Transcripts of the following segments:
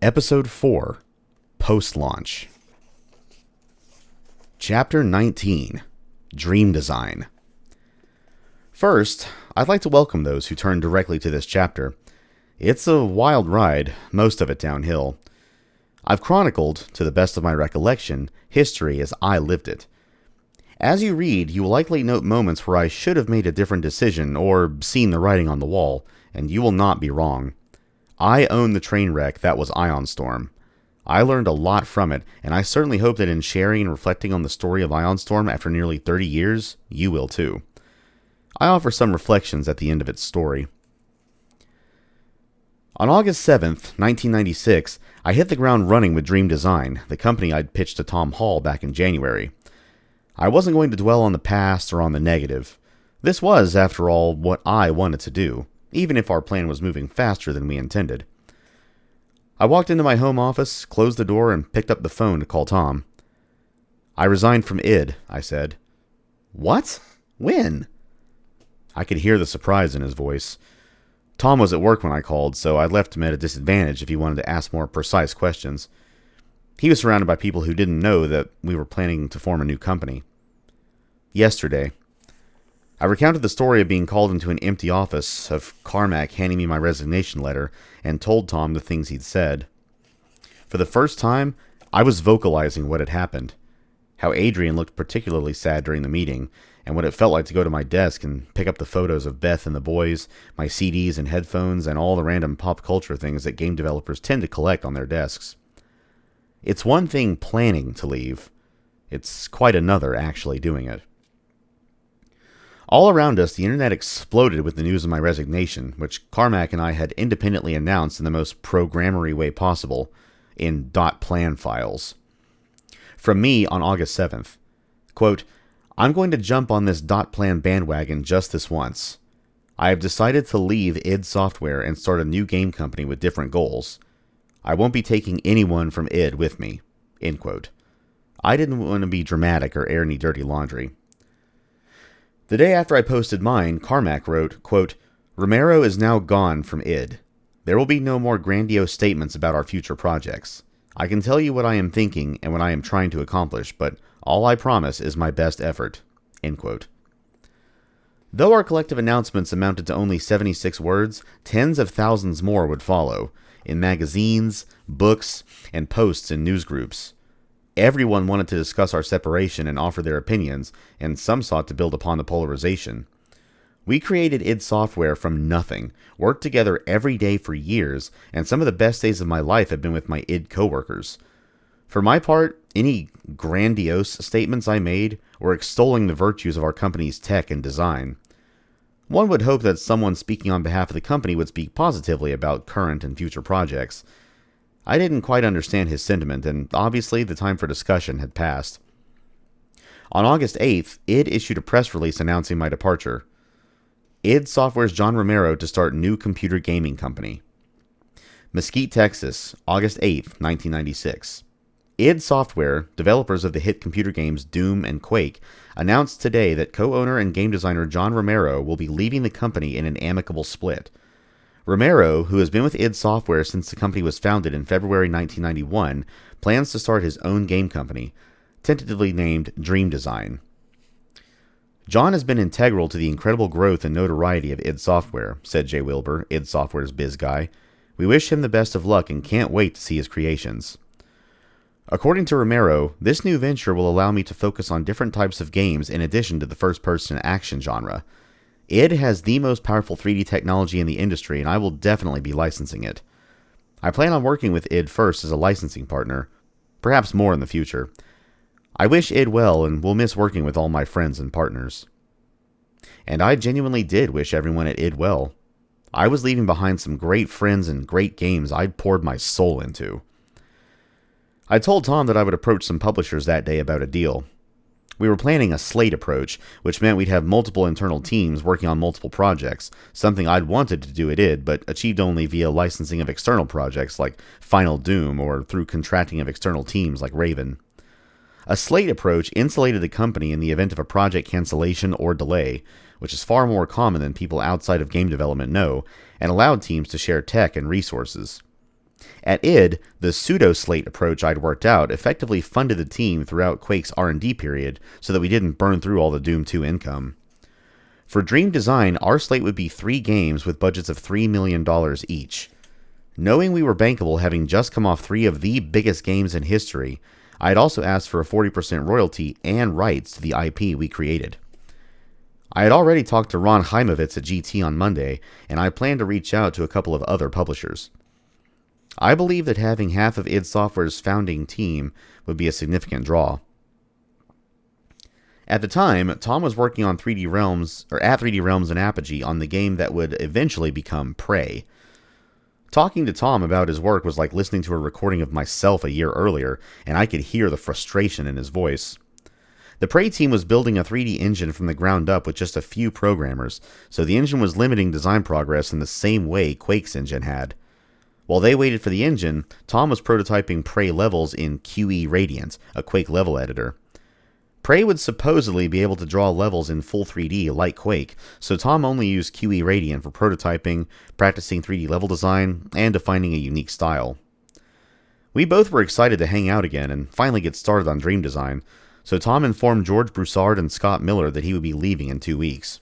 Episode 4, Post-Launch. Chapter 19, Dream Design. First, I'd like to welcome those who turn directly to this chapter. It's a wild ride, most of it downhill. I've chronicled, to the best of my recollection, history as I lived it. As you read, you will likely note moments where I should have made a different decision or seen the writing on the wall, and you will not be wrong. I own the train wreck that was Ion Storm. I learned a lot from it, and I certainly hope that in sharing and reflecting on the story of Ion Storm after nearly 30 years, you will too. I offer some reflections at the end of its story. On August 7th, 1996, I hit the ground running with Dream Design, the company I'd pitched to Tom Hall back in January. I wasn't going to dwell on the past or on the negative. This was, after all, what I wanted to do, even if our plan was moving faster than we intended. I walked into my home office, closed the door, and picked up the phone to call Tom. "I resigned from id," I said. "What? When?" I could hear the surprise in his voice. Tom was at work when I called, so I left him at a disadvantage if he wanted to ask more precise questions. He was surrounded by people who didn't know that we were planning to form a new company. Yesterday, I recounted the story of being called into an empty office, of Carmack handing me my resignation letter, and told Tom the things he'd said. For the first time, I was vocalizing what had happened. How Adrian looked particularly sad during the meeting, and what it felt like to go to my desk and pick up the photos of Beth and the boys, my CDs and headphones, and all the random pop culture things that game developers tend to collect on their desks. It's one thing planning to leave. It's quite another actually doing it. All around us, the internet exploded with the news of my resignation, which Carmack and I had independently announced in the most programmery way possible, in .plan files. From me on August 7th, quote, "I'm going to jump on this .plan bandwagon just this once. I have decided to leave id Software and start a new game company with different goals. I won't be taking anyone from id with me." End quote. I didn't want to be dramatic or air any dirty laundry. The day after I posted mine, Carmack wrote, quote, "Romero is now gone from id. There will be no more grandiose statements about our future projects. I can tell you what I am thinking and what I am trying to accomplish, but all I promise is my best effort." End quote. Though our collective announcements amounted to only 76 words, tens of thousands more would follow, in magazines, books, and posts in news groups. Everyone wanted to discuss our separation and offer their opinions, and some sought to build upon the polarization. We created id Software from nothing, worked together every day for years, and some of the best days of my life have been with my id coworkers. For my part, any grandiose statements I made were extolling the virtues of our company's tech and design. One would hope that someone speaking on behalf of the company would speak positively about current and future projects. I didn't quite understand his sentiment, and obviously the time for discussion had passed. On August 8th, id issued a press release announcing my departure. id Software's John Romero to start new computer gaming company. Mesquite, Texas, August 8th, 1996. id Software, developers of the hit computer games Doom and Quake, announced today that co-owner and game designer John Romero will be leaving the company in an amicable split. Romero, who has been with id Software since the company was founded in February 1991, plans to start his own game company, tentatively named Dream Design. "John has been integral to the incredible growth and notoriety of id Software," said Jay Wilbur, id Software's biz guy. "We wish him the best of luck and can't wait to see his creations." According to Romero, this new venture will allow me to focus on different types of games in addition to the first-person action genre. id has the most powerful 3D technology in the industry, and I will definitely be licensing it. I plan on working with id first as a licensing partner, perhaps more in the future. I wish id well and will miss working with all my friends and partners. And I genuinely did wish everyone at id well. I was leaving behind some great friends and great games I'd poured my soul into. I told Tom that I would approach some publishers that day about a deal. We were planning a slate approach, which meant we'd have multiple internal teams working on multiple projects, something I'd wanted to do at id, but achieved only via licensing of external projects like Final Doom or through contracting of external teams like Raven. A slate approach insulated the company in the event of a project cancellation or delay, which is far more common than people outside of game development know, and allowed teams to share tech and resources. At id, the pseudo-slate approach I'd worked out effectively funded the team throughout Quake's R&D period so that we didn't burn through all the Doom 2 income. For Dream Design, our slate would be 3 games with budgets of $3 million each. Knowing we were bankable having just come off 3 of the biggest games in history, I had also asked for a 40% royalty and rights to the IP we created. I had already talked to Ron Heimovitz at GT on Monday, and I planned to reach out to a couple of other publishers. I believe that having half of id Software's founding team would be a significant draw. At the time, Tom was working on 3D Realms, or at 3D Realms and Apogee on the game that would eventually become Prey. Talking to Tom about his work was like listening to a recording of myself a year earlier, and I could hear the frustration in his voice. The Prey team was building a 3D engine from the ground up with just a few programmers, so the engine was limiting design progress in the same way Quake's engine had. While they waited for the engine, Tom was prototyping Prey levels in QE Radiant, a Quake level editor. Prey would supposedly be able to draw levels in full 3D like Quake, so Tom only used QE Radiant for prototyping, practicing 3D level design, and defining a unique style. We both were excited to hang out again and finally get started on Dream Design, so Tom informed George Broussard and Scott Miller that he would be leaving in 2 weeks.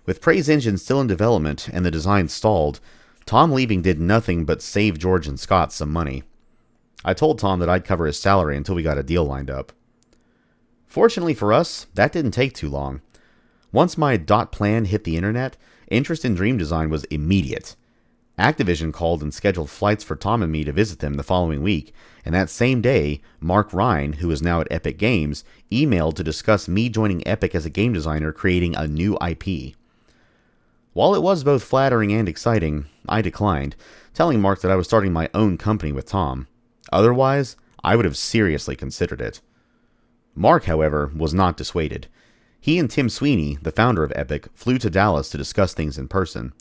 With Prey's engine still in development and the design stalled, Tom leaving did nothing but save George and Scott some money. I told Tom that I'd cover his salary until we got a deal lined up. Fortunately for us, that didn't take too long. Once my .plan hit the internet, interest in Dream Design was immediate. Activision called and scheduled flights for Tom and me to visit them the following week, and that same day, Mark Ryan, who is now at Epic Games, emailed to discuss me joining Epic as a game designer creating a new IP. While it was both flattering and exciting, I declined, telling Mark that I was starting my own company with Tom. Otherwise, I would have seriously considered it. Mark, however, was not dissuaded. He and Tim Sweeney, the founder of Epic, flew to Dallas to discuss things in person.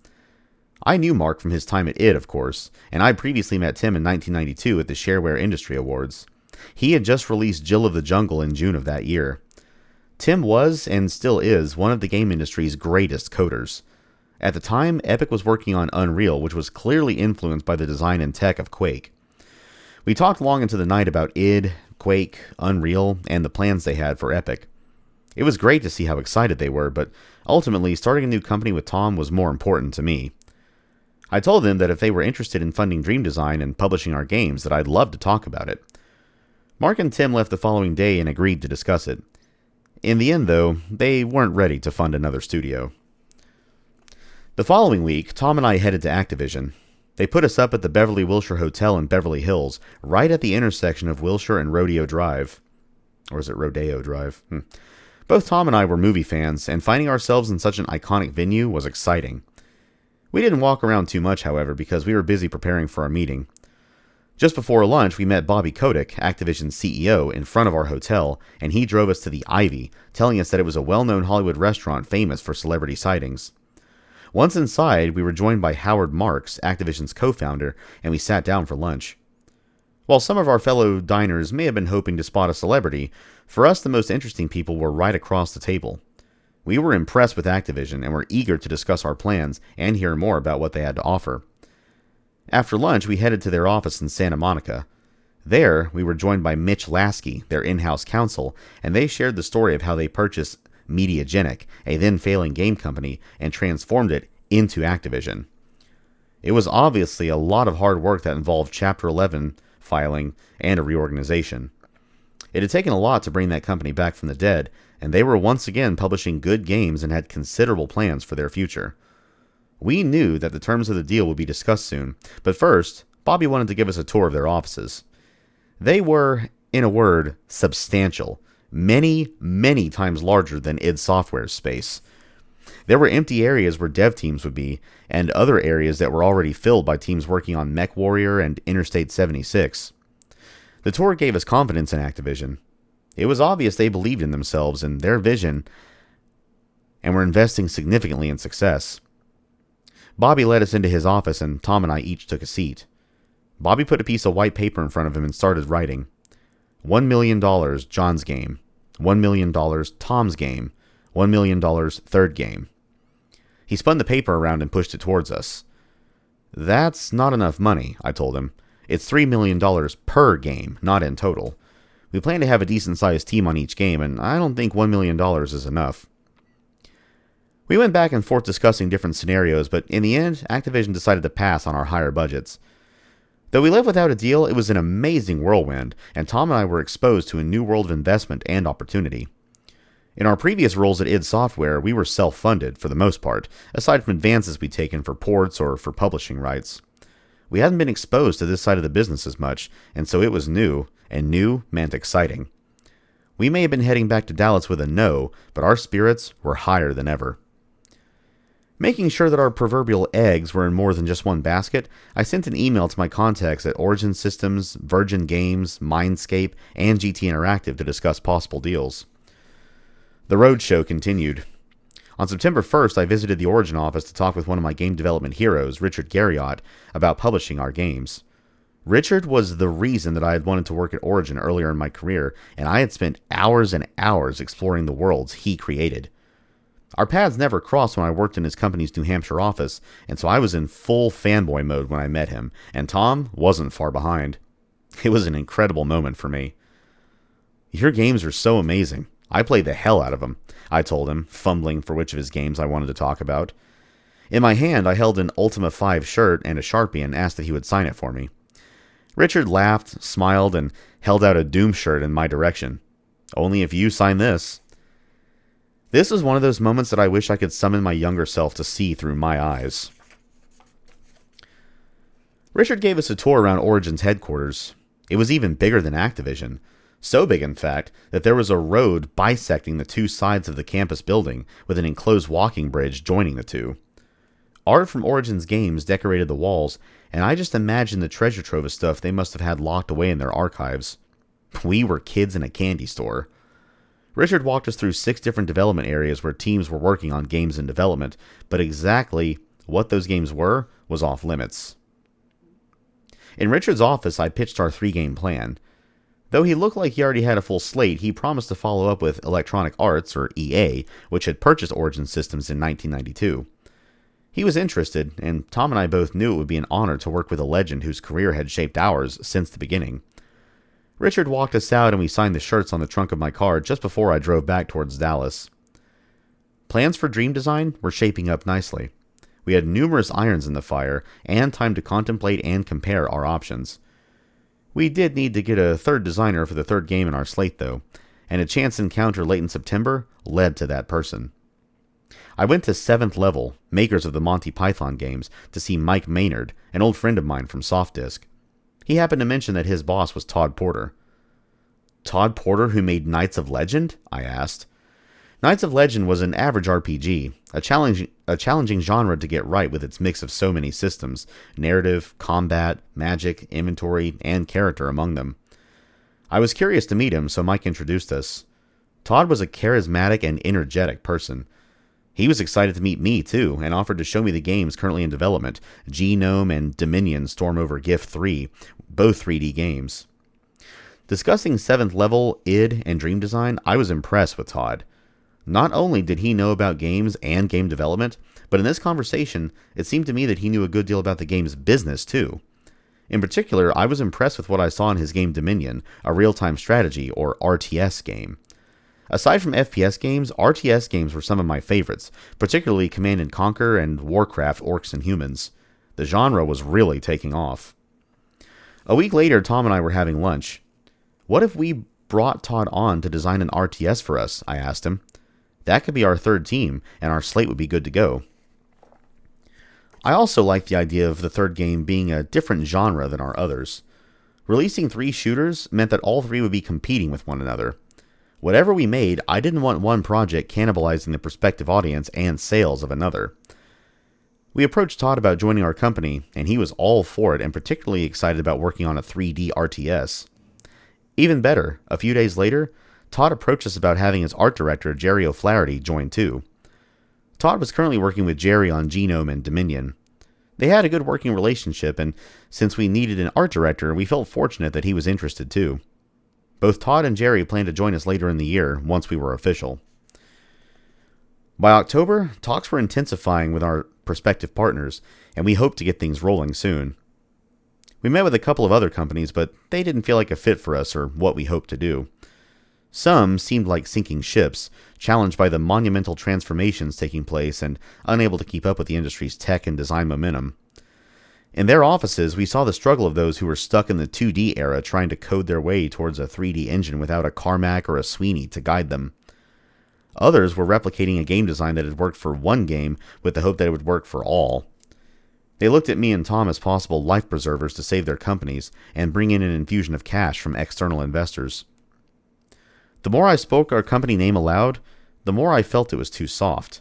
I knew Mark from his time at id, of course, and I'd previously met Tim in 1992 at the Shareware Industry Awards. He had just released Jill of the Jungle in June of that year. Tim was, and still is, one of the game industry's greatest coders. At the time, Epic was working on Unreal, which was clearly influenced by the design and tech of Quake. We talked long into the night about id, Quake, Unreal, and the plans they had for Epic. It was great to see how excited they were, but ultimately starting a new company with Tom was more important to me. I told them that if they were interested in funding Dream Design and publishing our games, that I'd love to talk about it. Mark and Tim left the following day and agreed to discuss it. In the end, though, they weren't ready to fund another studio. The following week, Tom and I headed to Activision. They put us up at the Beverly Wilshire Hotel in Beverly Hills, right at the intersection of Wilshire and Rodeo Drive. Or is it Rodeo Drive? Both Tom and I were movie fans, and finding ourselves in such an iconic venue was exciting. We didn't walk around too much, however, because we were busy preparing for our meeting. Just before lunch, we met Bobby Kotick, Activision's CEO, in front of our hotel, and he drove us to the Ivy, telling us that it was a well-known Hollywood restaurant famous for celebrity sightings. Once inside, we were joined by Howard Marks, Activision's co-founder, and we sat down for lunch. While some of our fellow diners may have been hoping to spot a celebrity, for us the most interesting people were right across the table. We were impressed with Activision and were eager to discuss our plans and hear more about what they had to offer. After lunch, we headed to their office in Santa Monica. There, we were joined by Mitch Lasky, their in-house counsel, and they shared the story of how they purchased Mediagenic, a then-failing game company, and transformed it into Activision. It was obviously a lot of hard work that involved Chapter 11 filing and a reorganization. It had taken a lot to bring that company back from the dead, and they were once again publishing good games and had considerable plans for their future. We knew that the terms of the deal would be discussed soon, but first, Bobby wanted to give us a tour of their offices. They were, in a word, substantial. Many, many times larger than id Software's space. There were empty areas where dev teams would be, and other areas that were already filled by teams working on MechWarrior and Interstate 76. The tour gave us confidence in Activision. It was obvious they believed in themselves and their vision, and were investing significantly in success. Bobby led us into his office, and Tom and I each took a seat. Bobby put a piece of white paper in front of him and started writing. $1 million, John's game. $1 million, Tom's game. $1 million, third game. He spun the paper around and pushed it towards us. That's not enough money, I told him. It's $3 million per game, not in total. We plan to have a decent-sized team on each game, and I don't think $1 million is enough. We went back and forth discussing different scenarios, but in the end, Activision decided to pass on our higher budgets. Though we left without a deal, it was an amazing whirlwind, and Tom and I were exposed to a new world of investment and opportunity. In our previous roles at id Software, we were self-funded, for the most part, aside from advances we'd taken for ports or for publishing rights. We hadn't been exposed to this side of the business as much, and so it was new, and new meant exciting. We may have been heading back to Dallas with a no, but our spirits were higher than ever. Making sure that our proverbial eggs were in more than just one basket, I sent an email to my contacts at Origin Systems, Virgin Games, Mindscape, and GT Interactive to discuss possible deals. The roadshow continued. On September 1st, I visited the Origin office to talk with one of my game development heroes, Richard Garriott, about publishing our games. Richard was the reason that I had wanted to work at Origin earlier in my career, and I had spent hours and hours exploring the worlds he created. Our paths never crossed when I worked in his company's New Hampshire office, and so I was in full fanboy mode when I met him, and Tom wasn't far behind. It was an incredible moment for me. Your games are so amazing. I played the hell out of them, I told him, fumbling for which of his games I wanted to talk about. In my hand, I held an Ultima 5 shirt and a Sharpie and asked that he would sign it for me. Richard laughed, smiled, and held out a Doom shirt in my direction. Only if you sign this. This was one of those moments that I wish I could summon my younger self to see through my eyes. Richard gave us a tour around Origin's headquarters. It was even bigger than Activision. So big, in fact, that there was a road bisecting the two sides of the campus building, with an enclosed walking bridge joining the two. Art from Origin's games decorated the walls, and I just imagined the treasure trove of stuff they must have had locked away in their archives. We were kids in a candy store. Richard walked us through 6 different development areas where teams were working on games in development, but exactly what those games were was off limits. In Richard's office, I pitched our 3-game plan. Though he looked like he already had a full slate, he promised to follow up with Electronic Arts, or EA, which had purchased Origin Systems in 1992. He was interested, and Tom and I both knew it would be an honor to work with a legend whose career had shaped ours since the beginning. Richard walked us out and we signed the shirts on the trunk of my car just before I drove back towards Dallas. Plans for Dream Design were shaping up nicely. We had numerous irons in the fire and time to contemplate and compare our options. We did need to get a third designer for the 3rd game in our slate, though, and a chance encounter late in September led to that person. I went to 7th Level, makers of the Monty Python games, to see Mike Maynard, an old friend of mine from Softdisk. He happened to mention that his boss was Todd Porter. Todd Porter, who made Knights of Legend? I asked. Knights of Legend was an average RPG, a challenging genre to get right with its mix of so many systems, narrative, combat, magic, inventory, and character among them. I was curious to meet him, so Mike introduced us. Todd was a charismatic and energetic person. He was excited to meet me, too, and offered to show me the games currently in development, Genome and Dominion Storm Over Gift 3, both 3D games. Discussing 7th Level, id, and Dream Design, I was impressed with Todd. Not only did he know about games and game development, but in this conversation, it seemed to me that he knew a good deal about the game's business, too. In particular, I was impressed with what I saw in his game Dominion, a real-time strategy, or RTS game. Aside from FPS games, RTS games were some of my favorites, particularly Command & Conquer and Warcraft Orcs and Humans. The genre was really taking off. A week later, Tom and I were having lunch. What if we brought Todd on to design an RTS for us? I asked him. That could be our 3rd team, and our slate would be good to go. I also liked the idea of the 3rd game being a different genre than our others. Releasing 3 shooters meant that all 3 would be competing with one another. Whatever we made, I didn't want one project cannibalizing the prospective audience and sales of another. We approached Todd about joining our company, and he was all for it and particularly excited about working on a 3D RTS. Even better, a few days later, Todd approached us about having his art director, Jerry O'Flaherty, join too. Todd was currently working with Jerry on Genome and Dominion. They had a good working relationship, and since we needed an art director, we felt fortunate that he was interested too. Both Todd and Jerry planned to join us later in the year, once we were official. By October, talks were intensifying with our prospective partners, and we hope to get things rolling soon. We met with a couple of other companies, but they didn't feel like a fit for us or what we hoped to do. Some seemed like sinking ships, challenged by the monumental transformations taking place and unable to keep up with the industry's tech and design momentum. In their offices, we saw the struggle of those who were stuck in the 2D era trying to code their way towards a 3D engine without a Carmack or a Sweeney to guide them. Others were replicating a game design that had worked for one game with the hope that it would work for all. They looked at me and Tom as possible life preservers to save their companies and bring in an infusion of cash from external investors. The more I spoke our company name aloud, the more I felt it was too soft.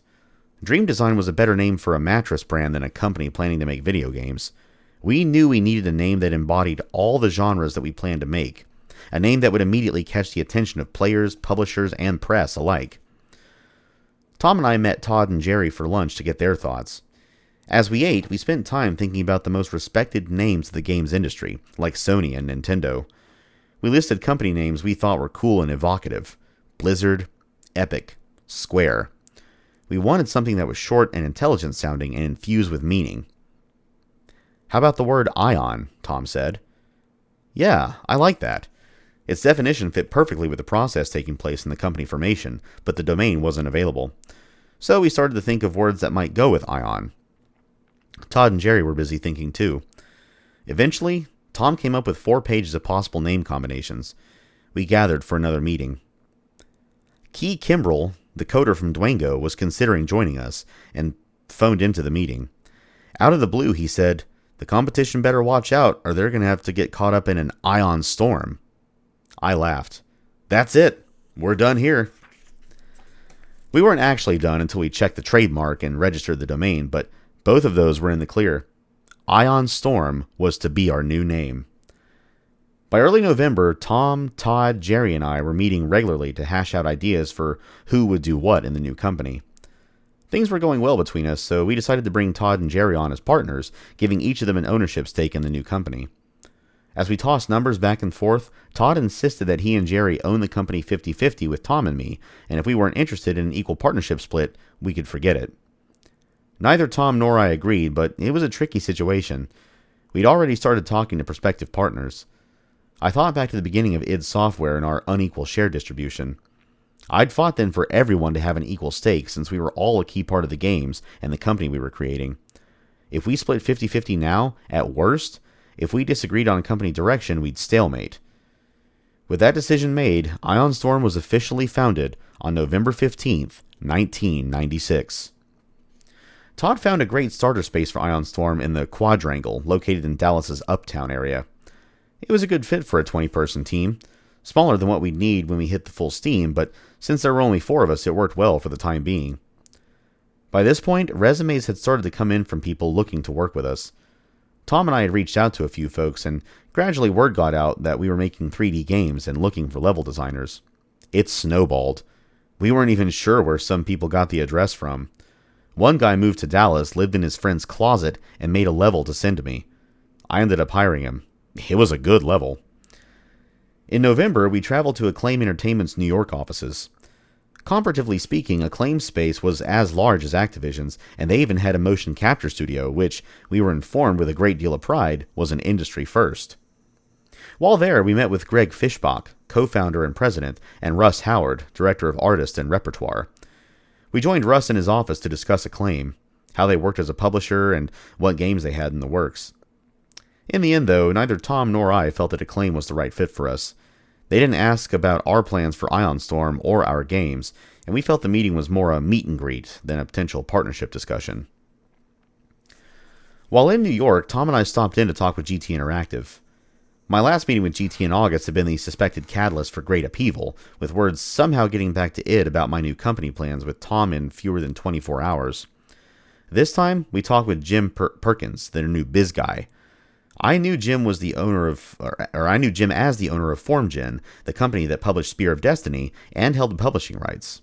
Dream Design was a better name for a mattress brand than a company planning to make video games. We knew we needed a name that embodied all the genres that we planned to make, a name that would immediately catch the attention of players, publishers, and press alike. Tom and I met Todd and Jerry for lunch to get their thoughts. As we ate, we spent time thinking about the most respected names of the games industry, like Sony and Nintendo. We listed company names we thought were cool and evocative: Blizzard, Epic, Square. We wanted something that was short and intelligent sounding and infused with meaning. "How about the word Ion?" Tom said. "Yeah, I like that. Its definition fit perfectly with the process taking place in the company formation, but the domain wasn't available. So we started to think of words that might go with Ion." Todd and Jerry were busy thinking too. Eventually, Tom came up with 4 pages of possible name combinations. We gathered for another meeting. Key Kimbrell, the coder from Dwango, was considering joining us and phoned into the meeting. Out of the blue, he said, "The competition better watch out or they're going to have to get caught up in an ion storm." I laughed. "That's it. We're done here." We weren't actually done until we checked the trademark and registered the domain, but both of those were in the clear. Ion Storm was to be our new name. By early November, Tom, Todd, Jerry, and I were meeting regularly to hash out ideas for who would do what in the new company. Things were going well between us, so we decided to bring Todd and Jerry on as partners, giving each of them an ownership stake in the new company. As we tossed numbers back and forth, Todd insisted that he and Jerry own the company 50-50 with Tom and me, and if we weren't interested in an equal partnership split, we could forget it. Neither Tom nor I agreed, but it was a tricky situation. We'd already started talking to prospective partners. I thought back to the beginning of id Software and our unequal share distribution. I'd fought then for everyone to have an equal stake since we were all a key part of the games and the company we were creating. If we split 50-50 now, at worst, if we disagreed on company direction, we'd stalemate. With that decision made, Ion Storm was officially founded on November 15th, 1996. Todd found a great starter space for Ion Storm in the Quadrangle, located in Dallas's Uptown area. It was a good fit for a 20-person team, smaller than what we'd need when we hit the full steam, but since there were only 4 of us, it worked well for the time being. By this point, resumes had started to come in from people looking to work with us. Tom and I had reached out to a few folks, and gradually word got out that we were making 3D games and looking for level designers. It snowballed. We weren't even sure where some people got the address from. One guy moved to Dallas, lived in his friend's closet, and made a level to send to me. I ended up hiring him. It was a good level. In November, we traveled to Acclaim Entertainment's New York offices. Comparatively speaking, Acclaim's space was as large as Activision's, and they even had a motion capture studio, which, we were informed with a great deal of pride, was an industry first. While there, we met with Greg Fischbach, co-founder and president, and Russ Howard, director of artist and repertoire. We joined Russ in his office to discuss Acclaim, how they worked as a publisher, and what games they had in the works. In the end, though, neither Tom nor I felt that Acclaim was the right fit for us. They didn't ask about our plans for Ion Storm or our games, and we felt the meeting was more a meet and greet than a potential partnership discussion. While in New York, Tom and I stopped in to talk with GT Interactive. My last meeting with GT in August had been the suspected catalyst for great upheaval, with words somehow getting back to id about my new company plans with Tom in fewer than 24 hours. This time, we talked with Jim Perkins, their new biz guy. I knew Jim as the owner of FormGen, the company that published Spear of Destiny and held the publishing rights.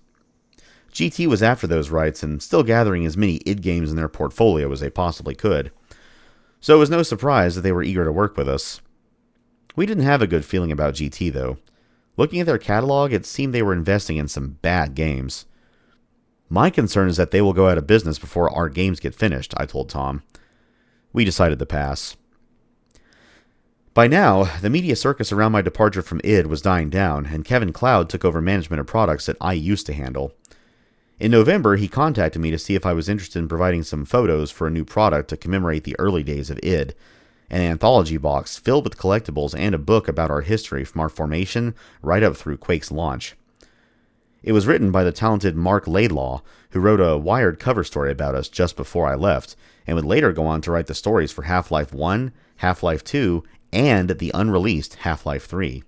GT was after those rights and still gathering as many id games in their portfolio as they possibly could. So it was no surprise that they were eager to work with us. We didn't have a good feeling about GT, though. Looking at their catalog, it seemed they were investing in some bad games. My concern is that they will go out of business before our games get finished, I told Tom. We decided to pass. By now, the media circus around my departure from id was dying down, and Kevin Cloud took over management of products that I used to handle. In November, he contacted me to see if I was interested in providing some photos for a new product to commemorate the early days of id, an anthology box filled with collectibles and a book about our history from our formation right up through Quake's launch. It was written by the talented Mark Laidlaw, who wrote a Wired cover story about us just before I left, and would later go on to write the stories for Half-Life 1, Half-Life 2, and the unreleased Half-Life 3.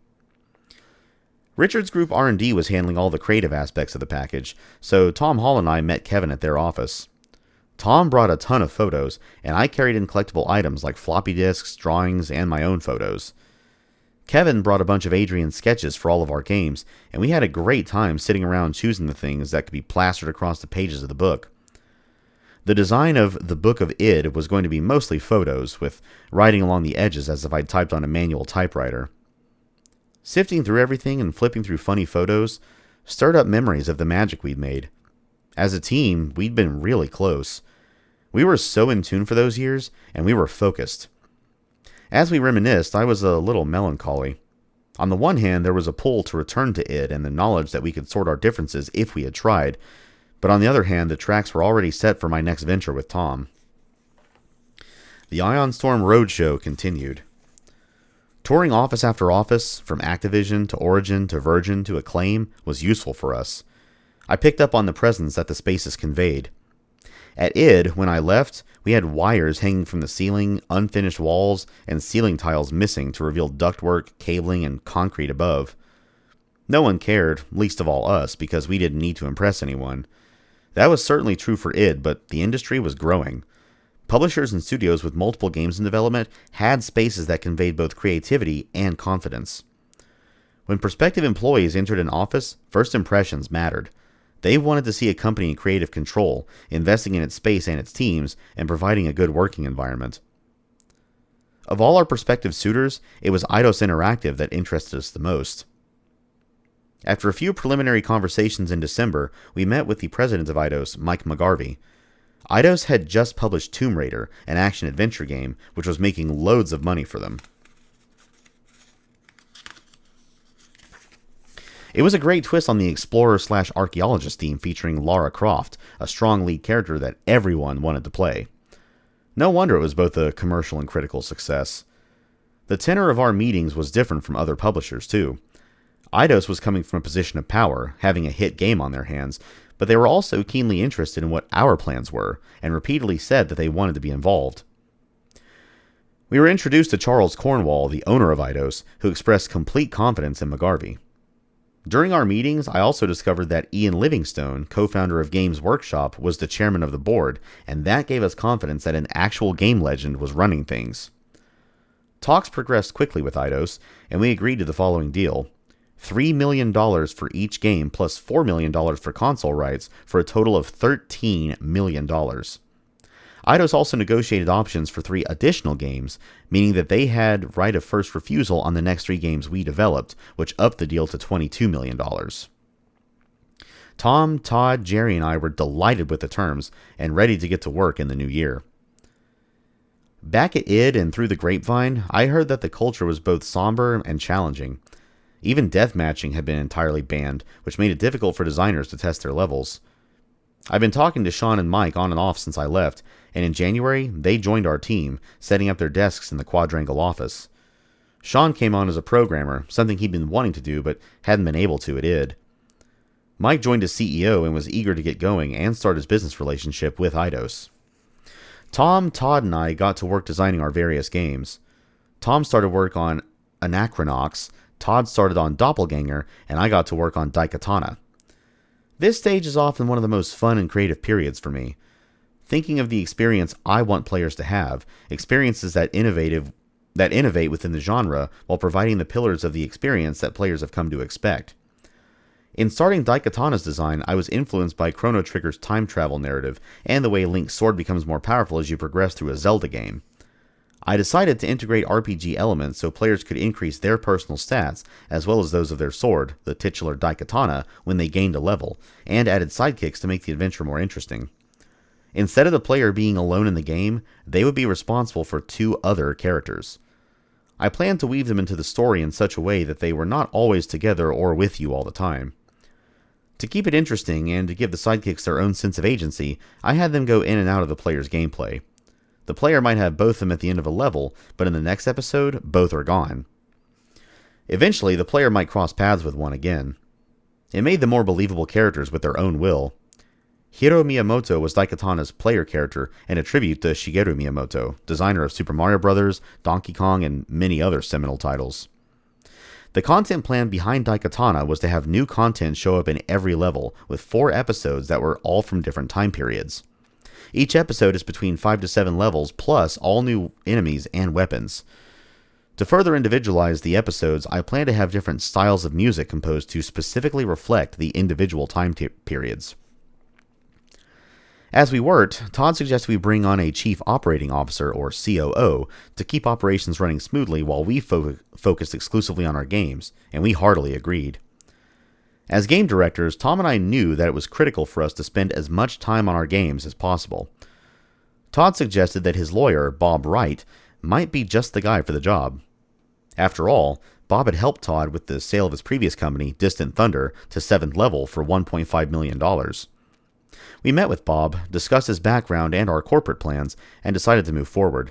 Richard's group R&D was handling all the creative aspects of the package, so Tom Hall and I met Kevin at their office. Tom brought a ton of photos, and I carried in collectible items like floppy disks, drawings, and my own photos. Kevin brought a bunch of Adrian's sketches for all of our games, and we had a great time sitting around choosing the things that could be plastered across the pages of the book. The design of the Book of Id was going to be mostly photos, with writing along the edges as if I'd typed on a manual typewriter. Sifting through everything and flipping through funny photos stirred up memories of the magic we'd made. As a team, we'd been really close. We were so in tune for those years, and we were focused. As we reminisced, I was a little melancholy. On the one hand, there was a pull to return to id and the knowledge that we could sort our differences if we had tried, but on the other hand, the tracks were already set for my next venture with Tom. The Ion Storm Roadshow continued. Touring office after office, from Activision to Origin to Virgin to Acclaim, was useful for us. I picked up on the presence that the spaces conveyed. At id, when I left, we had wires hanging from the ceiling, unfinished walls, and ceiling tiles missing to reveal ductwork, cabling, and concrete above. No one cared, least of all us, because we didn't need to impress anyone. That was certainly true for id, but the industry was growing. Publishers and studios with multiple games in development had spaces that conveyed both creativity and confidence. When prospective employees entered an office, first impressions mattered. They wanted to see a company in creative control, investing in its space and its teams, and providing a good working environment. Of all our prospective suitors, it was Eidos Interactive that interested us the most. After a few preliminary conversations in December, we met with the president of Eidos, Mike McGarvey. Eidos had just published Tomb Raider, an action-adventure game, which was making loads of money for them. It was a great twist on the explorer-slash-archaeologist theme featuring Lara Croft, a strong lead character that everyone wanted to play. No wonder it was both a commercial and critical success. The tenor of our meetings was different from other publishers, too. Eidos was coming from a position of power, having a hit game on their hands, but they were also keenly interested in what our plans were, and repeatedly said that they wanted to be involved. We were introduced to Charles Cornwall, the owner of Eidos, who expressed complete confidence in McGarvey. During our meetings, I also discovered that Ian Livingstone, co-founder of Games Workshop, was the chairman of the board, and that gave us confidence that an actual game legend was running things. Talks progressed quickly with Eidos, and we agreed to the following deal: $3 million for each game plus $4 million for console rights for a total of $13 million. Eidos also negotiated options for 3 additional games, meaning that they had right of first refusal on the next 3 games we developed, which upped the deal to $22 million. Tom, Todd, Jerry, and I were delighted with the terms and ready to get to work in the new year. Back at id and through the grapevine, I heard that the culture was both somber and challenging. Even deathmatching had been entirely banned, which made it difficult for designers to test their levels. I've been talking to Sean and Mike on and off since I left, and in January, they joined our team, setting up their desks in the quadrangle office. Sean came on as a programmer, something he'd been wanting to do but hadn't been able to at id. Mike joined as CEO and was eager to get going and start his business relationship with Eidos. Tom, Todd, and I got to work designing our various games. Tom started work on Anachronox, Todd started on Doppelganger, and I got to work on Daikatana. This stage is often one of the most fun and creative periods for me. Thinking of the experience I want players to have, experiences that innovate within the genre while providing the pillars of the experience that players have come to expect. In starting Daikatana's design, I was influenced by Chrono Trigger's time travel narrative and the way Link's sword becomes more powerful as you progress through a Zelda game. I decided to integrate RPG elements so players could increase their personal stats as well as those of their sword, the titular daikatana, when they gained a level, and added sidekicks to make the adventure more interesting. Instead of the player being alone in the game, they would be responsible for 2 other characters. I planned to weave them into the story in such a way that they were not always together or with you all the time. To keep it interesting and to give the sidekicks their own sense of agency, I had them go in and out of the player's gameplay. The player might have both of them at the end of a level, but in the next episode, both are gone. Eventually, the player might cross paths with one again. It made them more believable characters with their own will. Hiro Miyamoto was Daikatana's player character and a tribute to Shigeru Miyamoto, designer of Super Mario Bros., Donkey Kong, and many other seminal titles. The content plan behind Daikatana was to have new content show up in every level, with 4 episodes that were all from different time periods. Each episode is between 5 to 7 levels, plus all new enemies and weapons. To further individualize the episodes, I plan to have different styles of music composed to specifically reflect the individual time periods. As we worked, Todd suggested we bring on a Chief Operating Officer, or COO, to keep operations running smoothly while we focused exclusively on our games, and we heartily agreed. As game directors, Tom and I knew that it was critical for us to spend as much time on our games as possible. Todd suggested that his lawyer, Bob Wright, might be just the guy for the job. After all, Bob had helped Todd with the sale of his previous company, Distant Thunder, to 7th level for $1.5 million. We met with Bob, discussed his background and our corporate plans, and decided to move forward.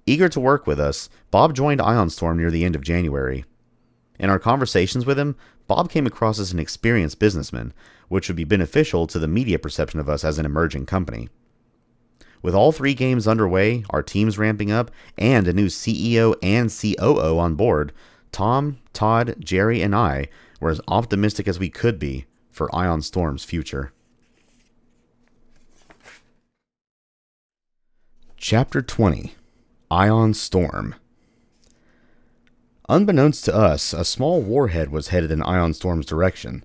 Eager to work with us, Bob joined Ion Storm near the end of January. In our conversations with him, Bob came across as an experienced businessman, which would be beneficial to the media perception of us as an emerging company. With all 3 games underway, our teams ramping up, and a new CEO and COO on board, Tom, Todd, Jerry, and I were as optimistic as we could be for Ion Storm's future. Chapter 20. Ion Storm. Unbeknownst to us, a small warhead was headed in Ion Storm's direction.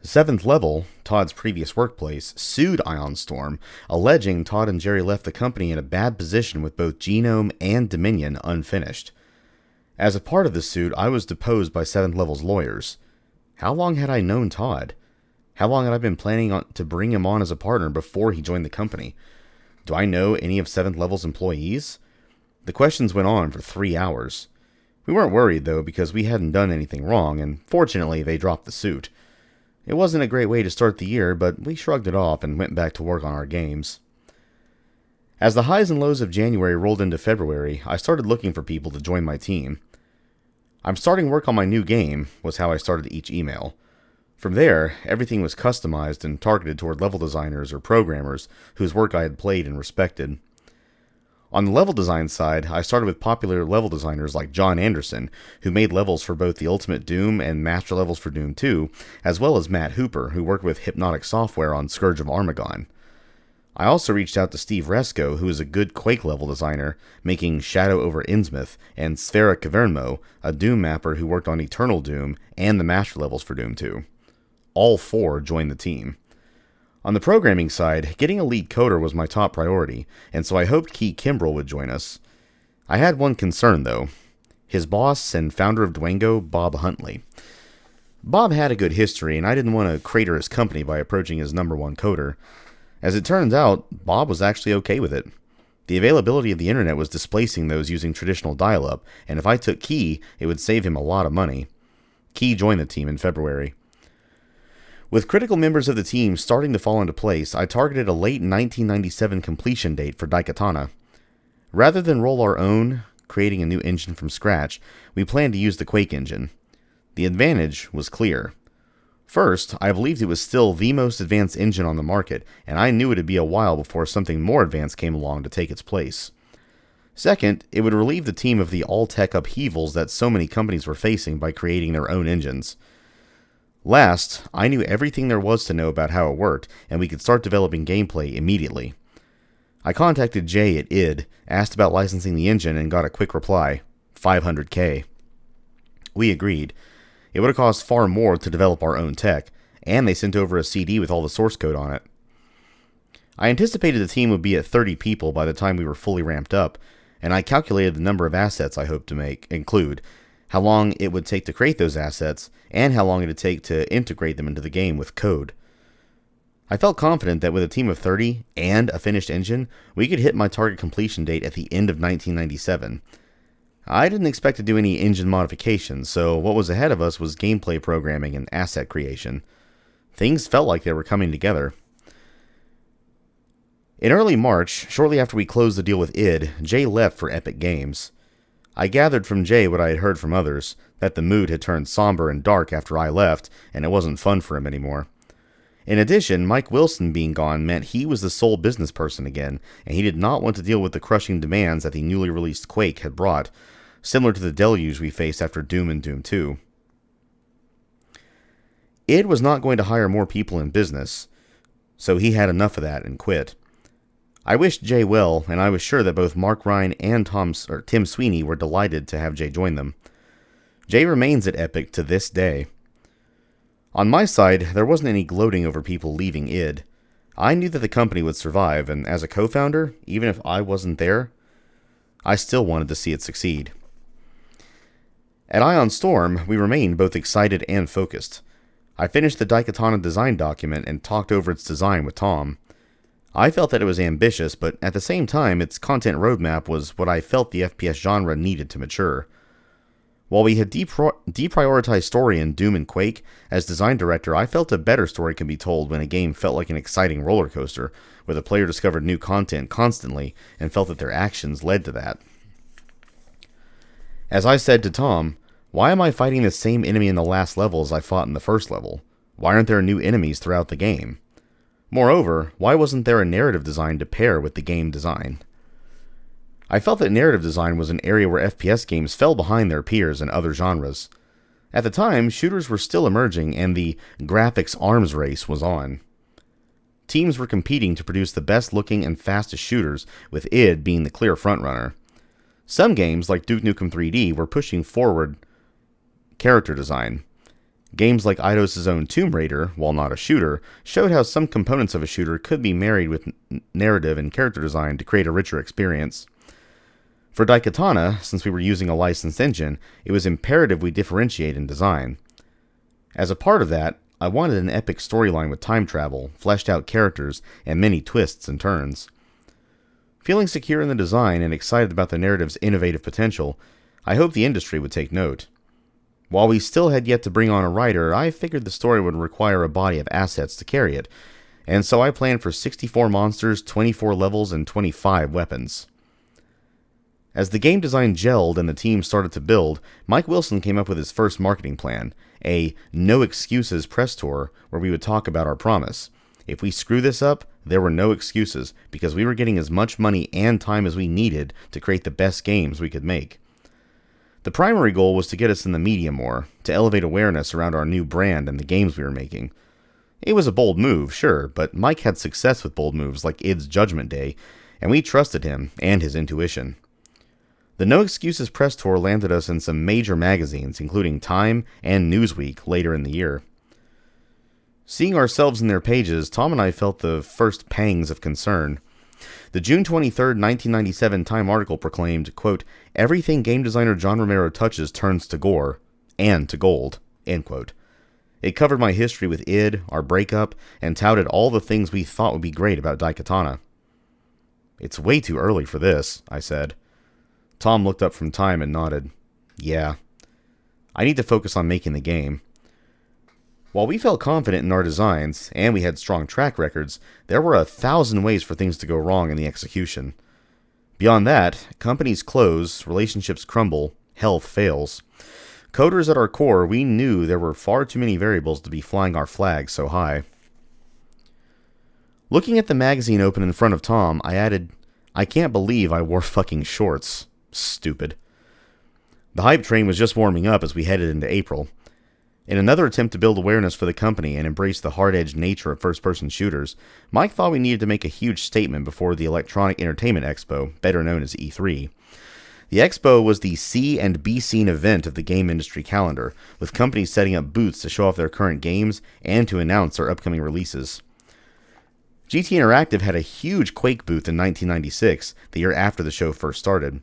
7th level, Todd's previous workplace, sued Ion Storm, alleging Todd and Jerry left the company in a bad position with both Genome and Dominion unfinished. As a part of the suit, I was deposed by 7th level's lawyers. How long had I known Todd? How long had I been planning to bring him on as a partner before he joined the company? Do I know any of 7th level's employees? The questions went on for 3 hours. We weren't worried, though, because we hadn't done anything wrong, and fortunately they dropped the suit. It wasn't a great way to start the year, but we shrugged it off and went back to work on our games. As the highs and lows of January rolled into February, I started looking for people to join my team. "I'm starting work on my new game," was how I started each email. From there, everything was customized and targeted toward level designers or programmers whose work I had played and respected. On the level design side, I started with popular level designers like John Anderson, who made levels for both the Ultimate Doom and Master levels for Doom 2, as well as Matt Hooper, who worked with Hypnotic Software on Scourge of Armagon. I also reached out to Steve Resco, who is a good Quake level designer, making Shadow over Innsmouth, and Sfera Cavernmo, a Doom mapper who worked on Eternal Doom and the Master levels for Doom 2. All 4 joined the team. On the programming side, getting a lead coder was my top priority, and so I hoped Key Kimbrell would join us. I had one concern, though. His boss and founder of Dwango, Bob Huntley. Bob had a good history, and I didn't want to crater his company by approaching his #1 coder. As it turns out, Bob was actually okay with it. The availability of the internet was displacing those using traditional dial-up, and if I took Key, it would save him a lot of money. Key joined the team in February. With critical members of the team starting to fall into place, I targeted a late 1997 completion date for Daikatana. Rather than roll our own, creating a new engine from scratch, we planned to use the Quake engine. The advantage was clear. First, I believed it was still the most advanced engine on the market, and I knew it would be a while before something more advanced came along to take its place. Second, it would relieve the team of the all-tech upheavals that so many companies were facing by creating their own engines. Last, I knew everything there was to know about how it worked, and we could start developing gameplay immediately. I contacted Jay at id, asked about licensing the engine, and got a quick reply, $500K. We agreed. It would have cost far more to develop our own tech, and they sent over a CD with all the source code on it. I anticipated the team would be at 30 people by the time we were fully ramped up, and I calculated the number of assets I hoped to include, how long it would take to create those assets, and how long it would take to integrate them into the game with code. I felt confident that with a team of 30 and a finished engine, we could hit my target completion date at the end of 1997. I didn't expect to do any engine modifications, so what was ahead of us was gameplay programming and asset creation. Things felt like they were coming together. In early March, shortly after we closed the deal with id, Jay left for Epic Games. I gathered from Jay what I had heard from others, that the mood had turned somber and dark after I left, and it wasn't fun for him anymore. In addition, Mike Wilson being gone meant he was the sole business person again, and he did not want to deal with the crushing demands that the newly released Quake had brought, similar to the deluge we faced after Doom and Doom 2. id was not going to hire more people in business, so he had enough of that and quit. I wished Jay well, and I was sure that both Mark Ryan and Tim Sweeney were delighted to have Jay join them. Jay remains at Epic to this day. On my side, there wasn't any gloating over people leaving id. I knew that the company would survive, and as a co-founder, even if I wasn't there, I still wanted to see it succeed. At Ion Storm, we remained both excited and focused. I finished the Daikatana design document and talked over its design with Tom. I felt that it was ambitious, but at the same time, its content roadmap was what I felt the FPS genre needed to mature. While we had deprioritized story in Doom and Quake, as design director, I felt a better story can be told when a game felt like an exciting roller coaster, where the player discovered new content constantly and felt that their actions led to that. As I said to Tom, why am I fighting the same enemy in the last level as I fought in the first level? Why aren't there new enemies throughout the game? Moreover, why wasn't there a narrative design to pair with the game design? I felt that narrative design was an area where FPS games fell behind their peers in other genres. At the time, shooters were still emerging and the graphics arms race was on. Teams were competing to produce the best looking and fastest shooters, with id being the clear frontrunner. Some games, like Duke Nukem 3D, were pushing forward character design. Games like Eidos' own Tomb Raider, while not a shooter, showed how some components of a shooter could be married with narrative and character design to create a richer experience. For Daikatana, since we were using a licensed engine, it was imperative we differentiate in design. As a part of that, I wanted an epic storyline with time travel, fleshed out characters, and many twists and turns. Feeling secure in the design and excited about the narrative's innovative potential, I hoped the industry would take note. While we still had yet to bring on a writer, I figured the story would require a body of assets to carry it, and so I planned for 64 monsters, 24 levels, and 25 weapons. As the game design gelled and the team started to build, Mike Wilson came up with his first marketing plan, a no excuses press tour where we would talk about our promise. If we screw this up, there were no excuses, because we were getting as much money and time as we needed to create the best games we could make. The primary goal was to get us in the media more, to elevate awareness around our new brand and the games we were making. It was a bold move, sure, but Mike had success with bold moves like id's Judgment Day, and we trusted him and his intuition. The No Excuses press tour landed us in some major magazines, including Time and Newsweek, later in the year. Seeing ourselves in their pages, Tom and I felt the first pangs of concern. The June 23, 1997 Time article proclaimed, quote, "Everything game designer John Romero touches turns to gore, and to gold," end quote. It covered my history with id, our breakup, and touted all the things we thought would be great about Daikatana. "It's way too early for this," I said. Tom looked up from Time and nodded. "Yeah. I need to focus on making the game." While we felt confident in our designs, and we had strong track records, there were 1,000 ways for things to go wrong in the execution. Beyond that, companies close, relationships crumble, health fails. Coders at our core, we knew there were far too many variables to be flying our flag so high. Looking at the magazine open in front of Tom, I added, "I can't believe I wore fucking shorts. Stupid." The hype train was just warming up as we headed into April. In another attempt to build awareness for the company and embrace the hard-edged nature of first-person shooters, Mike thought we needed to make a huge statement before the Electronic Entertainment Expo, better known as E3. The Expo was the C and B scene event of the game industry calendar, with companies setting up booths to show off their current games and to announce their upcoming releases. GT Interactive had a huge Quake booth in 1996, the year after the show first started.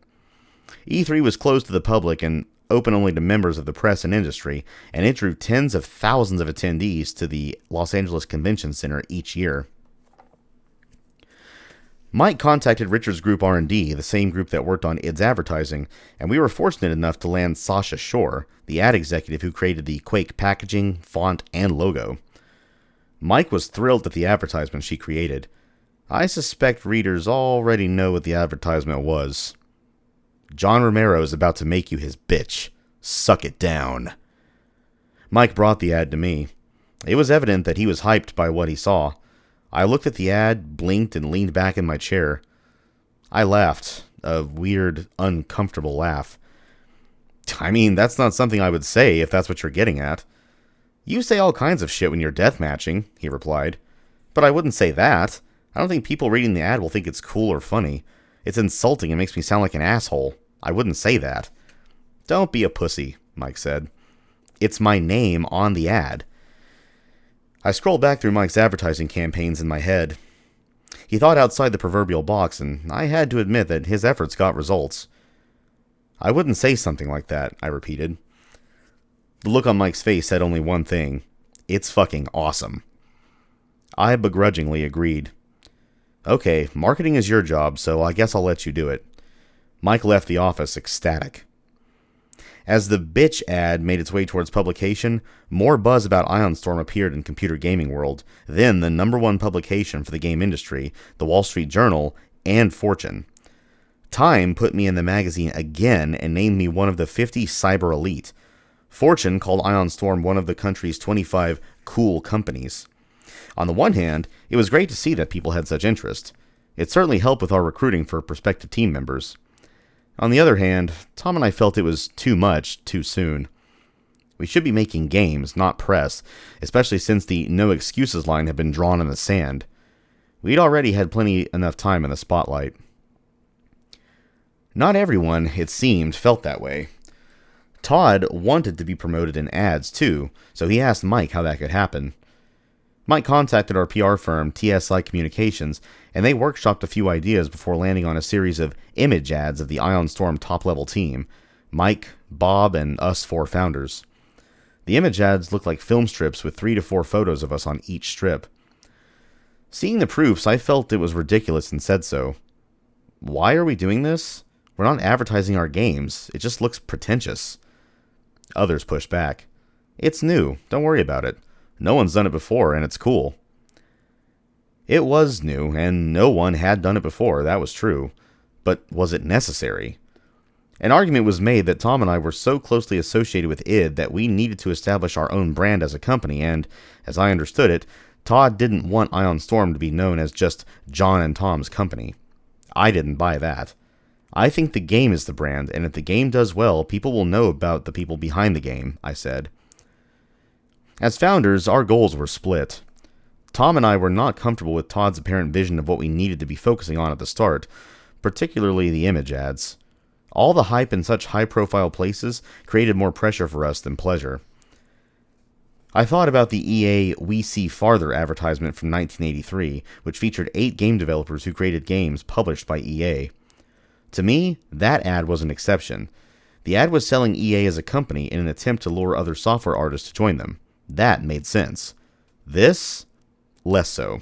E3 was closed to the public and open only to members of the press and industry, and it drew tens of thousands of attendees to the Los Angeles Convention Center each year. Mike contacted Richard's group R&D, the same group that worked on id's advertising, and we were fortunate enough to land Sasha Shore, the ad executive who created the Quake packaging, font, and logo. Mike was thrilled at the advertisement she created. I suspect readers already know what the advertisement was. John Romero is about to make you his bitch. Suck it down. Mike brought the ad to me. It was evident that he was hyped by what he saw. I looked at the ad, blinked, and leaned back in my chair. I laughed, a weird, uncomfortable laugh. I mean, that's not something I would say if that's what you're getting at. You say all kinds of shit when you're deathmatching, he replied. But I wouldn't say that. I don't think people reading the ad will think it's cool or funny. It's insulting and makes me sound like an asshole. I wouldn't say that. Don't be a pussy, Mike said. It's my name on the ad. I scrolled back through Mike's advertising campaigns in my head. He thought outside the proverbial box, and I had to admit that his efforts got results. I wouldn't say something like that, I repeated. The look on Mike's face said only one thing. It's fucking awesome. I begrudgingly agreed. Okay, marketing is your job, so I guess I'll let you do it. Mike left the office ecstatic. As the bitch ad made its way towards publication, more buzz about Ion Storm appeared in Computer Gaming World, then the #1 publication for the game industry, the Wall Street Journal, and Fortune. Time put me in the magazine again and named me one of the 50 cyber elite. Fortune called Ion Storm one of the country's 25 cool companies. On the one hand, it was great to see that people had such interest. It certainly helped with our recruiting for prospective team members. On the other hand, Tom and I felt it was too much, too soon. We should be making games, not press, especially since the no excuses line had been drawn in the sand. We'd already had plenty enough time in the spotlight. Not everyone, it seemed, felt that way. Todd wanted to be promoted in ads too, so he asked Mike how that could happen. Mike contacted our PR firm, TSI Communications, and they workshopped a few ideas before landing on a series of image ads of the Ion Storm top-level team, Mike, Bob, and us 4 founders. The image ads looked like film strips with 3 to 4 photos of us on each strip. Seeing the proofs, I felt it was ridiculous and said so. Why are we doing this? We're not advertising our games. It just looks pretentious. Others pushed back. It's new. Don't worry about it. No one's done it before, and it's cool. It was new, and no one had done it before, that was true. But was it necessary? An argument was made that Tom and I were so closely associated with id that we needed to establish our own brand as a company, and, as I understood it, Todd didn't want Ion Storm to be known as just John and Tom's company. I didn't buy that. I think the game is the brand, and if the game does well, people will know about the people behind the game, I said. As founders, our goals were split. Tom and I were not comfortable with Todd's apparent vision of what we needed to be focusing on at the start, particularly the image ads. All the hype in such high-profile places created more pressure for us than pleasure. I thought about the EA We See Farther advertisement from 1983, which featured 8 game developers who created games published by EA. To me, that ad was an exception. The ad was selling EA as a company in an attempt to lure other software artists to join them. That made sense. This? Less so.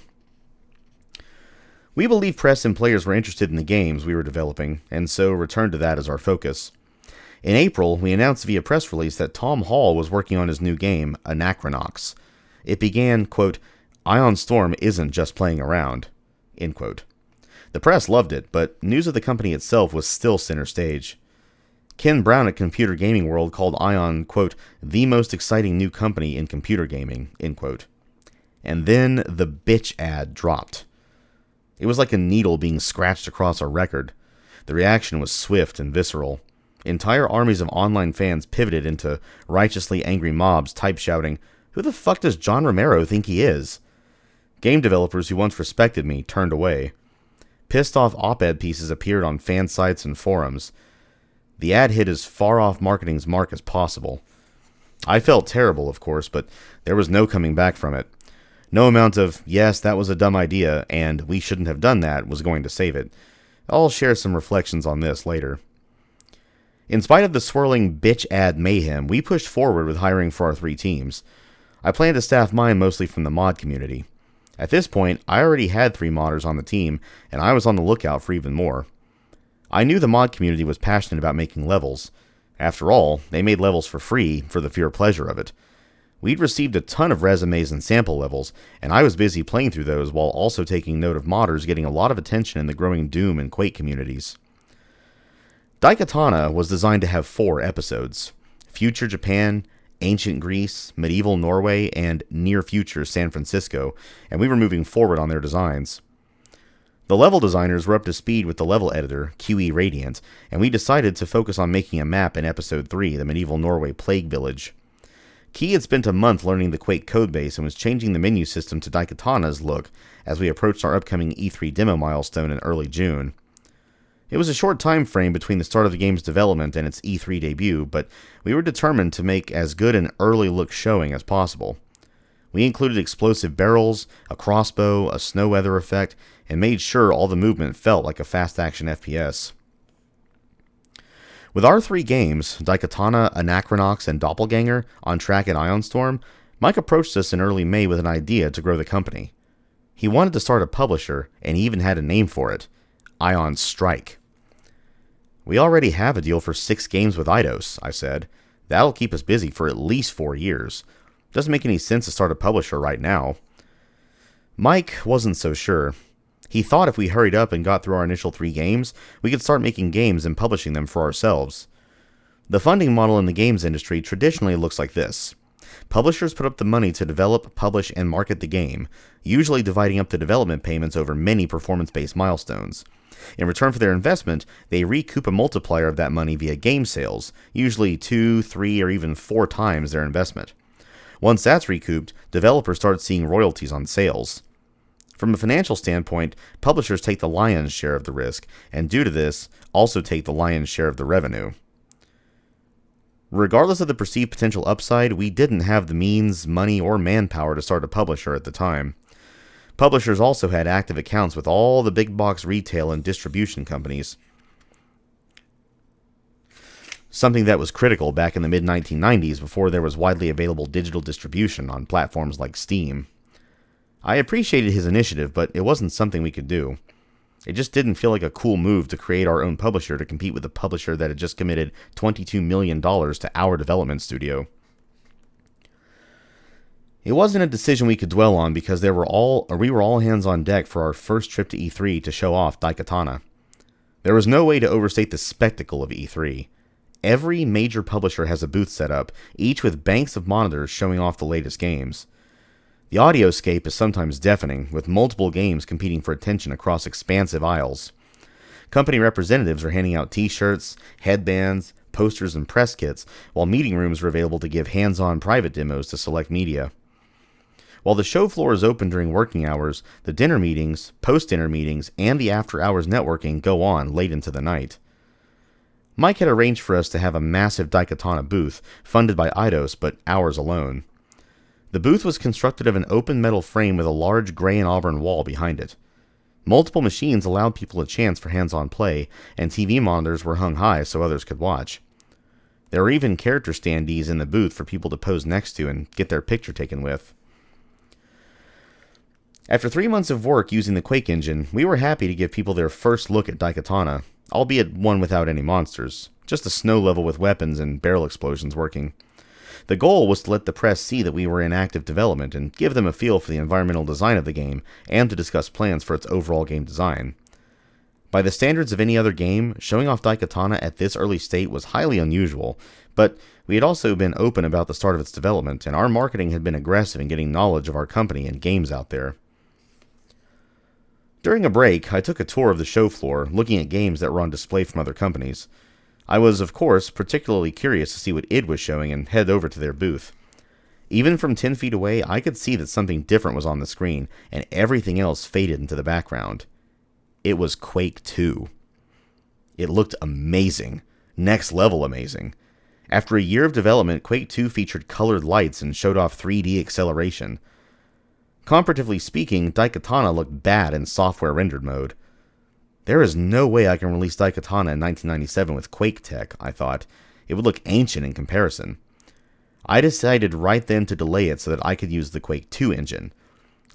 We believed press and players were interested in the games we were developing, and so returned to that as our focus. In April, we announced via press release that Tom Hall was working on his new game, Acknowledgments. It began, quote, Ion Storm isn't just playing around, end quote. The press loved it, but news of the company itself was still center stage. Ken Brown at Computer Gaming World called Ion, quote, the most exciting new company in computer gaming, end quote. And then the bitch ad dropped. It was like a needle being scratched across a record. The reaction was swift and visceral. Entire armies of online fans pivoted into righteously angry mobs, type shouting, who the fuck does John Romero think he is? Game developers who once respected me turned away. Pissed off op-ed pieces appeared on fan sites and forums. The ad hit as far off marketing's mark as possible. I felt terrible, of course, but there was no coming back from it. No amount of, yes, that was a dumb idea, and we shouldn't have done that was going to save it. I'll share some reflections on this later. In spite of the swirling bitch ad mayhem, we pushed forward with hiring for our 3 teams. I plan to staff mine mostly from the mod community. At this point, I already had 3 modders on the team, and I was on the lookout for even more. I knew the mod community was passionate about making levels. After all, they made levels for free for the pure pleasure of it. We'd received a ton of resumes and sample levels, and I was busy playing through those while also taking note of modders getting a lot of attention in the growing Doom and Quake communities. Daikatana was designed to have 4 episodes: Future Japan, Ancient Greece, Medieval Norway, and Near Future San Francisco, and we were moving forward on their designs. The level designers were up to speed with the level editor, QE Radiant, and we decided to focus on making a map in Episode 3, the Medieval Norway Plague Village. Key had spent a month learning the Quake codebase and was changing the menu system to Daikatana's look as we approached our upcoming E3 demo milestone in early June. It was a short time frame between the start of the game's development and its E3 debut, but we were determined to make as good an early look showing as possible. We included explosive barrels, a crossbow, a snow weather effect, and made sure all the movement felt like a fast-action FPS. With our 3 games, Daikatana, Anachronox, and Doppelganger, on track at Ionstorm, Mike approached us in early May with an idea to grow the company. He wanted to start a publisher, and he even had a name for it: Ion Strike. We already have a deal for 6 games with Eidos, I said. That'll keep us busy for at least 4 years. Doesn't make any sense to start a publisher right now. Mike wasn't so sure. He thought if we hurried up and got through our initial 3 games, we could start making games and publishing them for ourselves. The funding model in the games industry traditionally looks like this. Publishers put up the money to develop, publish, and market the game, usually dividing up the development payments over many performance-based milestones. In return for their investment, they recoup a multiplier of that money via game sales, usually 2, 3, or even 4 times their investment. Once that's recouped, developers start seeing royalties on sales. From a financial standpoint, publishers take the lion's share of the risk, and due to this, also take the lion's share of the revenue. Regardless of the perceived potential upside, we didn't have the means, money, or manpower to start a publisher at the time. Publishers also had active accounts with all the big box retail and distribution companies, something that was critical back in the mid-1990s before there was widely available digital distribution on platforms like Steam. I appreciated his initiative, but it wasn't something we could do. It just didn't feel like a cool move to create our own publisher to compete with a publisher that had just committed $22 million to our development studio. It wasn't a decision we could dwell on because we were all hands on deck for our first trip to E3 to show off Daikatana. There was no way to overstate the spectacle of E3. Every major publisher has a booth set up, each with banks of monitors showing off the latest games. The audioscape is sometimes deafening, with multiple games competing for attention across expansive aisles. Company representatives are handing out t-shirts, headbands, posters, and press kits, while meeting rooms are available to give hands-on private demos to select media. While the show floor is open during working hours, the dinner meetings, post-dinner meetings, and the after-hours networking go on late into the night. Mike had arranged for us to have a massive Daikatana booth, funded by Eidos, but ours alone. The booth was constructed of an open metal frame with a large gray and auburn wall behind it. Multiple machines allowed people a chance for hands-on play, and TV monitors were hung high so others could watch. There were even character standees in the booth for people to pose next to and get their picture taken with. After 3 months of work using the Quake engine, we were happy to give people their first look at Daikatana, albeit one without any monsters, just a snow level with weapons and barrel explosions working. The goal was to let the press see that we were in active development and give them a feel for the environmental design of the game and to discuss plans for its overall game design. By the standards of any other game, showing off Daikatana at this early state was highly unusual, but we had also been open about the start of its development, and our marketing had been aggressive in getting knowledge of our company and games out there. During a break, I took a tour of the show floor, looking at games that were on display from other companies. I was, of course, particularly curious to see what id was showing and head over to their booth. Even from 10 feet away, I could see that something different was on the screen, and everything else faded into the background. It was Quake 2. It looked amazing. Next level amazing. After a year of development, Quake 2 featured colored lights and showed off 3D acceleration. Comparatively speaking, Daikatana looked bad in software rendered mode. There is no way I can release Daikatana in 1997 with Quake tech, I thought. It would look ancient in comparison. I decided right then to delay it so that I could use the Quake 2 engine.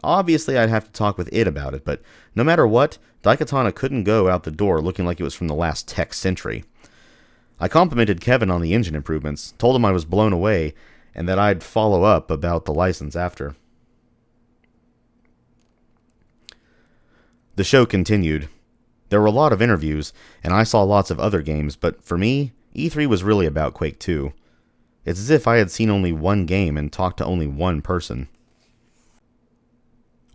Obviously, I'd have to talk with it about it, but no matter what, Daikatana couldn't go out the door looking like it was from the last tech century. I complimented Kevin on the engine improvements, told him I was blown away, and that I'd follow up about the license after. The show continued. There were a lot of interviews, and I saw lots of other games, but for me, E3 was really about Quake 2. It's as if I had seen only one game and talked to only one person.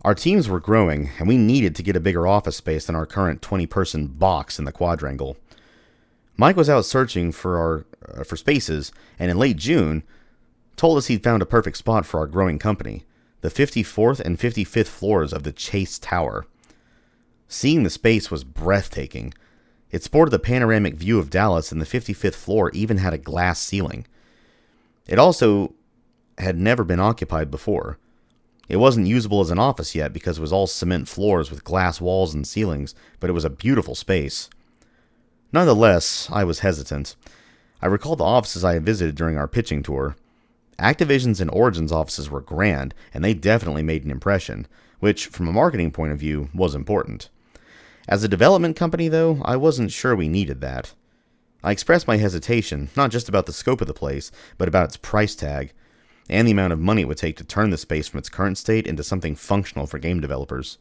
Our teams were growing, and we needed to get a bigger office space than our current 20-person box in the quadrangle. Mike was out searching for spaces, and in late June, told us he'd found a perfect spot for our growing company, the 54th and 55th floors of the Chase Tower. Seeing the space was breathtaking. It sported a panoramic view of Dallas, and the 55th floor even had a glass ceiling. It also had never been occupied before. It wasn't usable as an office yet because it was all cement floors with glass walls and ceilings, but it was a beautiful space. Nonetheless, I was hesitant. I recalled the offices I had visited during our pitching tour. Activision's and Origin's offices were grand, and they definitely made an impression, which, from a marketing point of view, was important. As a development company, though, I wasn't sure we needed that. I expressed my hesitation, not just about the scope of the place, but about its price tag, and the amount of money it would take to turn the space from its current state into something functional for game developers.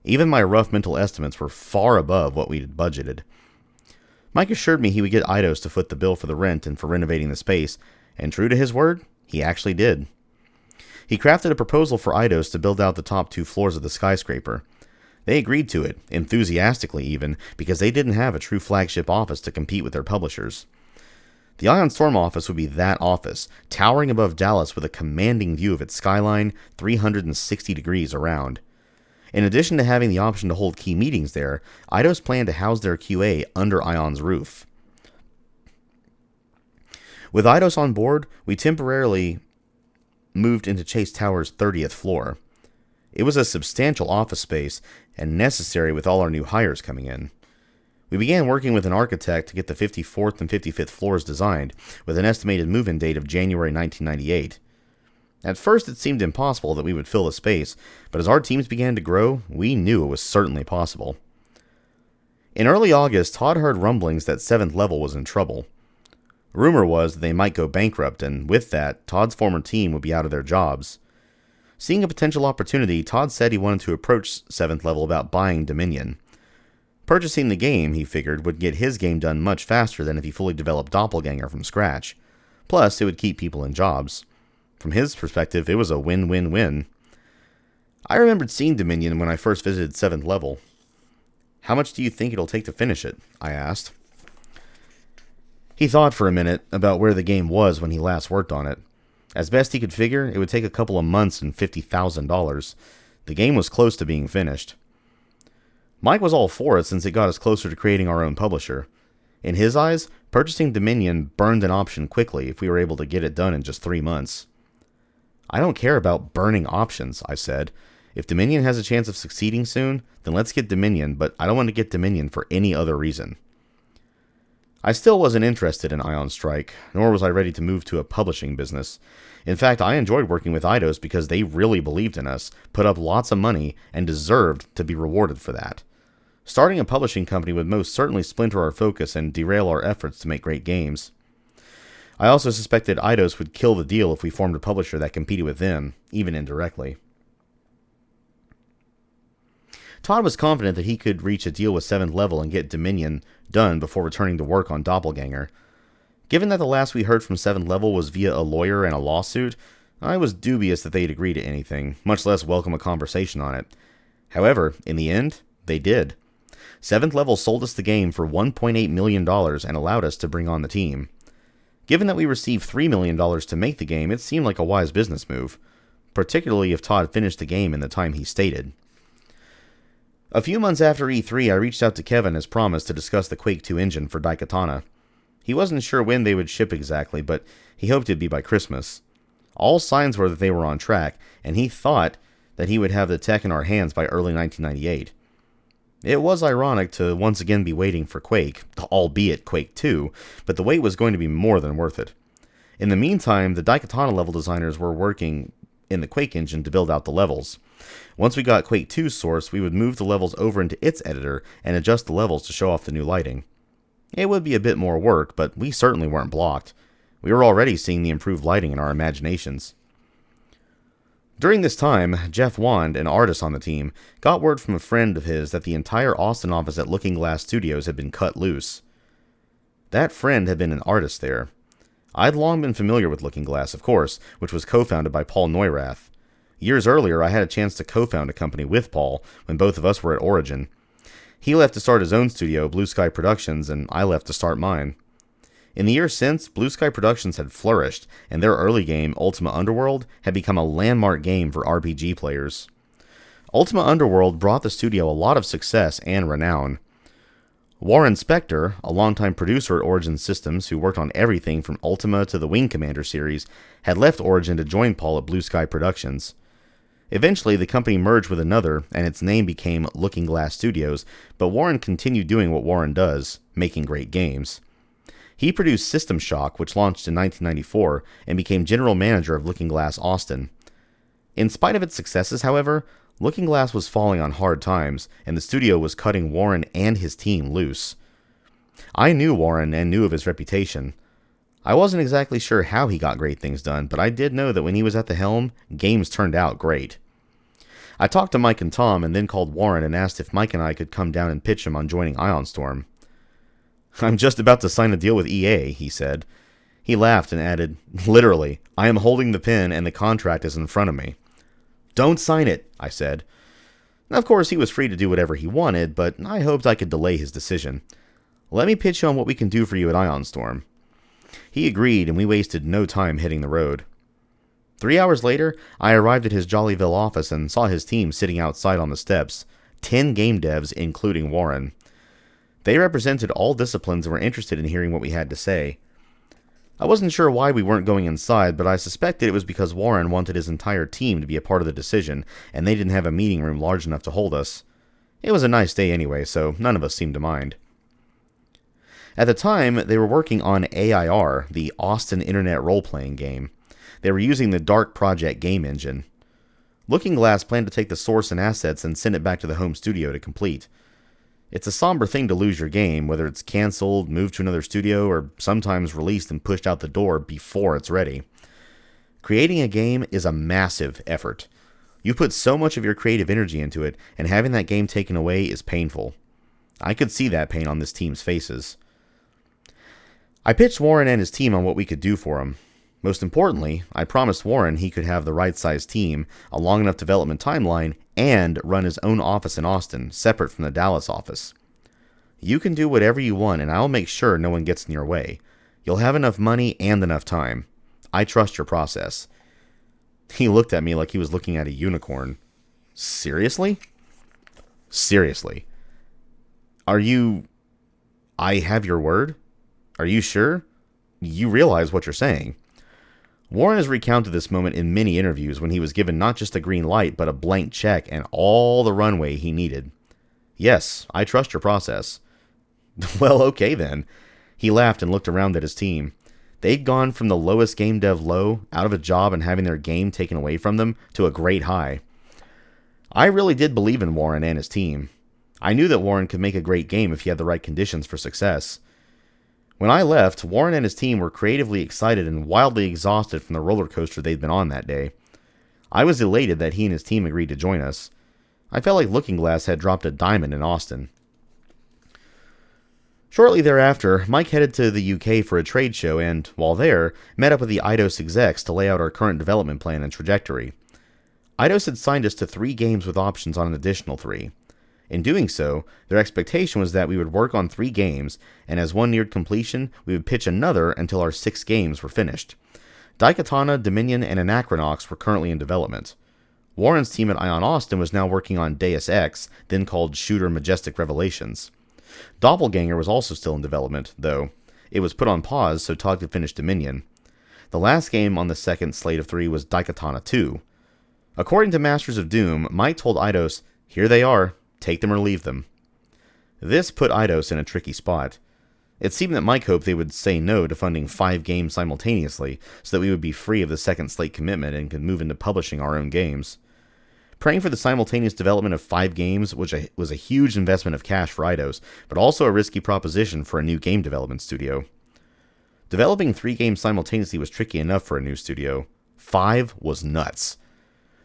Even my rough mental estimates were far above what we had budgeted. Mike assured me he would get Eidos to foot the bill for the rent and for renovating the space, and true to his word, he actually did. He crafted a proposal for Eidos to build out the top 2 floors of the skyscraper. They agreed to it, enthusiastically even, because they didn't have a true flagship office to compete with their publishers. The Ion Storm office would be that office, towering above Dallas with a commanding view of its skyline 360 degrees around. In addition to having the option to hold key meetings there, Eidos planned to house their QA under Ion's roof. With Eidos on board, we temporarily moved into Chase Tower's 30th floor. It was a substantial office space and necessary with all our new hires coming in. We began working with an architect to get the 54th and 55th floors designed, with an estimated move-in date of January 1998. At first, it seemed impossible that we would fill the space, but as our teams began to grow, we knew it was certainly possible. In early August, Todd heard rumblings that 7th Level was in trouble. Rumor was that they might go bankrupt, and with that, Todd's former team would be out of their jobs. Seeing a potential opportunity, Todd said he wanted to approach 7th Level about buying Dominion. Purchasing the game, he figured, would get his game done much faster than if he fully developed Doppelganger from scratch. Plus, it would keep people in jobs. From his perspective, it was a win-win-win. I remembered seeing Dominion when I first visited 7th Level. "How much do you think it'll take to finish it?" I asked. He thought for a minute about where the game was when he last worked on it. As best he could figure, it would take a couple of months and $50,000. The game was close to being finished. Mike was all for it since it got us closer to creating our own publisher. In his eyes, purchasing Dominion burned an option quickly if we were able to get it done in just 3 months. "I don't care about burning options," I said. "If Dominion has a chance of succeeding soon, then let's get Dominion, but I don't want to get Dominion for any other reason." I still wasn't interested in Ion Strike, nor was I ready to move to a publishing business. In fact, I enjoyed working with Eidos because they really believed in us, put up lots of money, and deserved to be rewarded for that. Starting a publishing company would most certainly splinter our focus and derail our efforts to make great games. I also suspected Eidos would kill the deal if we formed a publisher that competed with them, even indirectly. Todd was confident that he could reach a deal with 7th Level and get Dominion done before returning to work on Doppelganger. Given that the last we heard from 7th Level was via a lawyer and a lawsuit, I was dubious that they'd agree to anything, much less welcome a conversation on it. However, in the end, they did. 7th Level sold us the game for $1.8 million and allowed us to bring on the team. Given that we received $3 million to make the game, it seemed like a wise business move, particularly if Todd finished the game in the time he stated. A few months after E3, I reached out to Kevin as promised to discuss the Quake 2 engine for Daikatana. He wasn't sure when they would ship exactly, but he hoped it'd be by Christmas. All signs were that they were on track, and he thought that he would have the tech in our hands by early 1998. It was ironic to once again be waiting for Quake, albeit Quake 2, but the wait was going to be more than worth it. In the meantime, the Daikatana level designers were working in the Quake engine to build out the levels. Once we got Quake 2's source, we would move the levels over into its editor and adjust the levels to show off the new lighting. It would be a bit more work, but we certainly weren't blocked. We were already seeing the improved lighting in our imaginations. During this time, Jeff Wand, an artist on the team, got word from a friend of his that the entire Austin office at Looking Glass Studios had been cut loose. That friend had been an artist there. I'd long been familiar with Looking Glass, of course, which was co-founded by Paul Neurath. Years earlier, I had a chance to co-found a company with Paul when both of us were at Origin. He left to start his own studio, Blue Sky Productions, and I left to start mine. In the years since, Blue Sky Productions had flourished, and their early game, Ultima Underworld, had become a landmark game for RPG players. Ultima Underworld brought the studio a lot of success and renown. Warren Spector, a longtime producer at Origin Systems who worked on everything from Ultima to the Wing Commander series, had left Origin to join Paul at Blue Sky Productions. Eventually, the company merged with another, and its name became Looking Glass Studios, but Warren continued doing what Warren does, making great games. He produced System Shock, which launched in 1994, and became general manager of Looking Glass Austin. In spite of its successes, however, Looking Glass was falling on hard times, and the studio was cutting Warren and his team loose. I knew Warren and knew of his reputation. I wasn't exactly sure how he got great things done, but I did know that when he was at the helm, games turned out great. I talked to Mike and Tom and then called Warren and asked if Mike and I could come down and pitch him on joining Ironstorm. "I'm just about to sign a deal with EA," he said. He laughed and added, "Literally, I am holding the pen and the contract is in front of me." "Don't sign it," I said. Of course, he was free to do whatever he wanted, but I hoped I could delay his decision. "Let me pitch you on what we can do for you at Ironstorm." He agreed, and we wasted no time hitting the road. 3 hours later, I arrived at his Jollyville office and saw his team sitting outside on the steps, 10 game devs, including Warren. They represented all disciplines and were interested in hearing what we had to say. I wasn't sure why we weren't going inside, but I suspected it was because Warren wanted his entire team to be a part of the decision, and they didn't have a meeting room large enough to hold us. It was a nice day anyway, so none of us seemed to mind. At the time, they were working on AIR, the Austin Internet Role-Playing Game. They were using the Dark Project game engine. Looking Glass planned to take the source and assets and send it back to the home studio to complete. It's a somber thing to lose your game, whether it's cancelled, moved to another studio, or sometimes released and pushed out the door before it's ready. Creating a game is a massive effort. You put so much of your creative energy into it, and having that game taken away is painful. I could see that pain on this team's faces. I pitched Warren and his team on what we could do for him. Most importantly, I promised Warren he could have the right-sized team, a long enough development timeline, and run his own office in Austin, separate from the Dallas office. "You can do whatever you want, and I'll make sure no one gets in your way. You'll have enough money and enough time. I trust your process." He looked at me like he was looking at a unicorn. "Seriously?" "Seriously. I have your word? Are you sure? You realize what you're saying?" Warren has recounted this moment in many interviews when he was given not just a green light, but a blank check and all the runway he needed. "Yes, I trust your process." "Well, okay then." He laughed and looked around at his team. They'd gone from the lowest game dev low, out of a job and having their game taken away from them, to a great high. I really did believe in Warren and his team. I knew that Warren could make a great game if he had the right conditions for success. When I left, Warren and his team were creatively excited and wildly exhausted from the roller coaster they'd been on that day. I was elated that he and his team agreed to join us. I felt like Looking Glass had dropped a diamond in Austin. Shortly thereafter, Mike headed to the UK for a trade show and, while there, met up with the Eidos execs to lay out our current development plan and trajectory. Eidos had signed us to 3 games with options on an additional 3. In doing so, their expectation was that we would work on 3 games, and as one neared completion, we would pitch another until our 6 games were finished. Daikatana, Dominion, and Anachronox were currently in development. Warren's team at Ion Austin was now working on Deus Ex, then called Shooter Majestic Revelations. Doppelganger was also still in development, though. It was put on pause so Todd could finish Dominion. The last game on the second slate of 3 was Daikatana 2. According to Masters of Doom, Mike told Eidos, "Here they are, take them or leave them." This put Eidos in a tricky spot. It seemed that Mike hoped they would say no to funding 5 games simultaneously, so that we would be free of the second slate commitment and could move into publishing our own games. Praying for the simultaneous development of 5 games was a huge investment of cash for Eidos, but also a risky proposition for a new game development studio. Developing 3 games simultaneously was tricky enough for a new studio. 5 was nuts.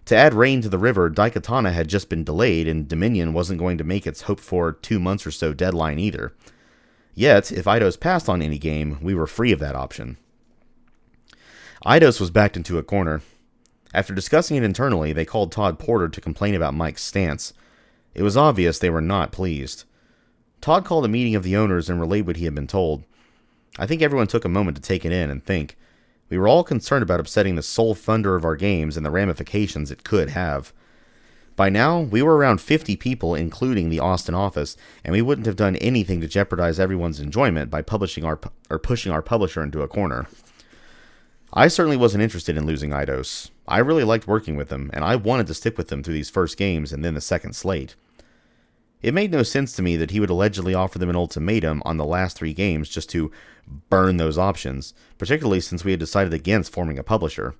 To add rain to the river, Daikatana had just been delayed, and Dominion wasn't going to make its hoped-for 2 months or so deadline either. Yet, if Eidos passed on any game, we were free of that option. Eidos was backed into a corner. After discussing it internally, they called Todd Porter to complain about Mike's stance. It was obvious they were not pleased. Todd called a meeting of the owners and relayed what he had been told. I think everyone took a moment to take it in and think. We were all concerned about upsetting the sole funder of our games and the ramifications it could have. By now, we were around 50 people, including the Austin office, and we wouldn't have done anything to jeopardize everyone's enjoyment by pushing our publisher into a corner. I certainly wasn't interested in losing Eidos. I really liked working with them, and I wanted to stick with them through these first games and then the second slate. It made no sense to me that he would allegedly offer them an ultimatum on the last 3 games just to burn those options, particularly since we had decided against forming a publisher.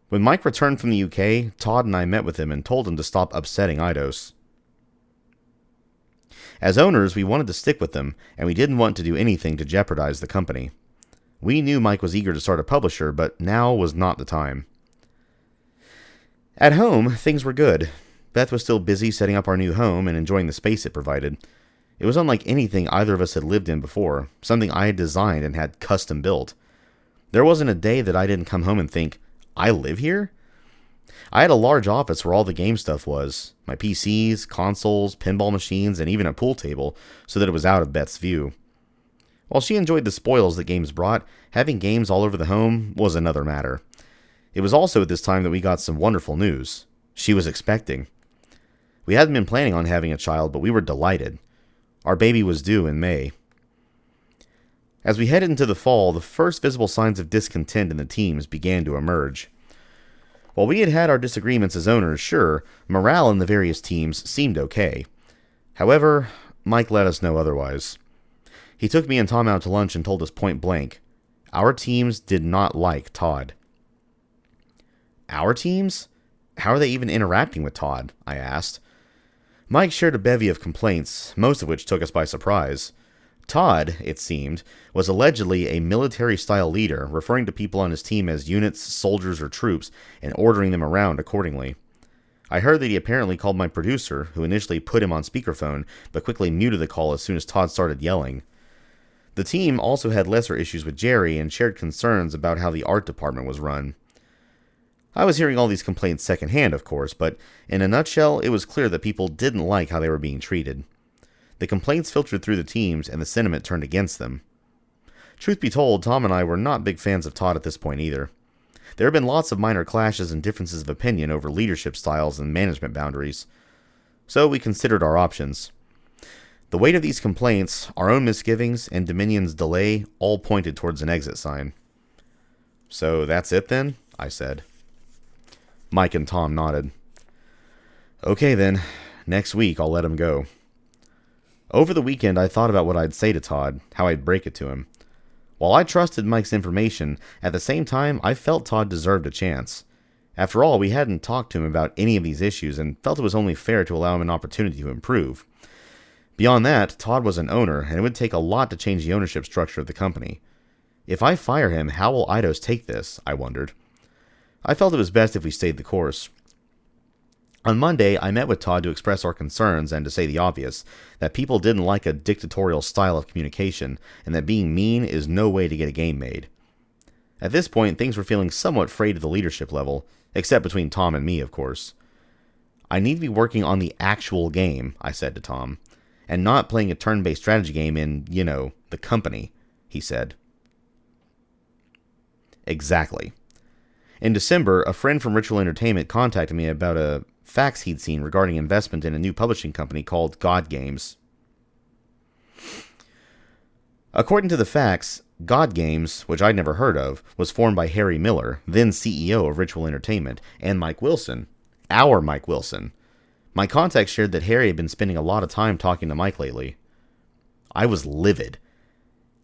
When Mike returned from the UK, Todd and I met with him and told him to stop upsetting Eidos. As owners, we wanted to stick with them, and we didn't want to do anything to jeopardize the company. We knew Mike was eager to start a publisher, but now was not the time. At home, things were good. Beth was still busy setting up our new home and enjoying the space it provided. It was unlike anything either of us had lived in before, something I had designed and had custom built. There wasn't a day that I didn't come home and think, I live here? I had a large office where all the game stuff was, my PCs, consoles, pinball machines, and even a pool table, so that it was out of Beth's view. While she enjoyed the spoils that games brought, having games all over the home was another matter. It was also at this time that we got some wonderful news. She was expecting. We hadn't been planning on having a child, but we were delighted. Our baby was due in May. As we headed into the fall, the first visible signs of discontent in the teams began to emerge. While we had had our disagreements as owners, sure, morale in the various teams seemed okay. However, Mike let us know otherwise. He took me and Tom out to lunch and told us point blank, our teams did not like Todd. Our teams? How are they even interacting with Todd? I asked. Mike shared a bevy of complaints, most of which took us by surprise. Todd, it seemed, was allegedly a military-style leader, referring to people on his team as units, soldiers, or troops, and ordering them around accordingly. I heard that he apparently called my producer, who initially put him on speakerphone, but quickly muted the call as soon as Todd started yelling. The team also had lesser issues with Jerry and shared concerns about how the art department was run. I was hearing all these complaints secondhand, of course, but in a nutshell, it was clear that people didn't like how they were being treated. The complaints filtered through the teams, and the sentiment turned against them. Truth be told, Tom and I were not big fans of Todd at this point either. There had been lots of minor clashes and differences of opinion over leadership styles and management boundaries. So we considered our options. The weight of these complaints, our own misgivings, and Dominion's delay all pointed towards an exit sign. So that's it then? I said. Mike and Tom nodded. Okay then, next week I'll let him go. Over the weekend I thought about what I'd say to Todd, how I'd break it to him. While I trusted Mike's information, at the same time I felt Todd deserved a chance. After all, we hadn't talked to him about any of these issues and felt it was only fair to allow him an opportunity to improve. Beyond that, Todd was an owner, and it would take a lot to change the ownership structure of the company. If I fire him, how will Eidos take this? I wondered. I felt it was best if we stayed the course. On Monday, I met with Todd to express our concerns and to say the obvious, that people didn't like a dictatorial style of communication, and that being mean is no way to get a game made. At this point, things were feeling somewhat frayed at the leadership level, except between Tom and me, of course. I need to be working on the actual game, I said to Tom, and not playing a turn-based strategy game in, the company, he said. Exactly. In December, a friend from Ritual Entertainment contacted me about a fax he'd seen regarding investment in a new publishing company called God Games. According to the fax, God Games, which I'd never heard of, was formed by Harry Miller, then CEO of Ritual Entertainment, and Mike Wilson, our Mike Wilson. My contacts shared that Harry had been spending a lot of time talking to Mike lately. I was livid.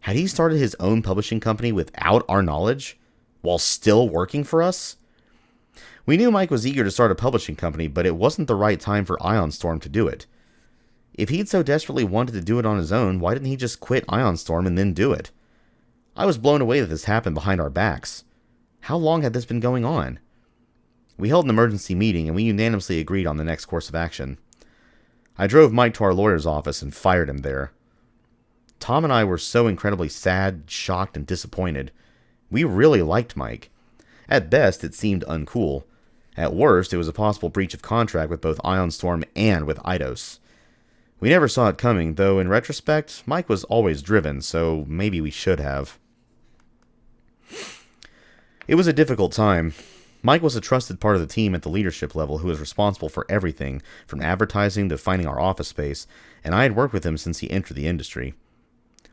Had he started his own publishing company without our knowledge, while still working for us? We knew Mike was eager to start a publishing company, but it wasn't the right time for IonStorm to do it. If he'd so desperately wanted to do it on his own, why didn't he just quit IonStorm and then do it? I was blown away that this happened behind our backs. How long had this been going on? We held an emergency meeting and we unanimously agreed on the next course of action. I drove Mike to our lawyer's office and fired him there. Tom and I were so incredibly sad, shocked, and disappointed. We really liked Mike. At best, it seemed uncool. At worst, it was a possible breach of contract with both IonStorm and with Eidos. We never saw it coming, though in retrospect, Mike was always driven, so maybe we should have. It was a difficult time. Mike was a trusted part of the team at the leadership level who was responsible for everything, from advertising to finding our office space, and I had worked with him since he entered the industry.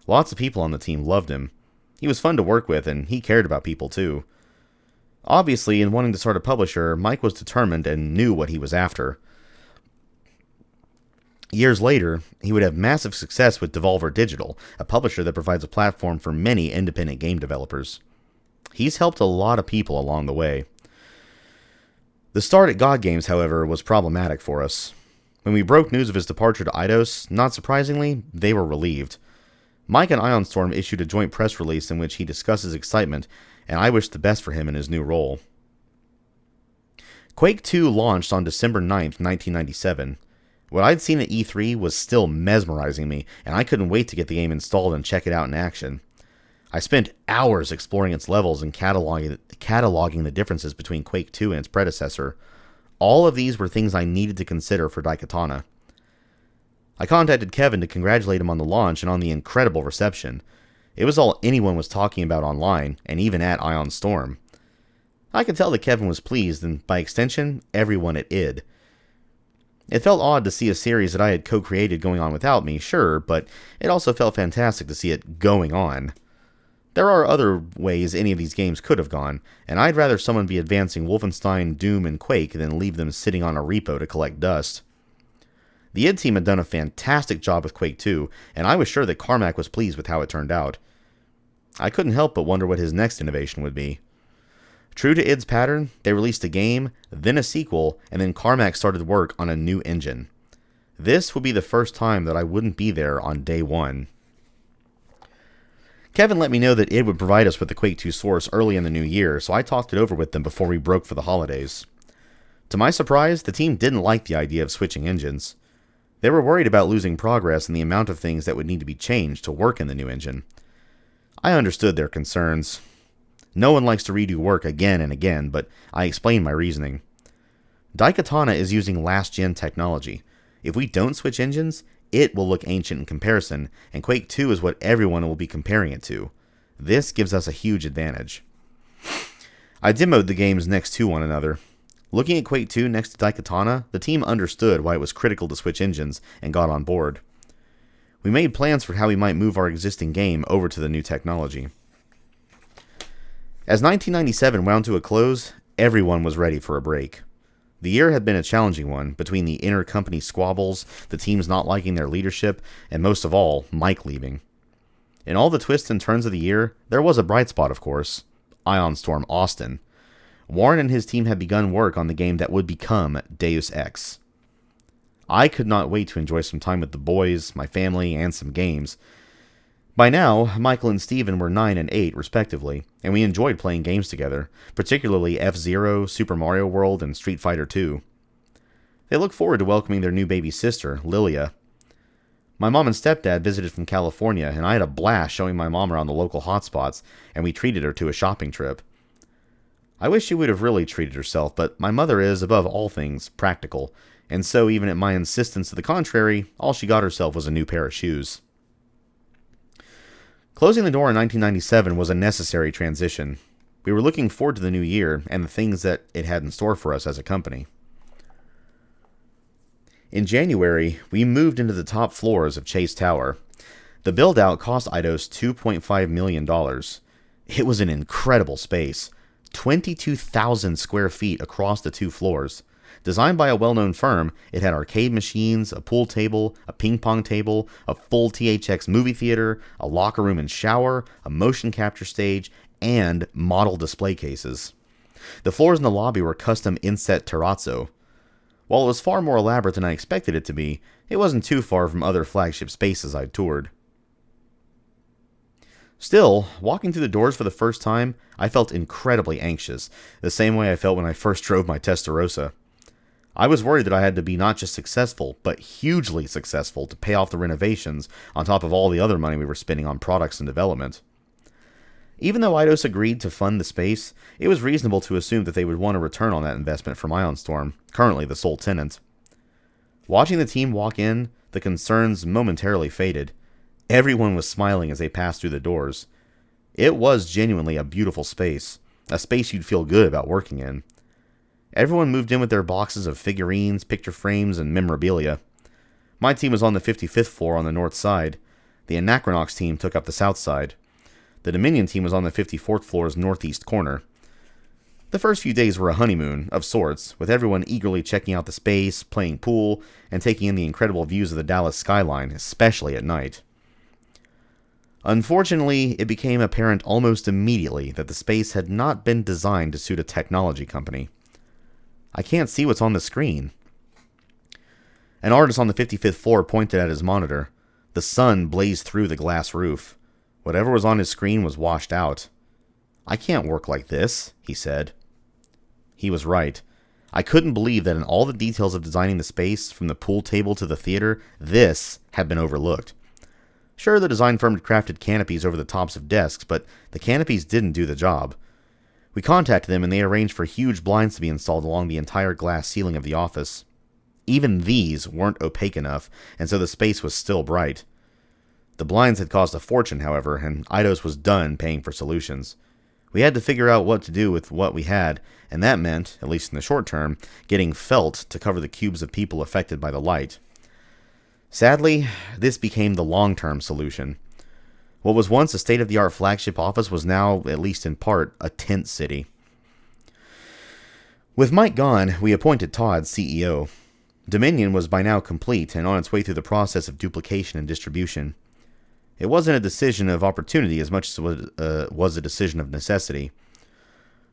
Lots of people on the team loved him. He was fun to work with, and he cared about people too. Obviously, in wanting to start a publisher, Mike was determined and knew what he was after. Years later, he would have massive success with Devolver Digital, a publisher that provides a platform for many independent game developers. He's helped a lot of people along the way. The start at God Games, however, was problematic for us. When we broke news of his departure to Eidos, not surprisingly, they were relieved. Mike and IonStorm issued a joint press release in which he discussed his excitement, and I wished the best for him in his new role. Quake 2 launched on December 9th, 1997. What I'd seen at E3 was still mesmerizing me, and I couldn't wait to get the game installed and check it out in action. I spent hours exploring its levels and cataloging the differences between Quake 2 and its predecessor. All of these were things I needed to consider for Daikatana. I contacted Kevin to congratulate him on the launch and on the incredible reception. It was all anyone was talking about online, and even at IonStorm. I could tell that Kevin was pleased, and by extension, everyone at id. It felt odd to see a series that I had co-created going on without me, sure, but it also felt fantastic to see it going on. There are other ways any of these games could have gone, and I'd rather someone be advancing Wolfenstein, Doom, and Quake than leave them sitting on a repo to collect dust. The id team had done a fantastic job with Quake 2, and I was sure that Carmack was pleased with how it turned out. I couldn't help but wonder what his next innovation would be. True to id's pattern, they released a game, then a sequel, and then Carmack started work on a new engine. This would be the first time that I wouldn't be there on day one. Kevin let me know that id would provide us with the Quake 2 source early in the new year, so I talked it over with them before we broke for the holidays. To my surprise, the team didn't like the idea of switching engines. They were worried about losing progress and the amount of things that would need to be changed to work in the new engine. I understood their concerns. No one likes to redo work again and again, but I explained my reasoning. Daikatana is using last-gen technology. If we don't switch engines, it will look ancient in comparison, and Quake 2 is what everyone will be comparing it to. This gives us a huge advantage. I demoed the games next to one another. Looking at Quake 2 next to Daikatana, the team understood why it was critical to switch engines and got on board. We made plans for how we might move our existing game over to the new technology. As 1997 wound to a close, everyone was ready for a break. The year had been a challenging one, between the inter-company squabbles, the teams not liking their leadership, and most of all, Mike leaving. In all the twists and turns of the year, there was a bright spot, of course. IonStorm Austin. Warren and his team had begun work on the game that would become Deus Ex. I could not wait to enjoy some time with the boys, my family, and some games. By now, Michael and Steven were 9 and 8, respectively, and we enjoyed playing games together, particularly F-Zero, Super Mario World, and Street Fighter II. They looked forward to welcoming their new baby sister, Lilia. My mom and stepdad visited from California, and I had a blast showing my mom around the local hotspots, and we treated her to a shopping trip. I wish she would have really treated herself, but my mother is, above all things, practical, and so even at my insistence to the contrary, all she got herself was a new pair of shoes. Closing the door in 1997 was a necessary transition. We were looking forward to the new year and the things that it had in store for us as a company. In January, we moved into the top floors of Chase Tower. The build-out cost Eidos $2.5 million. It was an incredible space, 22,000 square feet across the 2 floors. Designed by a well-known firm, it had arcade machines, a pool table, a ping-pong table, a full THX movie theater, a locker room and shower, a motion capture stage, and model display cases. The floors in the lobby were custom inset terrazzo. While it was far more elaborate than I expected it to be, it wasn't too far from other flagship spaces I'd toured. Still, walking through the doors for the first time, I felt incredibly anxious, the same way I felt when I first drove my Testarossa. I was worried that I had to be not just successful, but hugely successful to pay off the renovations on top of all the other money we were spending on products and development. Even though Eidos agreed to fund the space, it was reasonable to assume that they would want a return on that investment from IonStorm, currently the sole tenant. Watching the team walk in, the concerns momentarily faded. Everyone was smiling as they passed through the doors. It was genuinely a beautiful space, a space you'd feel good about working in. Everyone moved in with their boxes of figurines, picture frames, and memorabilia. My team was on the 55th floor on the north side. The Anachronox team took up the south side. The Dominion team was on the 54th floor's northeast corner. The first few days were a honeymoon, of sorts, with everyone eagerly checking out the space, playing pool, and taking in the incredible views of the Dallas skyline, especially at night. Unfortunately, it became apparent almost immediately that the space had not been designed to suit a technology company. I can't see what's on the screen. An artist on the 55th floor pointed at his monitor. The sun blazed through the glass roof. Whatever was on his screen was washed out. I can't work like this, he said. He was right. I couldn't believe that in all the details of designing the space, from the pool table to the theater, this had been overlooked. Sure, the design firm had crafted canopies over the tops of desks, but the canopies didn't do the job. We contacted them and they arranged for huge blinds to be installed along the entire glass ceiling of the office. Even these weren't opaque enough, and so the space was still bright. The blinds had cost a fortune, however, and Eidos was done paying for solutions. We had to figure out what to do with what we had, and that meant, at least in the short term, getting felt to cover the cubes of people affected by the light. Sadly, this became the long-term solution. What was once a state-of-the-art flagship office was now, at least in part, a tent city. With Mike gone, we appointed Todd CEO. Dominion was by now complete and on its way through the process of duplication and distribution. It wasn't a decision of opportunity as much as it was a decision of necessity.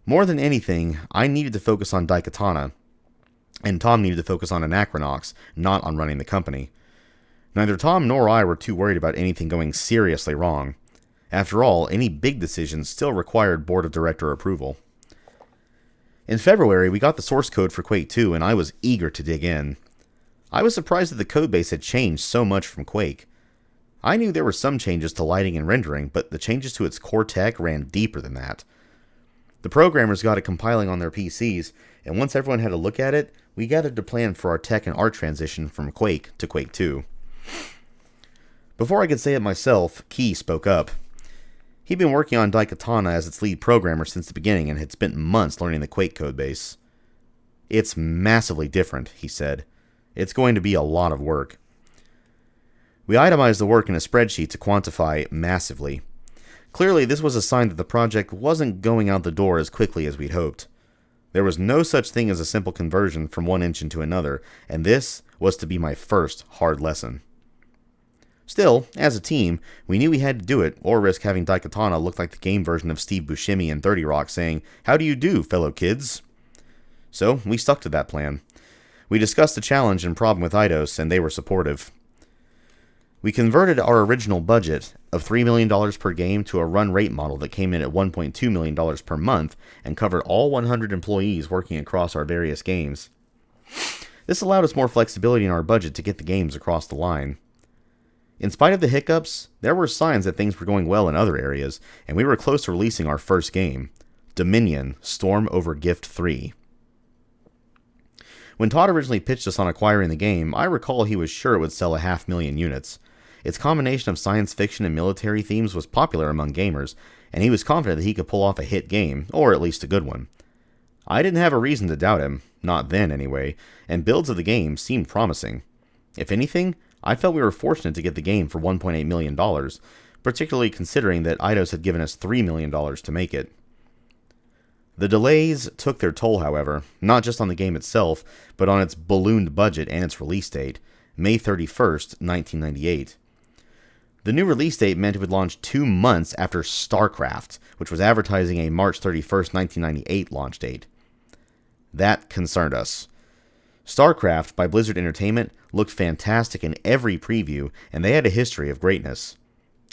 More than anything, I needed to focus on Daikatana, and Tom needed to focus on Anachronox, not on running the company. Neither Tom nor I were too worried about anything going seriously wrong. After all, any big decisions still required board of director approval. In February, we got the source code for Quake 2, and I was eager to dig in. I was surprised that the codebase had changed so much from Quake. I knew there were some changes to lighting and rendering, but the changes to its core tech ran deeper than that. The programmers got it compiling on their PCs, and once everyone had a look at it, we gathered to plan for our tech and art transition from Quake to Quake 2. Before I could say it myself, Key spoke up. He'd been working on Daikatana as its lead programmer since the beginning and had spent months learning the Quake codebase. It's massively different, he said. It's going to be a lot of work. We itemized the work in a spreadsheet to quantify massively. Clearly, this was a sign that the project wasn't going out the door as quickly as we'd hoped. There was no such thing as a simple conversion from one engine to another, and this was to be my first hard lesson. Still, as a team, we knew we had to do it, or risk having Daikatana look like the game version of Steve Buscemi in 30 Rock saying, "How do you do, fellow kids?" So, we stuck to that plan. We discussed the challenge and problem with Eidos, and they were supportive. We converted our original budget of $3 million per game to a run rate model that came in at $1.2 million per month and covered all 100 employees working across our various games. This allowed us more flexibility in our budget to get the games across the line. In spite of the hiccups, there were signs that things were going well in other areas, and we were close to releasing our first game, Dominion: Storm Over Gift 3. When Todd originally pitched us on acquiring the game, I recall he was sure it would sell 500,000 units. Its combination of science fiction and military themes was popular among gamers, and he was confident that he could pull off a hit game, or at least a good one. I didn't have a reason to doubt him, not then anyway, and builds of the game seemed promising. If anything, I felt we were fortunate to get the game for $1.8 million, particularly considering that Eidos had given us $3 million to make it. The delays took their toll, however, not just on the game itself, but on its ballooned budget and its release date, May 31st, 1998. The new release date meant it would launch 2 months after StarCraft, which was advertising a March 31st, 1998 launch date. That concerned us. StarCraft by Blizzard Entertainment looked fantastic in every preview, and they had a history of greatness.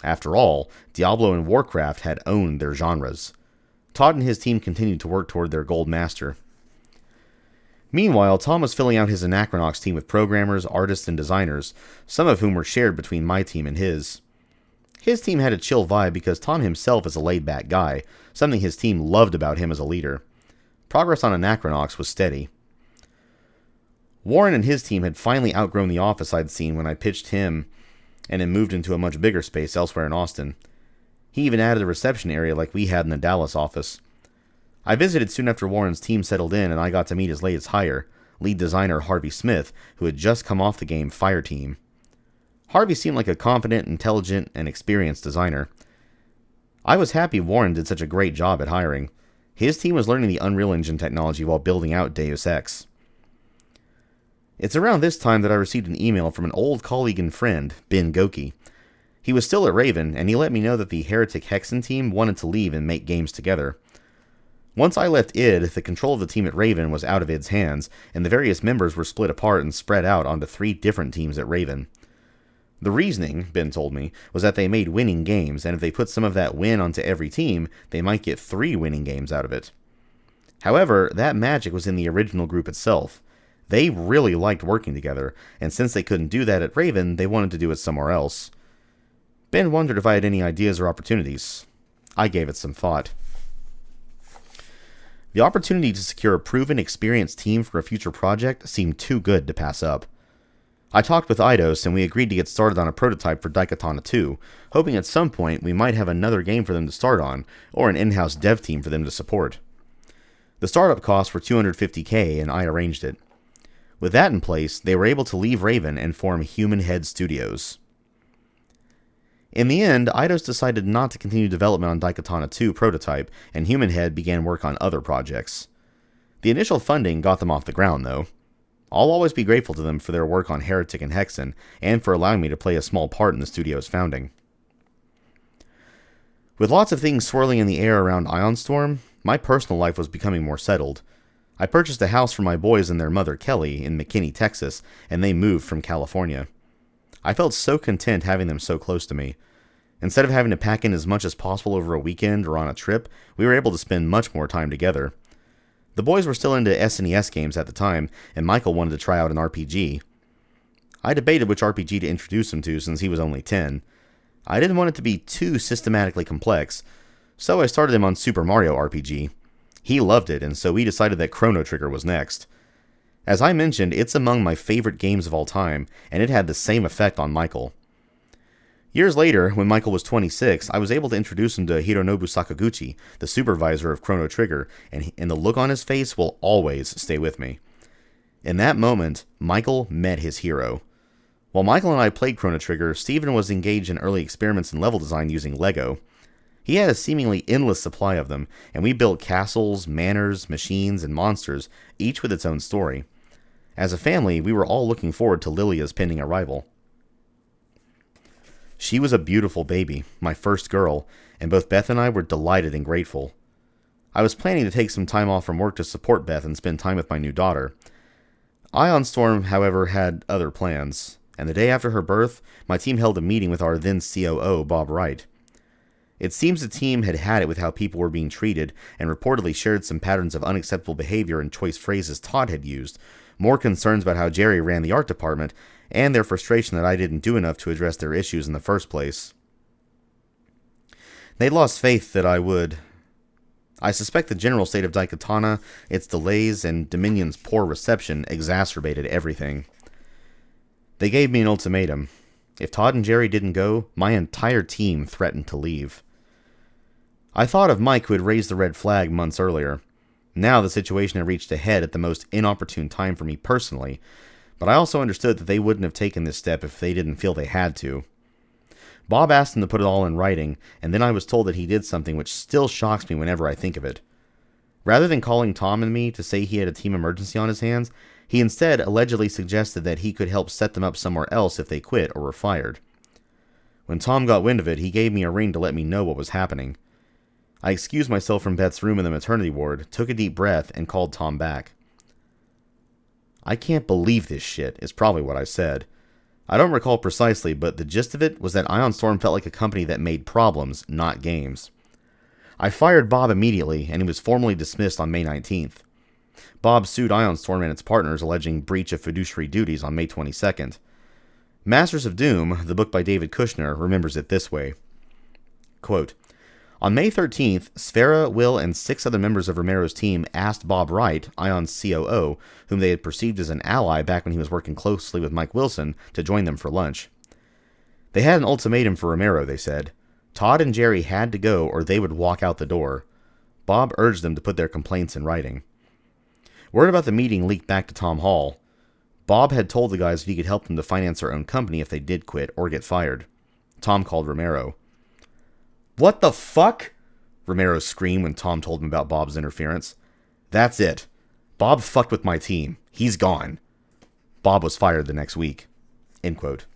After all, Diablo and Warcraft had owned their genres. Todd and his team continued to work toward their gold master. Meanwhile, Tom was filling out his Anachronox team with programmers, artists, and designers, some of whom were shared between my team and his. His team had a chill vibe because Tom himself is a laid-back guy, something his team loved about him as a leader. Progress on Anachronox was steady. Warren and his team had finally outgrown the office I'd seen when I pitched him and had moved into a much bigger space elsewhere in Austin. He even added a reception area like we had in the Dallas office. I visited soon after Warren's team settled in, and I got to meet his latest hire, lead designer Harvey Smith, who had just come off the game Fireteam. Harvey seemed like a confident, intelligent, and experienced designer. I was happy Warren did such a great job at hiring. His team was learning the Unreal Engine technology while building out Deus Ex. It's around this time that I received an email from an old colleague and friend, Ben Goki. He was still at Raven, and he let me know that the Heretic Hexen team wanted to leave and make games together. Once I left id, the control of the team at Raven was out of id's hands, and the various members were split apart and spread out onto 3 different teams at Raven. The reasoning, Ben told me, was that they made winning games, and if they put some of that win onto every team, they might get 3 winning games out of it. However, that magic was in the original group itself. They really liked working together, and since they couldn't do that at Raven, they wanted to do it somewhere else. Ben wondered if I had any ideas or opportunities. I gave it some thought. The opportunity to secure a proven, experienced team for a future project seemed too good to pass up. I talked with Eidos, and we agreed to get started on a prototype for Daikatana 2, hoping at some point we might have another game for them to start on, or an in-house dev team for them to support. The startup costs were $250K, and I arranged it. With that in place, they were able to leave Raven and form Human Head Studios. In the end, Eidos decided not to continue development on Daikatana 2 prototype, and Human Head began work on other projects. The initial funding got them off the ground, though. I'll always be grateful to them for their work on Heretic and Hexen, and for allowing me to play a small part in the studio's founding. With lots of things swirling in the air around Ionstorm, my personal life was becoming more settled. I purchased a house for my boys and their mother, Kelly, in McKinney, Texas, and they moved from California. I felt so content having them so close to me. Instead of having to pack in as much as possible over a weekend or on a trip, we were able to spend much more time together. The boys were still into SNES games at the time, and Michael wanted to try out an RPG. I debated which RPG to introduce him to since he was only 10. I didn't want it to be too systematically complex, so I started him on Super Mario RPG. He loved it, and so we decided that Chrono Trigger was next. As I mentioned, it's among my favorite games of all time, and it had the same effect on Michael. Years later, when Michael was 26, I was able to introduce him to Hironobu Sakaguchi, the supervisor of Chrono Trigger, and the look on his face will always stay with me. In that moment, Michael met his hero. While Michael and I played Chrono Trigger, Steven was engaged in early experiments in level design using Lego. He had a seemingly endless supply of them, and we built castles, manors, machines, and monsters, each with its own story. As a family, we were all looking forward to Lilia's pending arrival. She was a beautiful baby, my first girl, and both Beth and I were delighted and grateful. I was planning to take some time off from work to support Beth and spend time with my new daughter. Ionstorm, however, had other plans, and the day after her birth, my team held a meeting with our then COO, Bob Wright. It seems the team had had it with how people were being treated, and reportedly shared some patterns of unacceptable behavior and choice phrases Todd had used, more concerns about how Jerry ran the art department, and their frustration that I didn't do enough to address their issues in the first place. They'd lost faith that I would. I suspect the general state of Daikatana, its delays, and Dominion's poor reception exacerbated everything. They gave me an ultimatum. If Todd and Jerry didn't go, my entire team threatened to leave. I thought of Mike, who had raised the red flag months earlier. Now the situation had reached a head at the most inopportune time for me personally, but I also understood that they wouldn't have taken this step if they didn't feel they had to. Bob asked him to put it all in writing, and then I was told that he did something which still shocks me whenever I think of it. Rather than calling Tom and me to say he had a team emergency on his hands, he instead allegedly suggested that he could help set them up somewhere else if they quit or were fired. When Tom got wind of it, he gave me a ring to let me know what was happening. I excused myself from Beth's room in the maternity ward, took a deep breath, and called Tom back. "I can't believe this shit," is probably what I said. I don't recall precisely, but the gist of it was that Ion Storm felt like a company that made problems, not games. I fired Bob immediately, and he was formally dismissed on May 19th. Bob sued Ion Storm and its partners, alleging breach of fiduciary duties on May 22nd. Masters of Doom, the book by David Kushner, remembers it this way. Quote, "On May 13th, Sfera, Will, and 6 other members of Romero's team asked Bob Wright, Ion's COO, whom they had perceived as an ally back when he was working closely with Mike Wilson, to join them for lunch. They had an ultimatum for Romero, they said. Todd and Jerry had to go or they would walk out the door. Bob urged them to put their complaints in writing. Word about the meeting leaked back to Tom Hall. Bob had told the guys if he could help them to finance their own company if they did quit or get fired. Tom called Romero. "What the fuck?" Romero screamed when Tom told him about Bob's interference. "That's it. Bob fucked with my team. He's gone." Bob was fired the next week. End quote.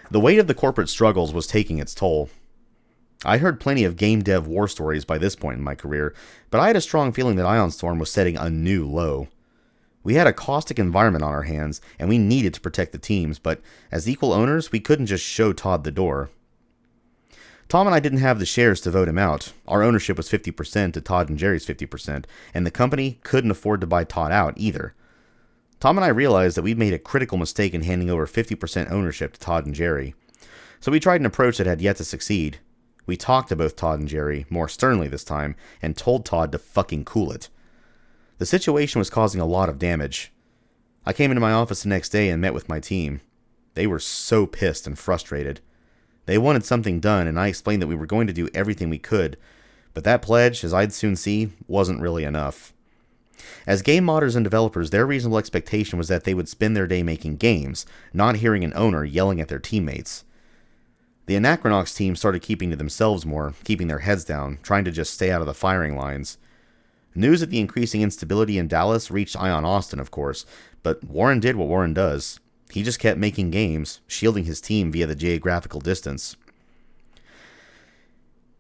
The weight of the corporate struggles was taking its toll. I heard plenty of game dev war stories by this point in my career, but I had a strong feeling that Ion Storm was setting a new low. We had a caustic environment on our hands, and we needed to protect the teams, but as equal owners, we couldn't just show Todd the door. Tom and I didn't have the shares to vote him out. Our ownership was 50% to Todd and Jerry's 50%, and the company couldn't afford to buy Todd out either. Tom and I realized that we'd made a critical mistake in handing over 50% ownership to Todd and Jerry. So we tried an approach that had yet to succeed. We talked to both Todd and Jerry, more sternly this time, and told Todd to fucking cool it. The situation was causing a lot of damage. I came into my office the next day and met with my team. They were so pissed and frustrated. They wanted something done, and I explained that we were going to do everything we could, but that pledge, as I'd soon see, wasn't really enough. As game modders and developers, their reasonable expectation was that they would spend their day making games, not hearing an owner yelling at their teammates. The Anachronox team started keeping to themselves more, keeping their heads down, trying to just stay out of the firing lines. News of the increasing instability in Dallas reached Ion Austin, of course, but Warren did what Warren does. He just kept making games, shielding his team via the geographical distance.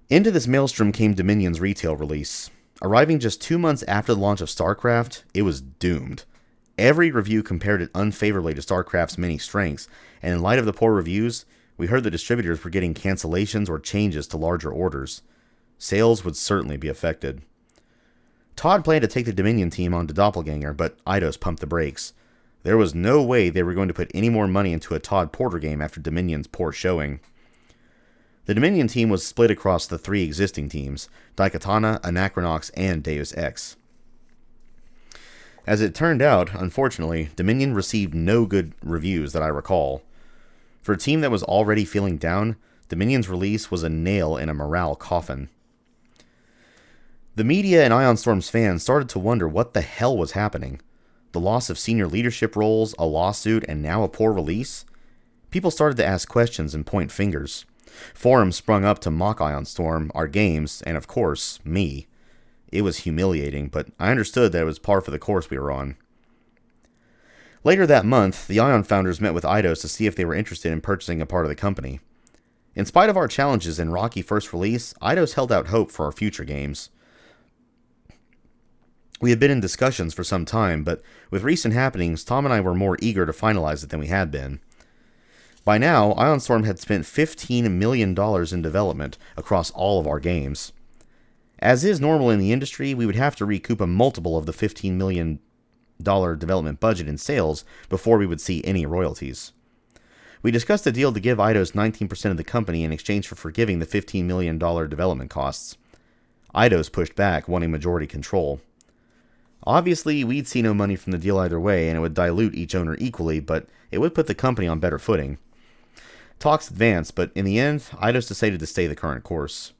Into this maelstrom came Dominion's retail release. Arriving just 2 months after the launch of StarCraft, it was doomed. Every review compared it unfavorably to StarCraft's many strengths, and in light of the poor reviews, we heard the distributors were getting cancellations or changes to larger orders. Sales would certainly be affected. Todd planned to take the Dominion team onto Doppelganger, but Eidos pumped the brakes. There was no way they were going to put any more money into a Todd Porter game after Dominion's poor showing. The Dominion team was split across the 3 existing teams, Daikatana, Anachronox, and Deus Ex. As it turned out, unfortunately, Dominion received no good reviews that I recall. For a team that was already feeling down, Dominion's release was a nail in a morale coffin. The media and Ion Storm's fans started to wonder what the hell was happening. The loss of senior leadership roles, a lawsuit, and now a poor release? People started to ask questions and point fingers. Forums sprung up to mock Ion Storm, our games, and of course, me. It was humiliating, but I understood that it was par for the course we were on. Later that month, the Ion founders met with Eidos to see if they were interested in purchasing a part of the company. In spite of our challenges and rocky first release, Eidos held out hope for our future games. We had been in discussions for some time, but with recent happenings, Tom and I were more eager to finalize it than we had been. By now, Ion Storm had spent $15 million in development across all of our games. As is normal in the industry, we would have to recoup a multiple of the $15 million development budget in sales before we would see any royalties. We discussed a deal to give Eidos 19% of the company in exchange for forgiving the $15 million development costs. Eidos pushed back, wanting majority control. Obviously, we'd see no money from the deal either way, and it would dilute each owner equally, but it would put the company on better footing. Talks advanced, but in the end, Eidos decided to stay the current course.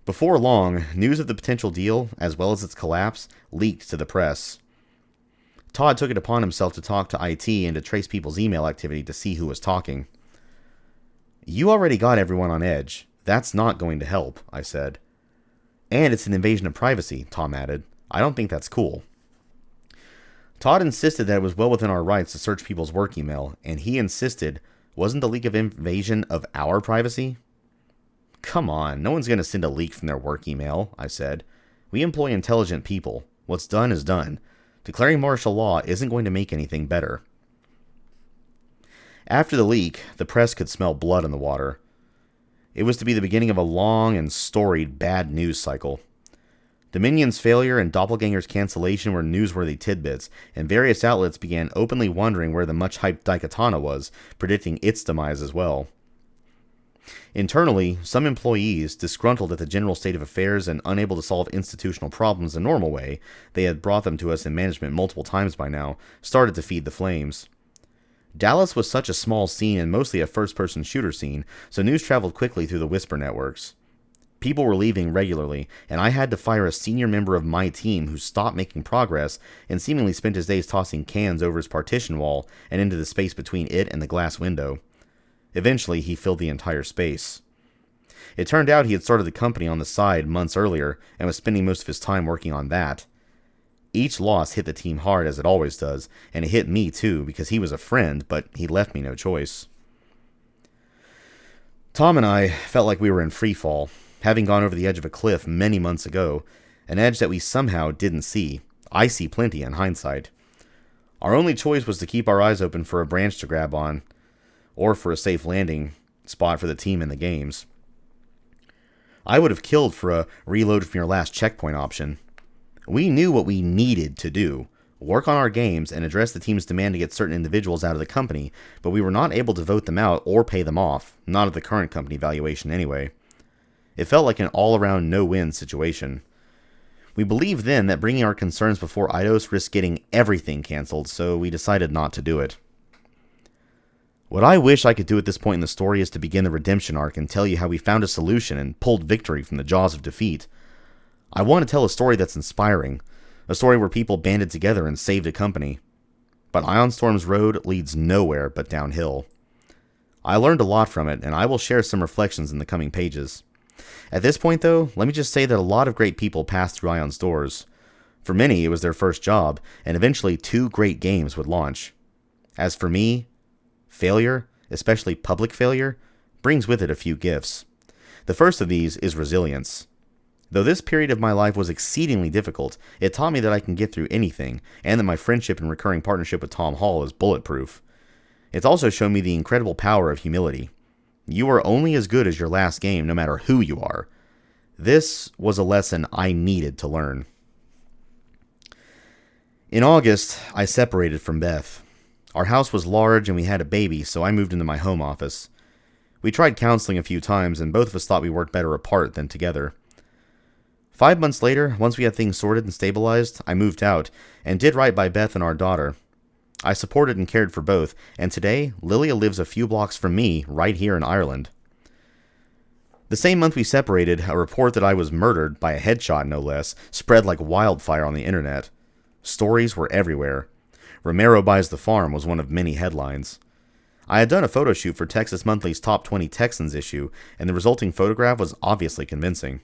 Before long, news of the potential deal, as well as its collapse, leaked to the press. Todd took it upon himself to talk to IT and to trace people's email activity to see who was talking. "You already got everyone on edge. That's not going to help," I said. "And it's an invasion of privacy," Tom added. "I don't think that's cool." Todd insisted that it was well within our rights to search people's work email, and he insisted, wasn't the leak of invasion of our privacy? "Come on, no one's going to send a leak from their work email," I said. "We employ intelligent people. What's done is done. Declaring martial law isn't going to make anything better." After the leak, the press could smell blood in the water. It was to be the beginning of a long and storied bad news cycle. Dominion's failure and Doppelganger's cancellation were newsworthy tidbits, and various outlets began openly wondering where the much-hyped Daikatana was, predicting its demise as well. Internally, some employees, disgruntled at the general state of affairs and unable to solve institutional problems the normal way, they had brought them to us in management multiple times by now, started to feed the flames. Dallas was such a small scene and mostly a first-person shooter scene, so news traveled quickly through the whisper networks. People were leaving regularly, and I had to fire a senior member of my team who stopped making progress and seemingly spent his days tossing cans over his partition wall and into the space between it and the glass window. Eventually, he filled the entire space. It turned out he had started the company on the side months earlier and was spending most of his time working on that. Each loss hit the team hard, as it always does, and it hit me too, because he was a friend, but he left me no choice. Tom and I felt like we were in free fall, having gone over the edge of a cliff many months ago, an edge that we somehow didn't see. I see plenty in hindsight. Our only choice was to keep our eyes open for a branch to grab on, or for a safe landing spot for the team in the games. I would have killed for a reload from your last checkpoint option. We knew what we needed to do, work on our games and address the team's demand to get certain individuals out of the company, but we were not able to vote them out or pay them off, not at the current company valuation anyway. It felt like an all-around no-win situation. We believed then that bringing our concerns before Eidos risked getting everything cancelled, so we decided not to do it. What I wish I could do at this point in the story is to begin the redemption arc and tell you how we found a solution and pulled victory from the jaws of defeat. I want to tell a story that's inspiring, a story where people banded together and saved a company. But Ion Storm's road leads nowhere but downhill. I learned a lot from it, and I will share some reflections in the coming pages. At this point, though, let me just say that a lot of great people passed through Ion's doors. For many, it was their first job, and eventually 2 great games would launch. As for me, failure, especially public failure, brings with it a few gifts. The first of these is resilience. Though this period of my life was exceedingly difficult, it taught me that I can get through anything, and that my friendship and recurring partnership with Tom Hall is bulletproof. It's also shown me the incredible power of humility. You are only as good as your last game, no matter who you are. This was a lesson I needed to learn. In August, I separated from Beth. Our house was large and we had a baby, so I moved into my home office. We tried counseling a few times, and both of us thought we worked better apart than together. 5 months later, once we had things sorted and stabilized, I moved out, and did right by Beth and our daughter. I supported and cared for both, and today, Lilia lives a few blocks from me, right here in Ireland. The same month we separated, a report that I was murdered, by a headshot no less, spread like wildfire on the internet. Stories were everywhere. Romero Buys the Farm was one of many headlines. I had done a photo shoot for Texas Monthly's Top 20 Texans issue, and the resulting photograph was obviously convincing.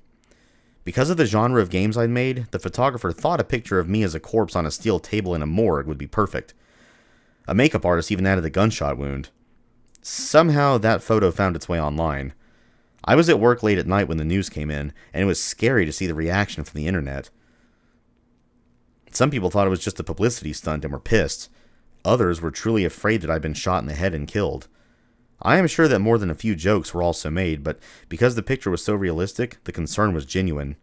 Because of the genre of games I'd made, the photographer thought a picture of me as a corpse on a steel table in a morgue would be perfect. A makeup artist even added a gunshot wound. Somehow that photo found its way online. I was at work late at night when the news came in, and it was scary to see the reaction from the internet. Some people thought it was just a publicity stunt and were pissed. Others were truly afraid that I'd been shot in the head and killed. I am sure that more than a few jokes were also made, but because the picture was so realistic, the concern was genuine.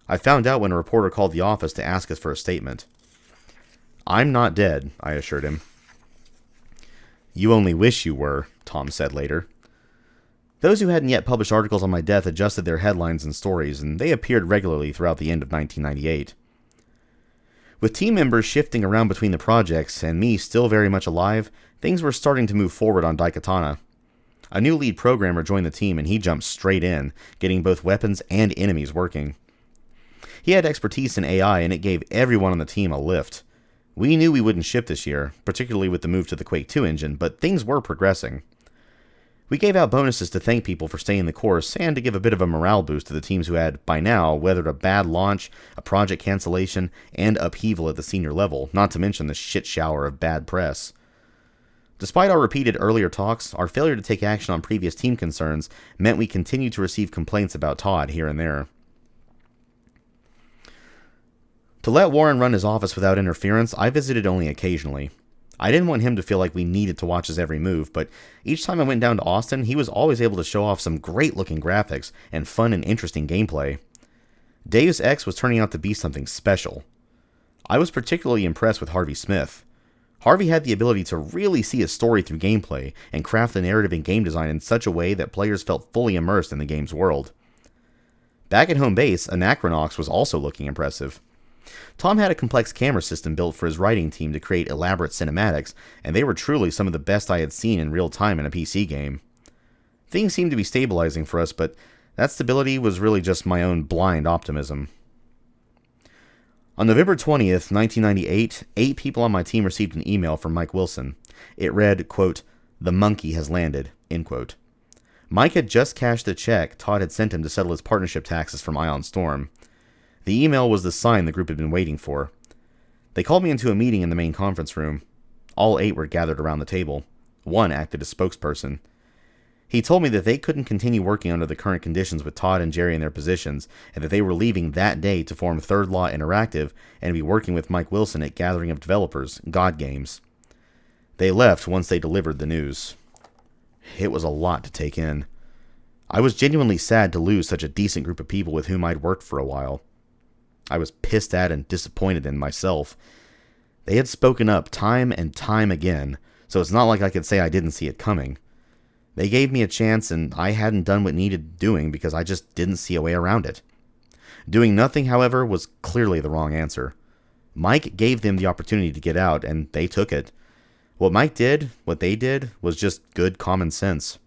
I found out when a reporter called the office to ask us for a statement. "I'm not dead," I assured him. "You only wish you were," Tom said later. Those who hadn't yet published articles on my death adjusted their headlines and stories, and they appeared regularly throughout the end of 1998. With team members shifting around between the projects, and me still very much alive, things were starting to move forward on Daikatana. A new lead programmer joined the team, and he jumped straight in, getting both weapons and enemies working. He had expertise in AI, and it gave everyone on the team a lift. We knew we wouldn't ship this year, particularly with the move to the Quake 2 engine, but things were progressing. We gave out bonuses to thank people for staying the course and to give a bit of a morale boost to the teams who had, by now, weathered a bad launch, a project cancellation, and upheaval at the senior level, not to mention the shit shower of bad press. Despite our repeated earlier talks, our failure to take action on previous team concerns meant we continued to receive complaints about Todd here and there. To let Warren run his office without interference, I visited only occasionally. I didn't want him to feel like we needed to watch his every move, but each time I went down to Austin, he was always able to show off some great-looking graphics and fun and interesting gameplay. Deus Ex was turning out to be something special. I was particularly impressed with Harvey Smith. Harvey had the ability to really see a story through gameplay and craft the narrative and game design in such a way that players felt fully immersed in the game's world. Back at home base, Anachronox was also looking impressive. Tom had a complex camera system built for his writing team to create elaborate cinematics, and they were truly some of the best I had seen in real time in a PC game. Things seemed to be stabilizing for us, but that stability was really just my own blind optimism. On November 20th, 1998, 8 people on my team received an email from Mike Wilson. It read, quote, "The monkey has landed," end quote. Mike had just cashed the check Todd had sent him to settle his partnership taxes from Ion Storm. The email was the sign the group had been waiting for. They called me into a meeting in the main conference room. All 8 were gathered around the table. One acted as spokesperson. He told me that they couldn't continue working under the current conditions with Todd and Jerry in their positions, and that they were leaving that day to form Third Law Interactive and be working with Mike Wilson at Gathering of Developers, God Games. They left once they delivered the news. It was a lot to take in. I was genuinely sad to lose such a decent group of people with whom I'd worked for a while. I was pissed at and disappointed in myself. They had spoken up time and time again, so it's not like I could say I didn't see it coming. They gave me a chance, and I hadn't done what needed doing because I just didn't see a way around it. Doing nothing, however, was clearly the wrong answer. Mike gave them the opportunity to get out, and they took it. What Mike did, what they did, was just good common sense.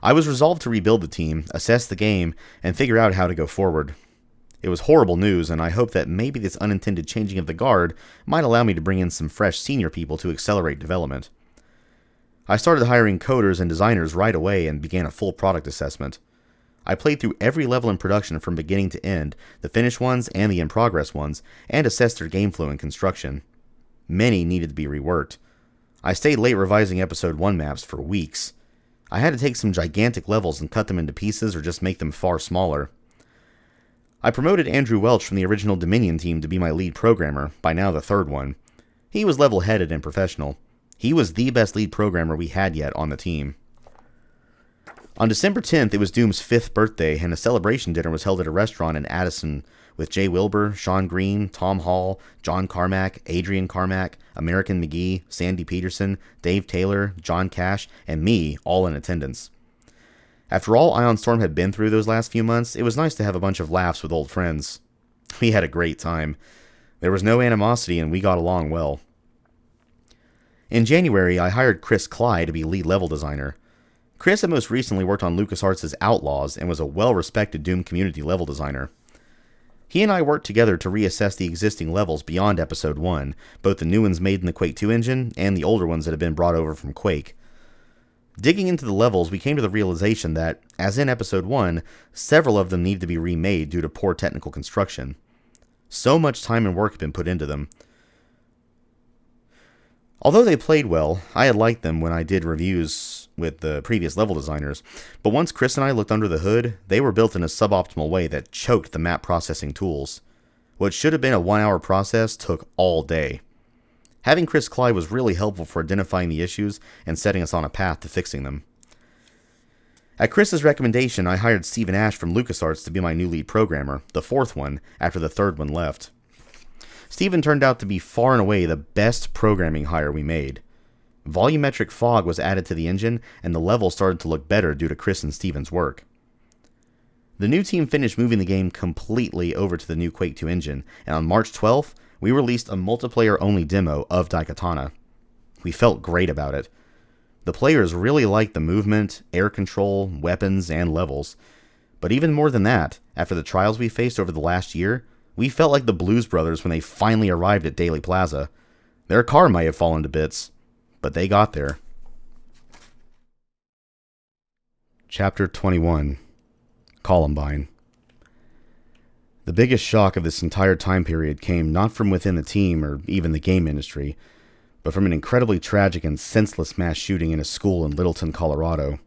I was resolved to rebuild the team, assess the game, and figure out how to go forward. It was horrible news, and I hoped that maybe this unintended changing of the guard might allow me to bring in some fresh senior people to accelerate development. I started hiring coders and designers right away and began a full product assessment. I played through every level in production from beginning to end, the finished ones and the in-progress ones, and assessed their game flow and construction. Many needed to be reworked. I stayed late revising Episode 1 maps for weeks. I had to take some gigantic levels and cut them into pieces or just make them far smaller. I promoted Andrew Welch from the original Dominion team to be my lead programmer, by now the third one. He was level-headed and professional. He was the best lead programmer we had yet on the team. On December 10th, it was Doom's 5th birthday, and a celebration dinner was held at a restaurant in Addison with Jay Wilbur, Sean Green, Tom Hall, John Carmack, Adrian Carmack, American McGee, Sandy Peterson, Dave Taylor, John Cash, and me all in attendance. After all Ion Storm had been through those last few months, it was nice to have a bunch of laughs with old friends. We had a great time. There was no animosity, and we got along well. In January, I hired Chris Cly to be lead level designer. Chris had most recently worked on LucasArts' Outlaws and was a well-respected Doom community level designer. He and I worked together to reassess the existing levels beyond Episode 1, both the new ones made in the Quake 2 engine and the older ones that had been brought over from Quake. Digging into the levels, we came to the realization that, as in Episode 1, several of them needed to be remade due to poor technical construction. So much time and work had been put into them. Although they played well, I had liked them when I did reviews with the previous level designers, but once Chris and I looked under the hood, they were built in a suboptimal way that choked the map processing tools. What should have been a 1-hour process took all day. Having Chris Cly was really helpful for identifying the issues and setting us on a path to fixing them. At Chris's recommendation, I hired Stephen Ash from LucasArts to be my new lead programmer, the 4th one, after the 3rd one left. Stephen turned out to be far and away the best programming hire we made. Volumetric fog was added to the engine, and the levels started to look better due to Chris and Stephen's work. The new team finished moving the game completely over to the new Quake 2 engine, and on March 12th, we released a multiplayer-only demo of Daikatana. We felt great about it. The players really liked the movement, air control, weapons, and levels. But even more than that, after the trials we faced over the last year, We felt like the Blues Brothers when they finally arrived at Daly Plaza. Their car might have fallen to bits, but they got there. Chapter 21. Columbine. The biggest shock of this entire time period came not from within the team or even the game industry, but from an incredibly tragic and senseless mass shooting in a school in Littleton, Colorado.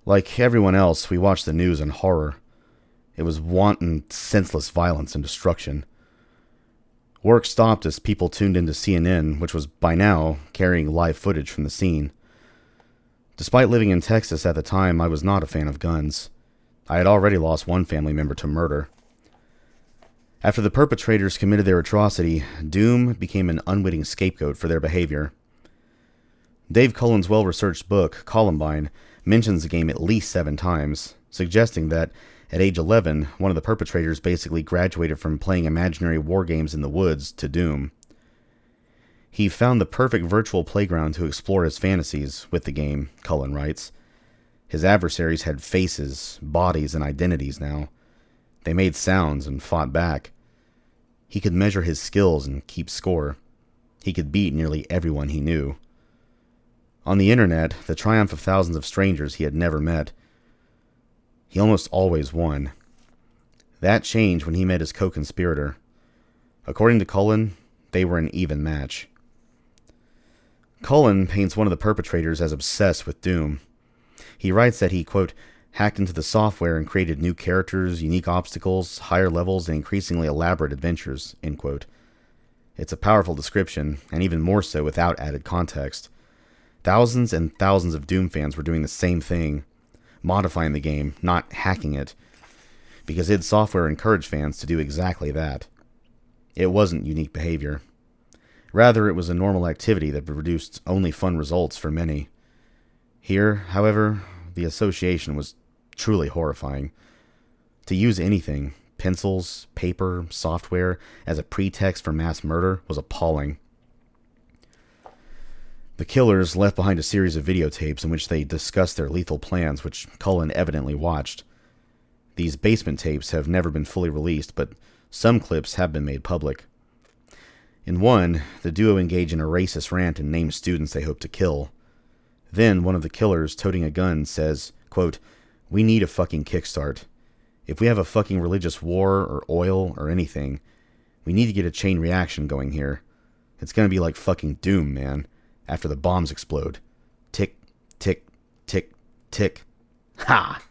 Like everyone else, we watched the news in horror. It was wanton, senseless violence and destruction. Work stopped as people tuned into CNN, which was by now carrying live footage from the scene. Despite living in Texas at the time, I was not a fan of guns. I had already lost one family member to murder. After the perpetrators committed their atrocity, Doom became an unwitting scapegoat for their behavior. Dave Cullen's well-researched book, Columbine, mentions the game at least 7 times, suggesting that at age 11, one of the perpetrators basically graduated from playing imaginary war games in the woods to Doom. He found the perfect virtual playground to explore his fantasies with the game, Cullen writes. His adversaries had faces, bodies, and identities now. They made sounds and fought back. He could measure his skills and keep score. He could beat nearly everyone he knew. On the internet, the triumph of thousands of strangers he had never met. He almost always won. That changed when he met his co-conspirator. According to Cullen, they were an even match. Cullen paints one of the perpetrators as obsessed with Doom. He writes that he, quote, hacked into the software and created new characters, unique obstacles, higher levels, and increasingly elaborate adventures, end quote. It's a powerful description, and even more so without added context. Thousands and thousands of Doom fans were doing the same thing, modifying the game, not hacking it, because id Software encouraged fans to do exactly that. It wasn't unique behavior. Rather, it was a normal activity that produced only fun results for many. Here, however, the association was truly horrifying. To use anything, pencils, paper, software, as a pretext for mass murder was appalling. The killers left behind a series of videotapes in which they discussed their lethal plans, which Cullen evidently watched. These basement tapes have never been fully released, but some clips have been made public. In one, the duo engage in a racist rant and name students they hope to kill. Then, one of the killers, toting a gun, says, quote, "We need a fucking kickstart. If we have a fucking religious war or oil or anything, we need to get a chain reaction going here. It's gonna be like fucking Doom, man, after the bombs explode. Tick, tick, tick, tick. Ha!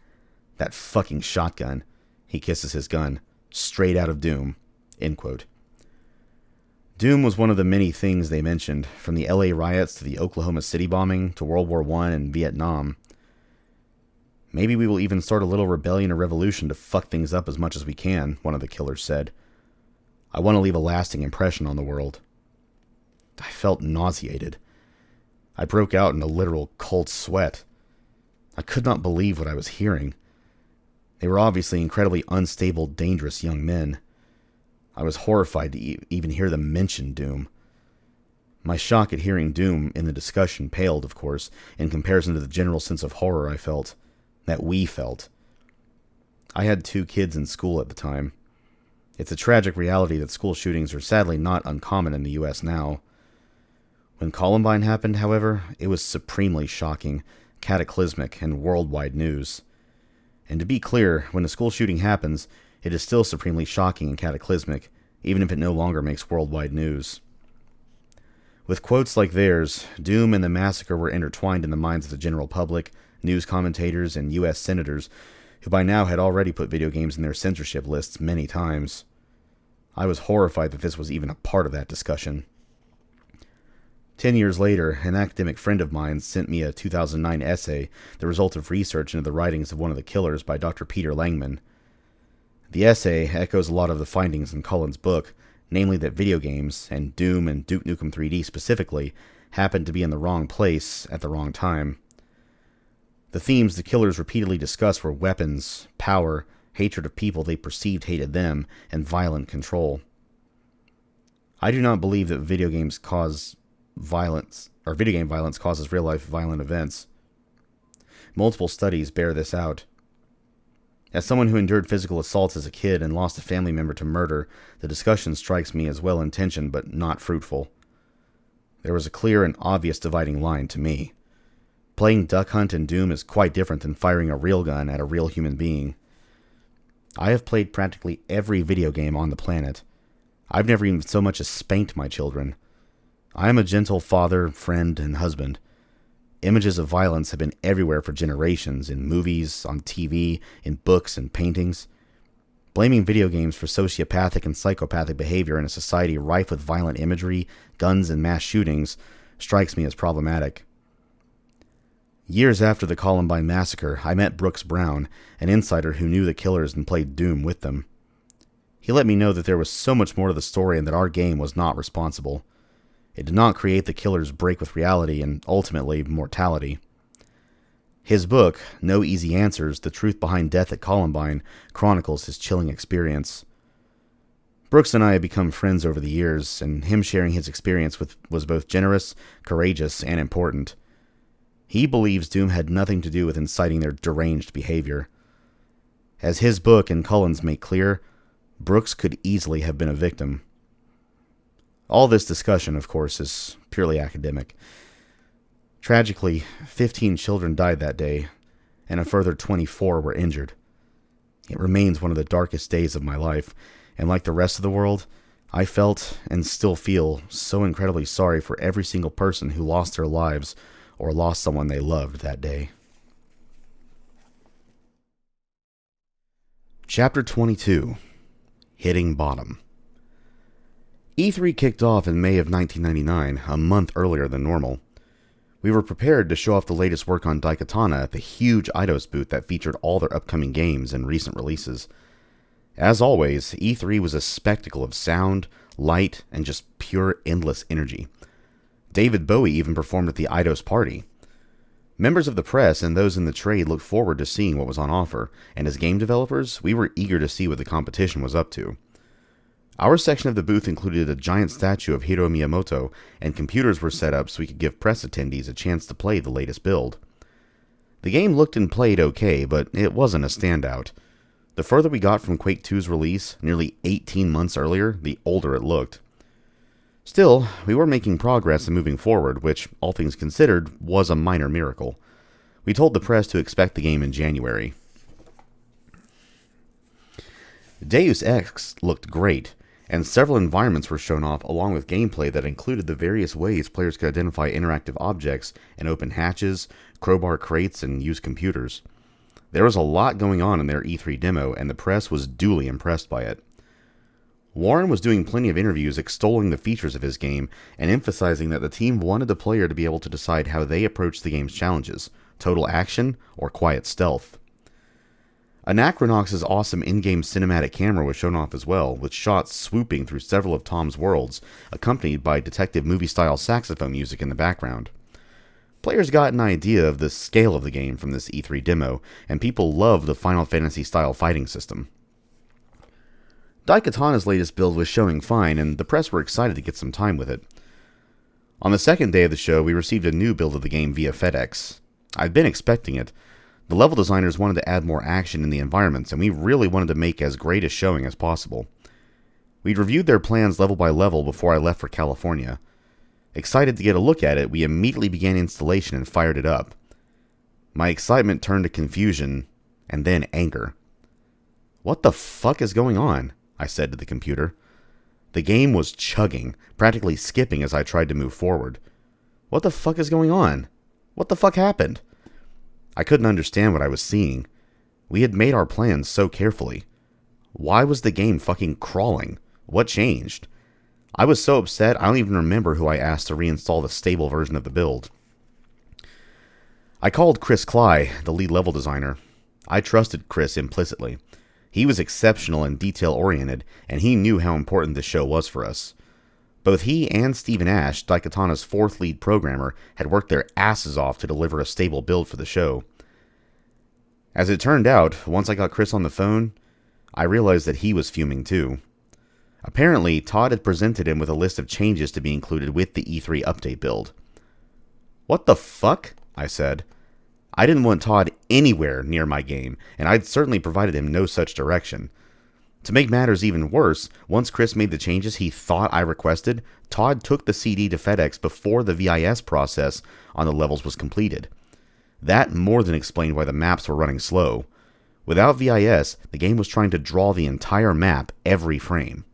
That fucking shotgun." He kisses his gun. Straight out of Doom. End quote. Doom was one of the many things they mentioned, from the LA riots to the Oklahoma City bombing to World War I and Vietnam. "Maybe we will even start a little rebellion or revolution to fuck things up as much as we can," one of the killers said. "I want to leave a lasting impression on the world." I felt nauseated. I broke out in a literal cold sweat. I could not believe what I was hearing. They were obviously incredibly unstable, dangerous young men. I was horrified to even hear them mention Doom. My shock at hearing Doom in the discussion paled, of course, in comparison to the general sense of horror I felt, that we felt. I had 2 kids in school at the time. It's a tragic reality that school shootings are sadly not uncommon in the U.S. now. When Columbine happened, however, it was supremely shocking, cataclysmic, and worldwide news. And to be clear, when a school shooting happens, it is still supremely shocking and cataclysmic, even if it no longer makes worldwide news. With quotes like theirs, Doom and the massacre were intertwined in the minds of the general public, news commentators, and U.S. senators, who by now had already put video games in their censorship lists many times. I was horrified that this was even a part of that discussion. 10 years later, an academic friend of mine sent me a 2009 essay, the result of research into the writings of one of the killers by Dr. Peter Langman. The essay echoes a lot of the findings in Cullen's book, namely that video games, and Doom and Duke Nukem 3D specifically, happened to be in the wrong place at the wrong time. The themes the killers repeatedly discussed were weapons, power, hatred of people they perceived hated them, and violent control. I do not believe that video game violence causes real-life violent events. Multiple studies bear this out. As someone who endured physical assaults as a kid and lost a family member to murder, the discussion strikes me as well-intentioned but not fruitful. There was a clear and obvious dividing line to me. Playing Duck Hunt in Doom is quite different than firing a real gun at a real human being. I have played practically every video game on the planet. I've never even so much as spanked my children. I am a gentle father, friend, and husband. Images of violence have been everywhere for generations, in movies, on TV, in books and paintings. Blaming video games for sociopathic and psychopathic behavior in a society rife with violent imagery, guns, and mass shootings strikes me as problematic. Years after the Columbine massacre, I met Brooks Brown, an insider who knew the killers and played Doom with them. He let me know that there was so much more to the story and that our game was not responsible. It did not create the killer's break with reality and, ultimately, mortality. His book, No Easy Answers, The Truth Behind Death at Columbine, chronicles his chilling experience. Brooks and I have become friends over the years, and him sharing his experience was both generous, courageous, and important. He believes Doom had nothing to do with inciting their deranged behavior. As his book and Cullen's make clear, Brooks could easily have been a victim. All this discussion, of course, is purely academic. Tragically, 15 children died that day, and a further 24 were injured. It remains one of the darkest days of my life, and like the rest of the world, I felt and still feel so incredibly sorry for every single person who lost their lives or lost someone they loved that day. Chapter 22. Hitting Bottom. E3 kicked off in May of 1999, a month earlier than normal. We were prepared to show off the latest work on Daikatana at the huge Eidos booth that featured all their upcoming games and recent releases. As always, E3 was a spectacle of sound, light, and just pure endless energy. David Bowie even performed at the Eidos party. Members of the press and those in the trade looked forward to seeing what was on offer, and as game developers, we were eager to see what the competition was up to. Our section of the booth included a giant statue of Hiro Miyamoto, and computers were set up so we could give press attendees a chance to play the latest build. The game looked and played okay, but it wasn't a standout. The further we got from Quake 2's release, nearly 18 months earlier, the older it looked. Still, we were making progress and moving forward, which, all things considered, was a minor miracle. We told the press to expect the game in January. Deus Ex looked great, and several environments were shown off along with gameplay that included the various ways players could identify interactive objects and open hatches, crowbar crates, and use computers. There was a lot going on in their E3 demo, and the press was duly impressed by it. Warren was doing plenty of interviews extolling the features of his game and emphasizing that the team wanted the player to be able to decide how they approach the game's challenges, total action or quiet stealth. Anachronox's awesome in-game cinematic camera was shown off as well, with shots swooping through several of Tom's worlds, accompanied by detective movie-style saxophone music in the background. Players got an idea of the scale of the game from this E3 demo, and people loved the Final Fantasy-style fighting system. Daikatana's latest build was showing fine, and the press were excited to get some time with it. On the second day of the show, we received a new build of the game via FedEx. I'd been expecting it. The level designers wanted to add more action in the environments, and we really wanted to make as great a showing as possible. We'd reviewed their plans level by level before I left for California. Excited to get a look at it, we immediately began installation and fired it up. My excitement turned to confusion, and then anger. "What the fuck is going on?" I said to the computer. The game was chugging, practically skipping as I tried to move forward. What the fuck is going on? What the fuck happened? I couldn't understand what I was seeing. We had made our plans so carefully. Why was the game fucking crawling? What changed? I was so upset I don't even remember who I asked to reinstall the stable version of the build. I called Chris Cly, the lead level designer. I trusted Chris implicitly. He was exceptional and detail-oriented, and he knew how important this show was for us. Both he and Stephen Ash, Daikatana's fourth lead programmer, had worked their asses off to deliver a stable build for the show. As it turned out, once I got Chris on the phone, I realized that he was fuming too. Apparently, Todd had presented him with a list of changes to be included with the E3 update build. "What the fuck?" I said. I didn't want Todd anywhere near my game, and I'd certainly provided him no such direction. To make matters even worse, once Chris made the changes he thought I requested, Todd took the CD to FedEx before the VIS process on the levels was completed. That more than explained why the maps were running slow. Without VIS, the game was trying to draw the entire map every frame.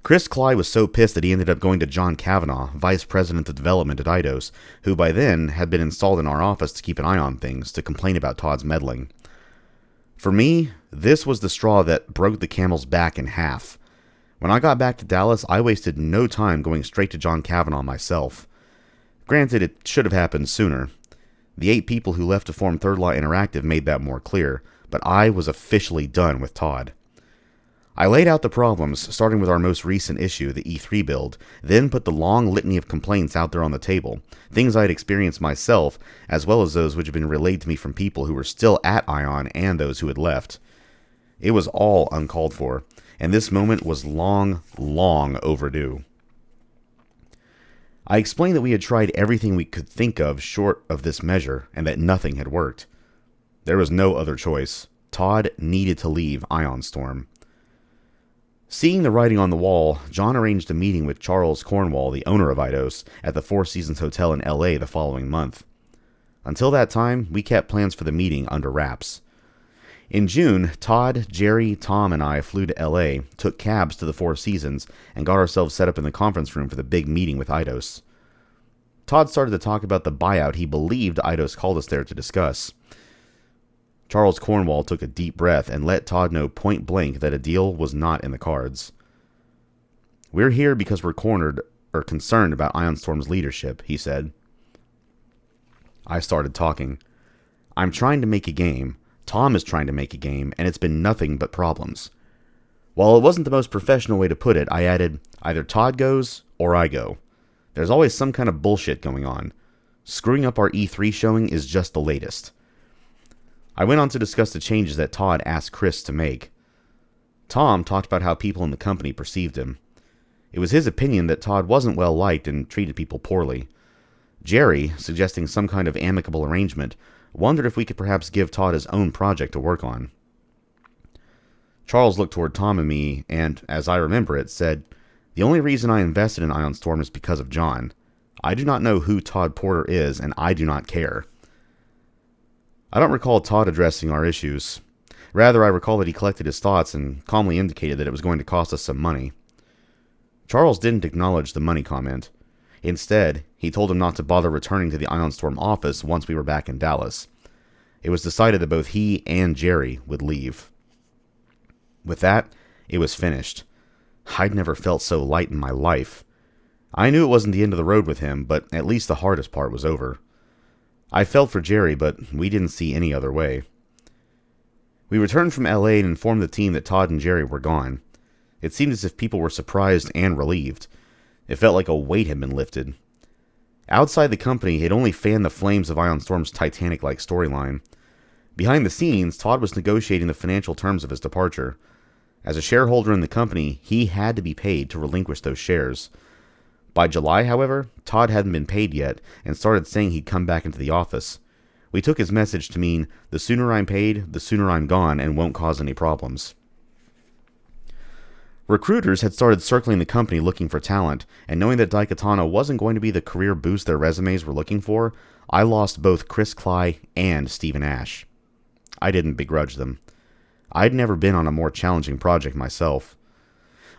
Chris Cly was so pissed that he ended up going to John Kavanaugh, Vice President of Development at Eidos, who by then had been installed in our office to keep an eye on things, to complain about Todd's meddling. For me, this was the straw that broke the camel's back in half. When I got back to Dallas, I wasted no time going straight to John Kavanaugh myself. Granted, it should have happened sooner. The 8 people who left to form Third Law Interactive made that more clear, but I was officially done with Todd. I laid out the problems, starting with our most recent issue, the E3 build, then put the long litany of complaints out there on the table, things I had experienced myself, as well as those which had been relayed to me from people who were still at Ion and those who had left. It was all uncalled for, and this moment was long, long overdue. I explained that we had tried everything we could think of short of this measure, and that nothing had worked. There was no other choice. Todd needed to leave Ion Storm. Seeing the writing on the wall, John arranged a meeting with Charles Cornwall, the owner of Eidos, at the Four Seasons Hotel in LA the following month. Until that time, we kept plans for the meeting under wraps. In June, Todd, Jerry, Tom, and I flew to LA, took cabs to the Four Seasons, and got ourselves set up in the conference room for the big meeting with Eidos. Todd started to talk about the buyout he believed Eidos called us there to discuss. Charles Cornwall took a deep breath and let Todd know point blank that a deal was not in the cards. "We're here because we're concerned about Ion Storm's leadership," he said. I started talking. "I'm trying to make a game, Tom is trying to make a game, and it's been nothing but problems." While it wasn't the most professional way to put it, I added, "Either Todd goes, or I go. There's always some kind of bullshit going on. Screwing up our E3 showing is just the latest." I went on to discuss the changes that Todd asked Chris to make. Tom talked about how people in the company perceived him. It was his opinion that Todd wasn't well liked and treated people poorly. Jerry, suggesting some kind of amicable arrangement, wondered if we could perhaps give Todd his own project to work on. Charles looked toward Tom and me and, as I remember it, said, "The only reason I invested in Ion Storm is because of John. I do not know who Todd Porter is, and I do not care." I don't recall Todd addressing our issues. Rather, I recall that he collected his thoughts and calmly indicated that it was going to cost us some money. Charles didn't acknowledge the money comment. Instead, he told him not to bother returning to the Ion Storm office once we were back in Dallas. It was decided that both he and Jerry would leave. With that, it was finished. I'd never felt so light in my life. I knew it wasn't the end of the road with him, but at least the hardest part was over. I felt for Jerry, but we didn't see any other way. We returned from LA and informed the team that Todd and Jerry were gone. It seemed as if people were surprised and relieved. It felt like a weight had been lifted. Outside the company, it only fanned the flames of Ion Storm's Titanic-like storyline. Behind the scenes, Todd was negotiating the financial terms of his departure. As a shareholder in the company, he had to be paid to relinquish those shares. By July, however, Todd hadn't been paid yet and started saying he'd come back into the office. We took his message to mean, the sooner I'm paid, the sooner I'm gone and won't cause any problems. Recruiters had started circling the company looking for talent, and knowing that Daikatana wasn't going to be the career boost their resumes were looking for, I lost both Chris Cly and Stephen Ash. I didn't begrudge them. I'd never been on a more challenging project myself.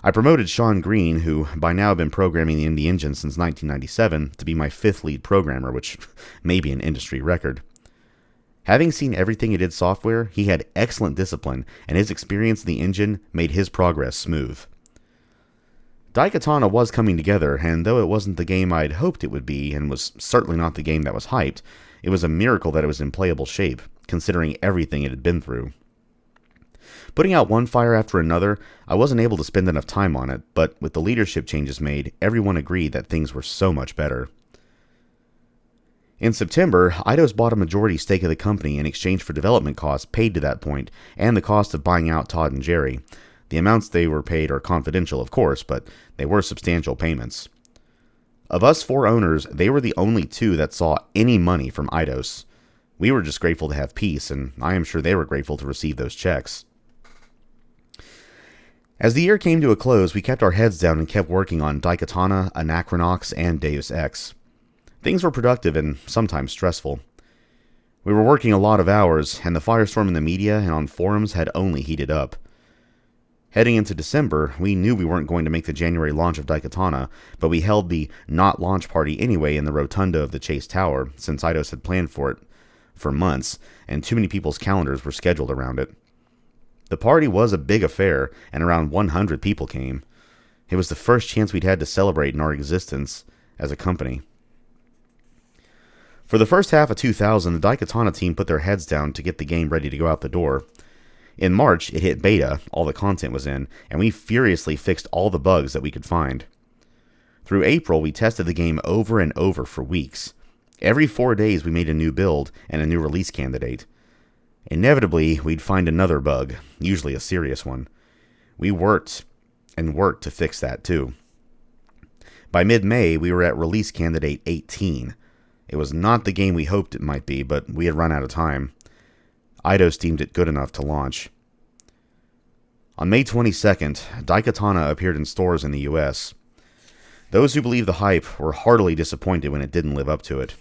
I promoted Sean Green, who by now had been programming the Indie Engine since 1997, to be my 5th lead programmer, which may be an industry record. Having seen everything he did software, he had excellent discipline, and his experience in the engine made his progress smooth. Daikatana was coming together, and though it wasn't the game I'd hoped it would be, and was certainly not the game that was hyped, it was a miracle that it was in playable shape, considering everything it had been through. Putting out one fire after another, I wasn't able to spend enough time on it, but with the leadership changes made, everyone agreed that things were so much better. In September, Eidos bought a majority stake of the company in exchange for development costs paid to that point, and the cost of buying out Todd and Jerry. The amounts they were paid are confidential, of course, but they were substantial payments. Of us 4 owners, they were the only 2 that saw any money from Eidos. We were just grateful to have peace, and I am sure they were grateful to receive those checks. As the year came to a close, we kept our heads down and kept working on Daikatana, Anachronox, and Deus Ex. Things were productive and sometimes stressful. We were working a lot of hours, and the firestorm in the media and on forums had only heated up. Heading into December, we knew we weren't going to make the January launch of Daikatana, but we held the not launch party anyway in the rotunda of the Chase Tower, since Eidos had planned for it for months, and too many people's calendars were scheduled around it. The party was a big affair, and around 100 people came. It was the first chance we'd had to celebrate in our existence as a company. For the first half of 2000, the Daikatana team put their heads down to get the game ready to go out the door. In March, it hit beta, all the content was in, and we furiously fixed all the bugs that we could find. Through April, we tested the game over and over for weeks. Every 4 days, we made a new build and a new release candidate. Inevitably, we'd find another bug, usually a serious one. We worked and worked to fix that too. By mid-May, we were at release candidate 18. It was not the game we hoped it might be, but we had run out of time. Eidos deemed it good enough to launch. On May 22nd, Daikatana appeared in stores in the US. Those who believed the hype were heartily disappointed when it didn't live up to it.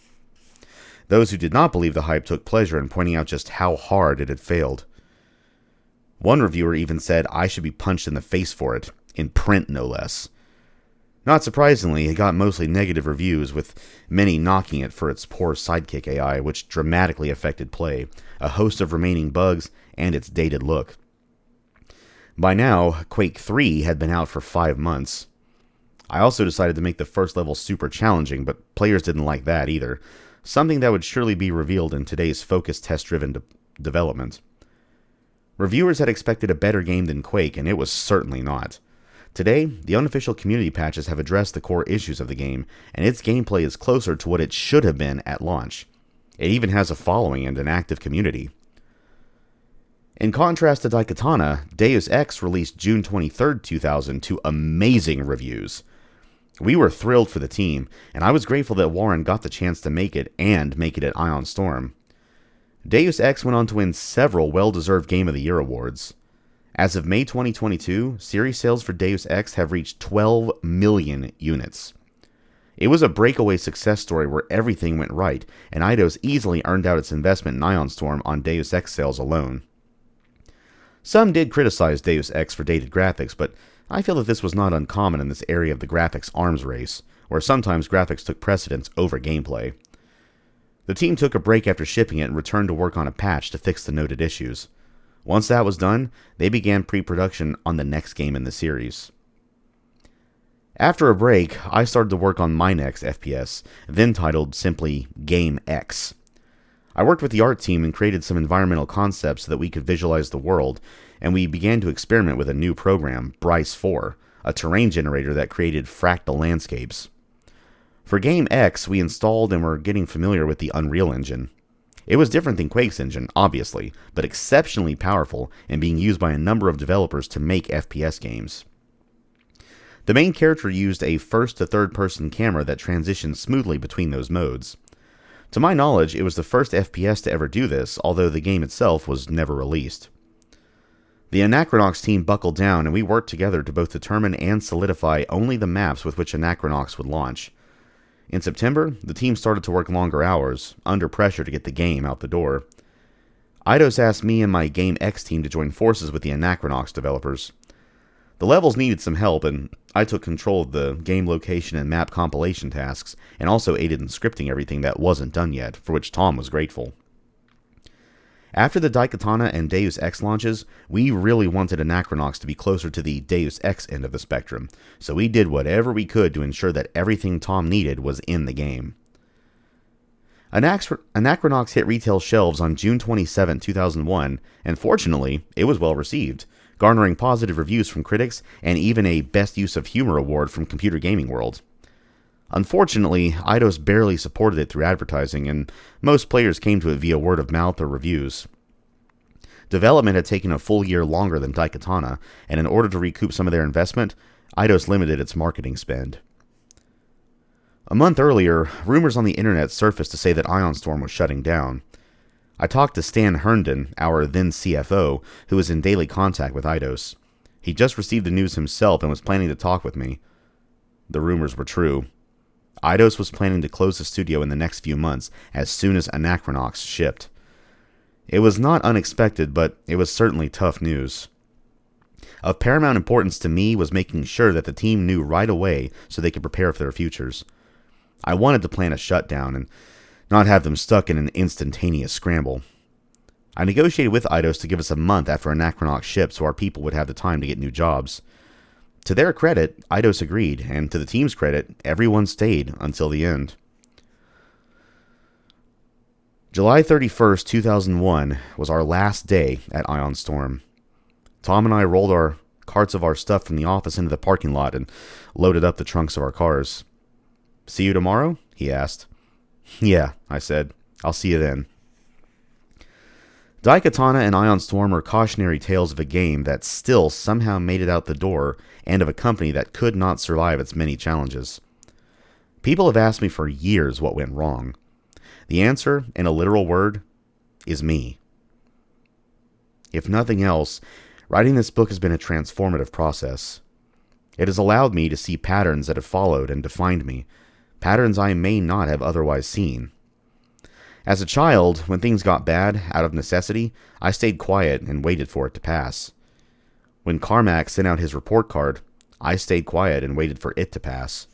Those who did not believe the hype took pleasure in pointing out just how hard it had failed. One reviewer even said I should be punched in the face for it, in print no less. Not surprisingly, it got mostly negative reviews, with many knocking it for its poor sidekick AI, which dramatically affected play, a host of remaining bugs, and its dated look. By now, Quake 3 had been out for 5 months. I also decided to make the first level super challenging, but players didn't like that either, something that would surely be revealed in today's focused test-driven development. Reviewers had expected a better game than Quake, and it was certainly not. Today, the unofficial community patches have addressed the core issues of the game, and its gameplay is closer to what it should have been at launch. It even has a following and an active community. In contrast to Daikatana, Deus Ex released June 23, 2000 to amazing reviews. We were thrilled for the team, and I was grateful that Warren got the chance to make it and make it at Ion Storm. Deus Ex went on to win several well-deserved Game of the Year awards. As of May 2022, series sales for Deus Ex have reached 12 million units. It was a breakaway success story where everything went right, and Eidos easily earned out its investment in Ion Storm on Deus Ex sales alone. Some did criticize Deus Ex for dated graphics, but I feel that this was not uncommon in this area of the graphics arms race, where sometimes graphics took precedence over gameplay. The team took a break after shipping it and returned to work on a patch to fix the noted issues. Once that was done, they began pre-production on the next game in the series. After a break, I started to work on my next FPS, then titled simply Game X. I worked with the art team and created some environmental concepts so that we could visualize the world, and we began to experiment with a new program, Bryce 4, a terrain generator that created fractal landscapes. For Game X, we installed and were getting familiar with the Unreal Engine. It was different than Quake's engine, obviously, but exceptionally powerful and being used by a number of developers to make FPS games. The main character used a first to third person camera that transitioned smoothly between those modes. To my knowledge, it was the first FPS to ever do this, although the game itself was never released. The Anachronox team buckled down and we worked together to both determine and solidify only the maps with which Anachronox would launch. In September, the team started to work longer hours, under pressure to get the game out the door. Eidos asked me and my Game X team to join forces with the Anachronox developers. The levels needed some help, and I took control of the game location and map compilation tasks, and also aided in scripting everything that wasn't done yet, for which Tom was grateful. After the Daikatana and Deus Ex launches, we really wanted Anachronox to be closer to the Deus Ex end of the spectrum, so we did whatever we could to ensure that everything Tom needed was in the game. Anachronox hit retail shelves on June 27, 2001, and fortunately, it was well received, garnering positive reviews from critics and even a Best Use of Humor award from Computer Gaming World. Unfortunately, Eidos barely supported it through advertising, and most players came to it via word of mouth or reviews. Development had taken a full year longer than Daikatana, and in order to recoup some of their investment, Eidos limited its marketing spend. A month earlier, rumors on the internet surfaced to say that Ion Storm was shutting down. I talked to Stan Herndon, our then CFO, who was in daily contact with Eidos. He just received the news himself and was planning to talk with me. The rumors were true. Eidos was planning to close the studio in the next few months as soon as Acknowledgments shipped. It was not unexpected, but it was certainly tough news. Of paramount importance to me was making sure that the team knew right away so they could prepare for their futures. I wanted to plan a shutdown and not have them stuck in an instantaneous scramble. I negotiated with Eidos to give us a month after Acknowledgments shipped so our people would have the time to get new jobs. To their credit, Eidos agreed, and to the team's credit, everyone stayed until the end. July 31st, 2001 was our last day at Ion Storm. Tom and I rolled our carts of our stuff from the office into the parking lot and loaded up the trunks of our cars. "See you tomorrow?" he asked. "Yeah," I said. "I'll see you then." Daikatana and Ion Storm are cautionary tales of a game that still somehow made it out the door and of a company that could not survive its many challenges. People have asked me for years what went wrong. The answer, in a literal word, is me. If nothing else, writing this book has been a transformative process. It has allowed me to see patterns that have followed and defined me, patterns I may not have otherwise seen. As a child, when things got bad, out of necessity, I stayed quiet and waited for it to pass. When Carmack sent out his report card, I stayed quiet and waited for it to pass.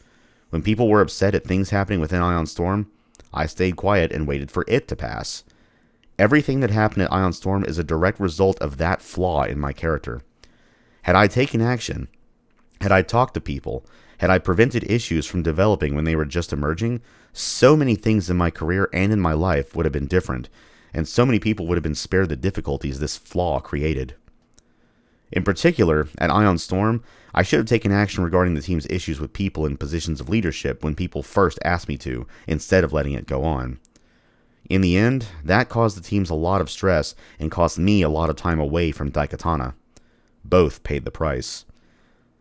When people were upset at things happening within Ion Storm, I stayed quiet and waited for it to pass. Everything that happened at Ion Storm is a direct result of that flaw in my character. Had I taken action, had I talked to people, had I prevented issues from developing when they were just emerging, so many things in my career and in my life would have been different, and so many people would have been spared the difficulties this flaw created. In particular, at Ion Storm, I should have taken action regarding the team's issues with people in positions of leadership when people first asked me to, instead of letting it go on. In the end, that caused the teams a lot of stress and cost me a lot of time away from Daikatana. Both paid the price.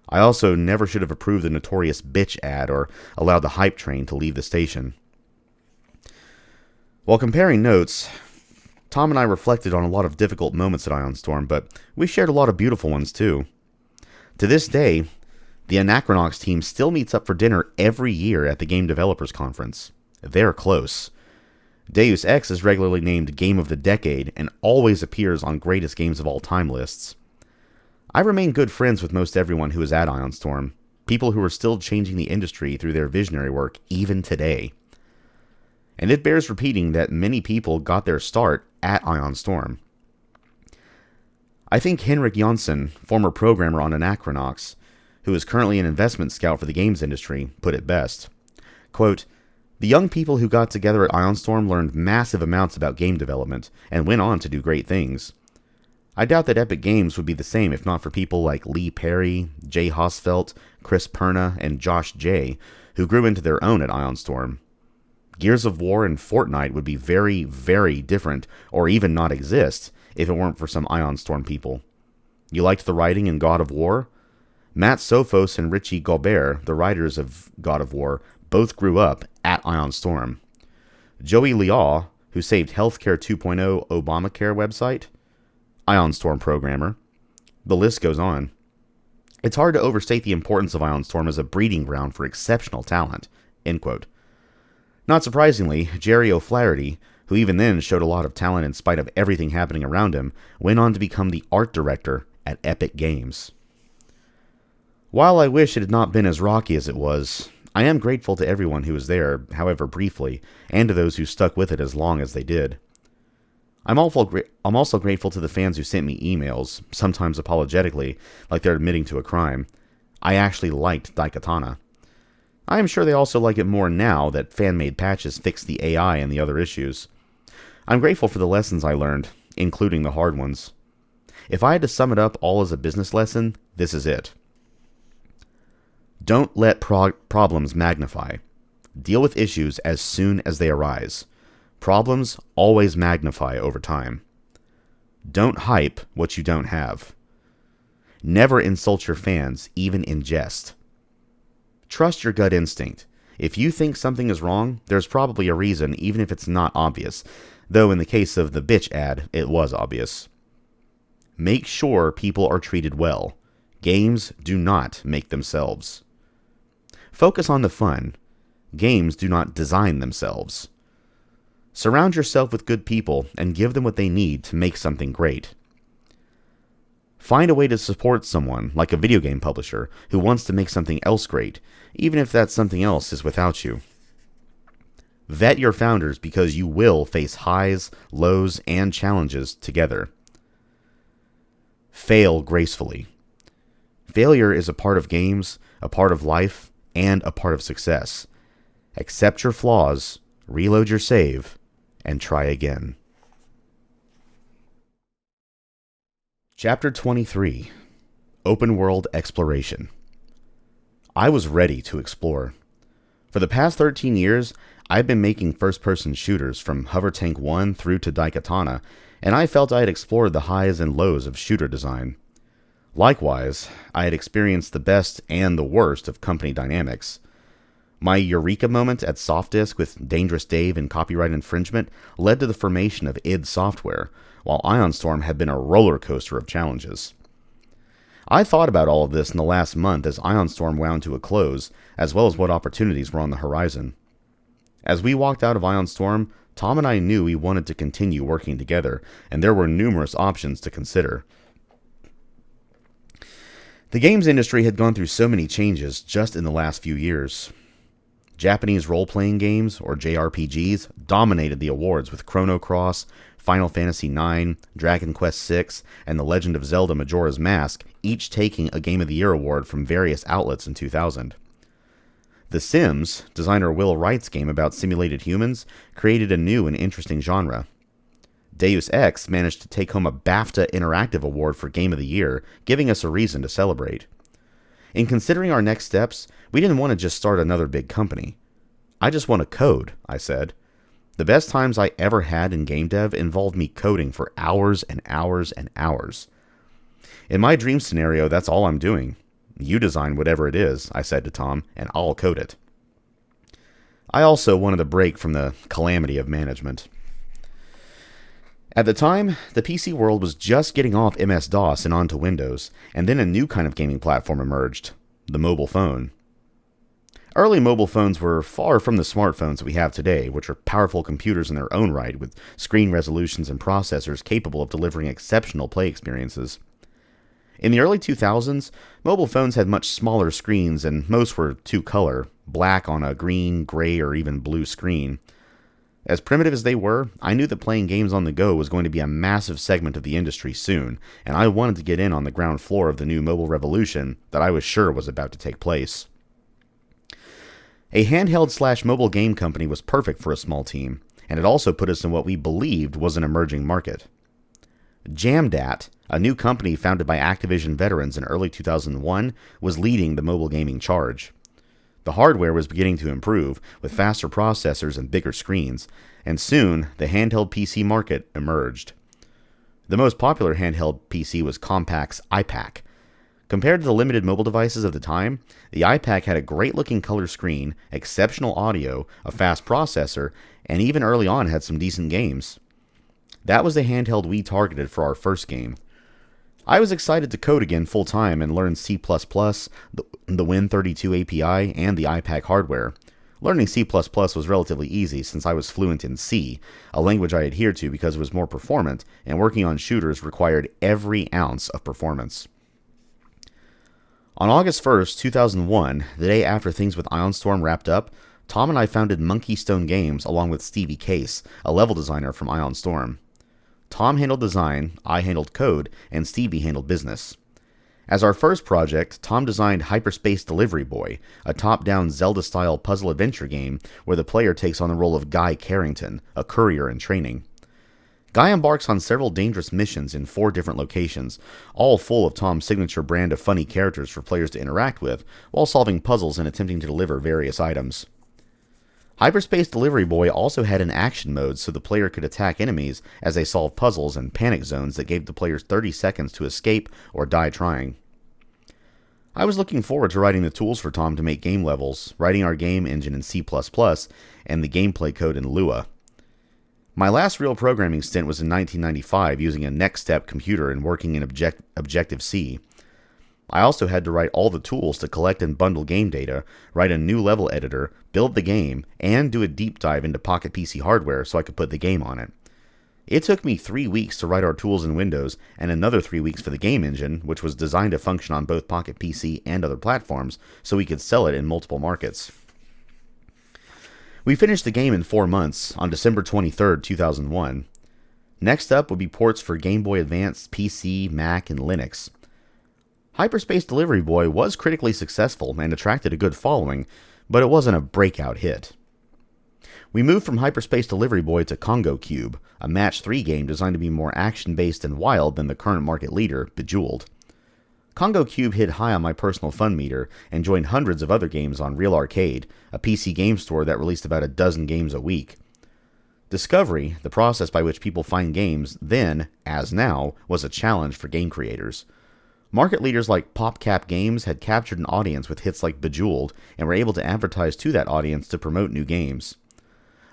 I also never should have approved the notorious bitch ad or allowed the hype train to leave the station. While comparing notes, Tom and I reflected on a lot of difficult moments at Ion Storm, but we shared a lot of beautiful ones too. To this day, the Acknowledgments team still meets up for dinner every year at the Game Developers Conference. They're close. Deus Ex is regularly named Game of the Decade and always appears on greatest games of all time lists. I remain good friends with most everyone who is at Ion Storm, people who are still changing the industry through their visionary work even today. And it bears repeating that many people got their start at Ion Storm. I think Henrik Jonsson, former programmer on Acknowledgments, who is currently an investment scout for the games industry, put it best. Quote, "The young people who got together at Ion Storm learned massive amounts about game development and went on to do great things. I doubt that Epic Games would be the same if not for people like Lee Perry, Jay Hosfeld, Chris Perna, and Josh J, who grew into their own at Ion Storm. Gears of War and Fortnite would be very, very different, or even not exist, if it weren't for some Ion Storm people. You liked the writing in God of War? Matt Sophos and Richie Gaubert, the writers of God of War, both grew up at Ion Storm. Joey Liaw, who saved Healthcare 2.0 Obamacare website, Ion Storm programmer. The list goes on. It's hard to overstate the importance of Ion Storm as a breeding ground for exceptional talent." End quote. Not surprisingly, Jerry O'Flaherty, who even then showed a lot of talent in spite of everything happening around him, went on to become the art director at Epic Games. While I wish it had not been as rocky as it was, I am grateful to everyone who was there, however briefly, and to those who stuck with it as long as they did. I'm also grateful to the fans who sent me emails, sometimes apologetically, like they're admitting to a crime. I actually liked Daikatana. I am sure they also like it more now that fan-made patches fix the AI and the other issues. I'm grateful for the lessons I learned, including the hard ones. If I had to sum it up all as a business lesson, this is it. Don't let problems magnify. Deal with issues as soon as they arise. Problems always magnify over time. Don't hype what you don't have. Never insult your fans, even in jest. Trust your gut instinct. If you think something is wrong, there's probably a reason, even if it's not obvious. though in the case of the bitch ad, it was obvious. Make sure people are treated well. Games do not make themselves. Focus on the fun. Games do not design themselves. Surround yourself with good people and give them what they need to make something great. Find a way to support someone, like a video game publisher, who wants to make something else great, even if that something else is without you. Vet your founders because you will face highs, lows, and challenges together. Fail gracefully. Failure is a part of games, a part of life, and a part of success. Accept your flaws, reload your save, and try again. Chapter 23. Open World Exploration. I was ready to explore. For the past 13 years, I've been making first-person shooters from Hover Tank 1 through to Daikatana, and I felt I had explored the highs and lows of shooter design. Likewise, I had experienced the best and the worst of company dynamics. My eureka moment at Softdisk with Dangerous Dave and copyright infringement led to the formation of id Software, while IonStorm had been a roller coaster of challenges. I thought about all of this in the last month as IonStorm wound to a close, as well as what opportunities were on the horizon. As we walked out of IonStorm, Tom and I knew we wanted to continue working together, and there were numerous options to consider. The games industry had gone through so many changes just in the last few years. Japanese role-playing games, or JRPGs, dominated the awards with Chrono Cross, Final Fantasy IX, Dragon Quest VI, and The Legend of Zelda Majora's Mask, each taking a Game of the Year award from various outlets in 2000. The Sims, designer Will Wright's game about simulated humans, created a new and interesting genre. Deus Ex managed to take home a BAFTA Interactive Award for Game of the Year, giving us a reason to celebrate. In considering our next steps, we didn't want to just start another big company. I just want to code, I said. The best times I ever had in game dev involved me coding for hours and hours and hours. In my dream scenario, that's all I'm doing. You design whatever it is, I said to Tom, and I'll code it. I also wanted a break from the calamity of management. At the time, the PC world was just getting off MS-DOS and onto Windows, and then a new kind of gaming platform emerged, the mobile phone. Early mobile phones were far from the smartphones we have today, which are powerful computers in their own right, with screen resolutions and processors capable of delivering exceptional play experiences. In the early 2000s, mobile phones had much smaller screens, and most were two-color, black on a green, gray, or even blue screen. As primitive as they were, I knew that playing games on the go was going to be a massive segment of the industry soon, and I wanted to get in on the ground floor of the new mobile revolution that I was sure was about to take place. A handheld/mobile game company was perfect for a small team, and it also put us in what we believed was an emerging market. Jamdat, a new company founded by Activision veterans in early 2001, was leading the mobile gaming charge. The hardware was beginning to improve, with faster processors and bigger screens, and soon the handheld PC market emerged. The most popular handheld PC was Compaq's iPAQ. Compared to the limited mobile devices of the time, the iPAQ had a great-looking color screen, exceptional audio, a fast processor, and even early on had some decent games. That was the handheld we targeted for our first game. I was excited to code again full-time and learn C++, the Win32 API, and the iPAQ hardware. Learning C++ was relatively easy since I was fluent in C, a language I adhered to because it was more performant, and working on shooters required every ounce of performance. On August 1st, 2001, the day after things with IonStorm wrapped up, Tom and I founded Monkey Stone Games along with Stevie Case, a level designer from IonStorm. Tom handled design, I handled code, and Stevie handled business. As our first project, Tom designed Hyperspace Delivery Boy, a top-down Zelda-style puzzle-adventure game where the player takes on the role of Guy Carrington, a courier in training. Guy embarks on several dangerous missions in 4 different locations, all full of Tom's signature brand of funny characters for players to interact with, while solving puzzles and attempting to deliver various items. Hyperspace Delivery Boy also had an action mode so the player could attack enemies as they solved puzzles and panic zones that gave the players 30 seconds to escape or die trying. I was looking forward to writing the tools for Tom to make game levels, writing our game engine in C++, and the gameplay code in Lua. My last real programming stint was in 1995 using a Next Step computer and working in Objective-C. I also had to write all the tools to collect and bundle game data, write a new level editor, build the game, and do a deep dive into Pocket PC hardware so I could put the game on it. It took me 3 weeks to write our tools in Windows, and another 3 weeks for the game engine, which was designed to function on both Pocket PC and other platforms, so we could sell it in multiple markets. We finished the game in 4 months, on December 23, 2001. Next up would be ports for Game Boy Advance, PC, Mac, and Linux. Hyperspace Delivery Boy was critically successful and attracted a good following, but it wasn't a breakout hit. We moved from Hyperspace Delivery Boy to Congo Cube, a match 3 game designed to be more action-based and wild than the current market leader, Bejeweled. Congo Cube hit high on my personal fun meter and joined hundreds of other games on Real Arcade, a PC game store that released about a dozen games a week. Discovery, the process by which people find games, then, as now, was a challenge for game creators. Market leaders like PopCap Games had captured an audience with hits like Bejeweled and were able to advertise to that audience to promote new games.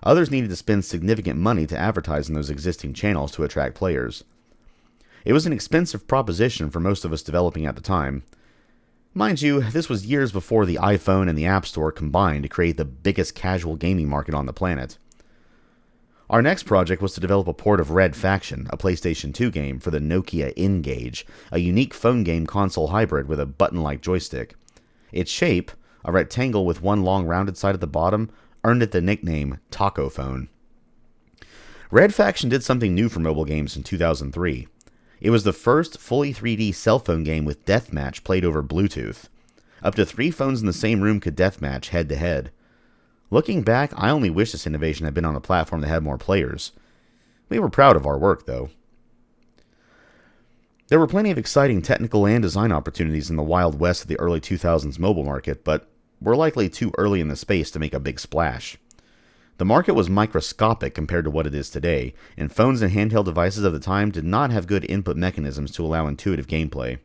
Others needed to spend significant money to advertise in those existing channels to attract players. It was an expensive proposition for most of us developing at the time. Mind you, this was years before the iPhone and the App Store combined to create the biggest casual gaming market on the planet. Our next project was to develop a port of Red Faction, a PlayStation 2 game, for the Nokia N-Gage, a unique phone game console hybrid with a button-like joystick. Its shape, a rectangle with one long rounded side at the bottom, earned it the nickname Taco Phone. Red Faction did something new for mobile games in 2003. It was the first fully 3D cell phone game with deathmatch played over Bluetooth. Up to 3 phones in the same room could deathmatch head-to-head. Looking back, I only wish this innovation had been on a platform that had more players. We were proud of our work, though. There were plenty of exciting technical and design opportunities in the Wild West of the early 2000s mobile market, but we're likely too early in the space to make a big splash. The market was microscopic compared to what it is today, and phones and handheld devices of the time did not have good input mechanisms to allow intuitive gameplay.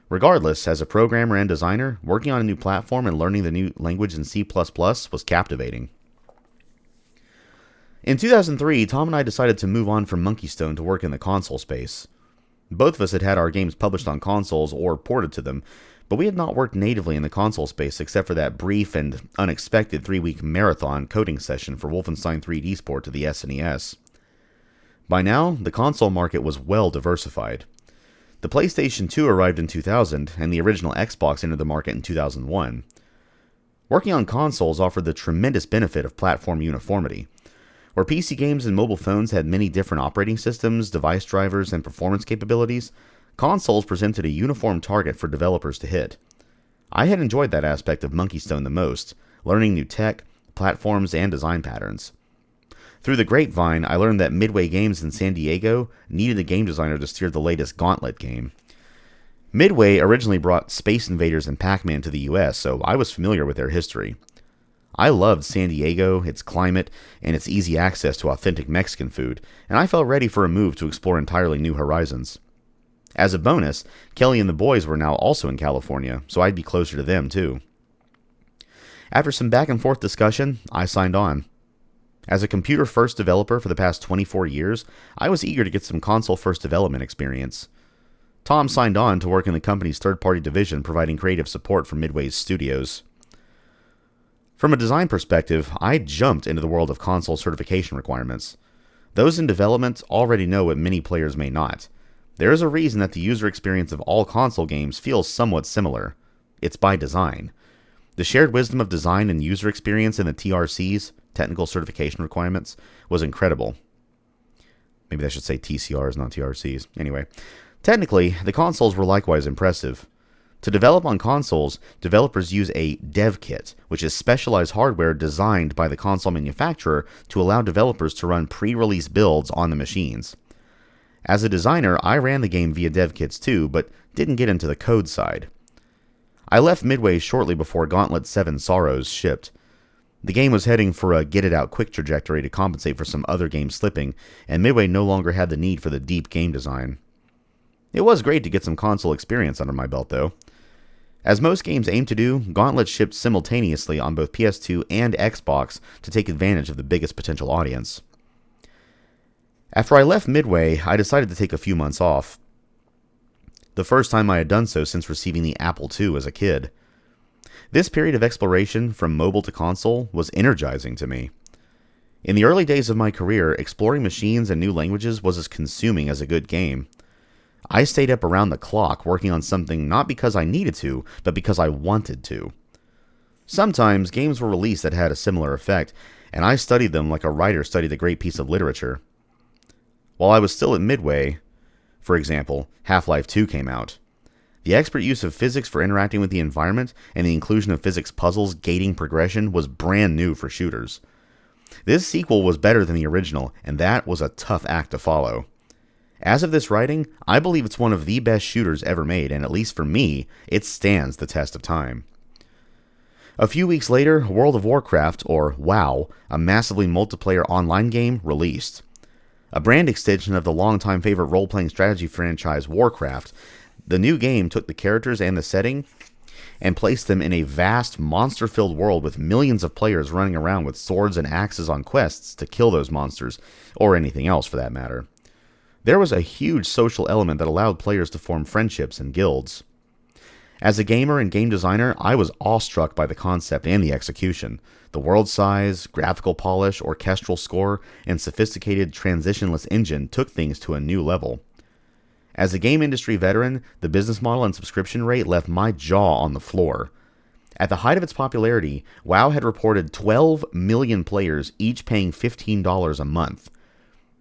Regardless, as a programmer and designer, working on a new platform and learning the new language in C++ was captivating. In 2003, Tom and I decided to move on from Monkey Stone to work in the console space. Both of us had had our games published on consoles or ported to them, but we had not worked natively in the console space except for that brief and unexpected 3-week marathon coding session for Wolfenstein 3D Sport to the SNES. By now, the console market was well diversified. The PlayStation 2 arrived in 2000, and the original Xbox entered the market in 2001. Working on consoles offered the tremendous benefit of platform uniformity. Where PC games and mobile phones had many different operating systems, device drivers, and performance capabilities, consoles presented a uniform target for developers to hit. I had enjoyed that aspect of Monkey Stone the most, learning new tech, platforms, and design patterns. Through the grapevine, I learned that Midway Games in San Diego needed a game designer to steer the latest Gauntlet game. Midway originally brought Space Invaders and Pac-Man to the US, so I was familiar with their history. I loved San Diego, its climate, and its easy access to authentic Mexican food, and I felt ready for a move to explore entirely new horizons. As a bonus, Kelly and the boys were now also in California, so I'd be closer to them too. After some back-and-forth discussion, I signed on. As a computer-first developer for the past 24 years, I was eager to get some console-first development experience. Tom signed on to work in the company's third-party division providing creative support for Midway's studios. From a design perspective, I jumped into the world of console certification requirements. Those in development already know what many players may not. There is a reason that the user experience of all console games feels somewhat similar. It's by design. The shared wisdom of design and user experience in the TRCs, technical certification requirements, was incredible. Maybe I should say TCRs, not TRCs. Anyway, technically, the consoles were likewise impressive. To develop on consoles, developers use a dev kit, which is specialized hardware designed by the console manufacturer to allow developers to run pre-release builds on the machines. As a designer, I ran the game via dev kits too, but didn't get into the code side. I left Midway shortly before Gauntlet 7 Sorrows shipped. The game was heading for a get-it-out-quick trajectory to compensate for some other games slipping, and Midway no longer had the need for the deep game design. It was great to get some console experience under my belt, though. As most games aim to do, Gauntlet shipped simultaneously on both PS2 and Xbox to take advantage of the biggest potential audience. After I left Midway, I decided to take a few months off. The first time I had done so since receiving the Apple II as a kid. This period of exploration from mobile to console was energizing to me. In the early days of my career, exploring machines and new languages was as consuming as a good game. I stayed up around the clock working on something not because I needed to, but because I wanted to. Sometimes games were released that had a similar effect, and I studied them like a writer studied a great piece of literature. While I was still at Midway, for example, Half-Life 2 came out. The expert use of physics for interacting with the environment and the inclusion of physics puzzles gating progression was brand new for shooters. This sequel was better than the original, and that was a tough act to follow. As of this writing, I believe it's one of the best shooters ever made, and at least for me, it stands the test of time. A few weeks later, World of Warcraft, or WoW, a massively multiplayer online game, released. A brand extension of the longtime favorite role-playing strategy franchise Warcraft, the new game took the characters and the setting and placed them in a vast, monster-filled world with millions of players running around with swords and axes on quests to kill those monsters, or anything else for that matter. There was a huge social element that allowed players to form friendships and guilds. As a gamer and game designer, I was awestruck by the concept and the execution. The world size, graphical polish, orchestral score, and sophisticated transitionless engine took things to a new level. As a game industry veteran, the business model and subscription rate left my jaw on the floor. At the height of its popularity, WoW had reported 12 million players, each paying $15 a month.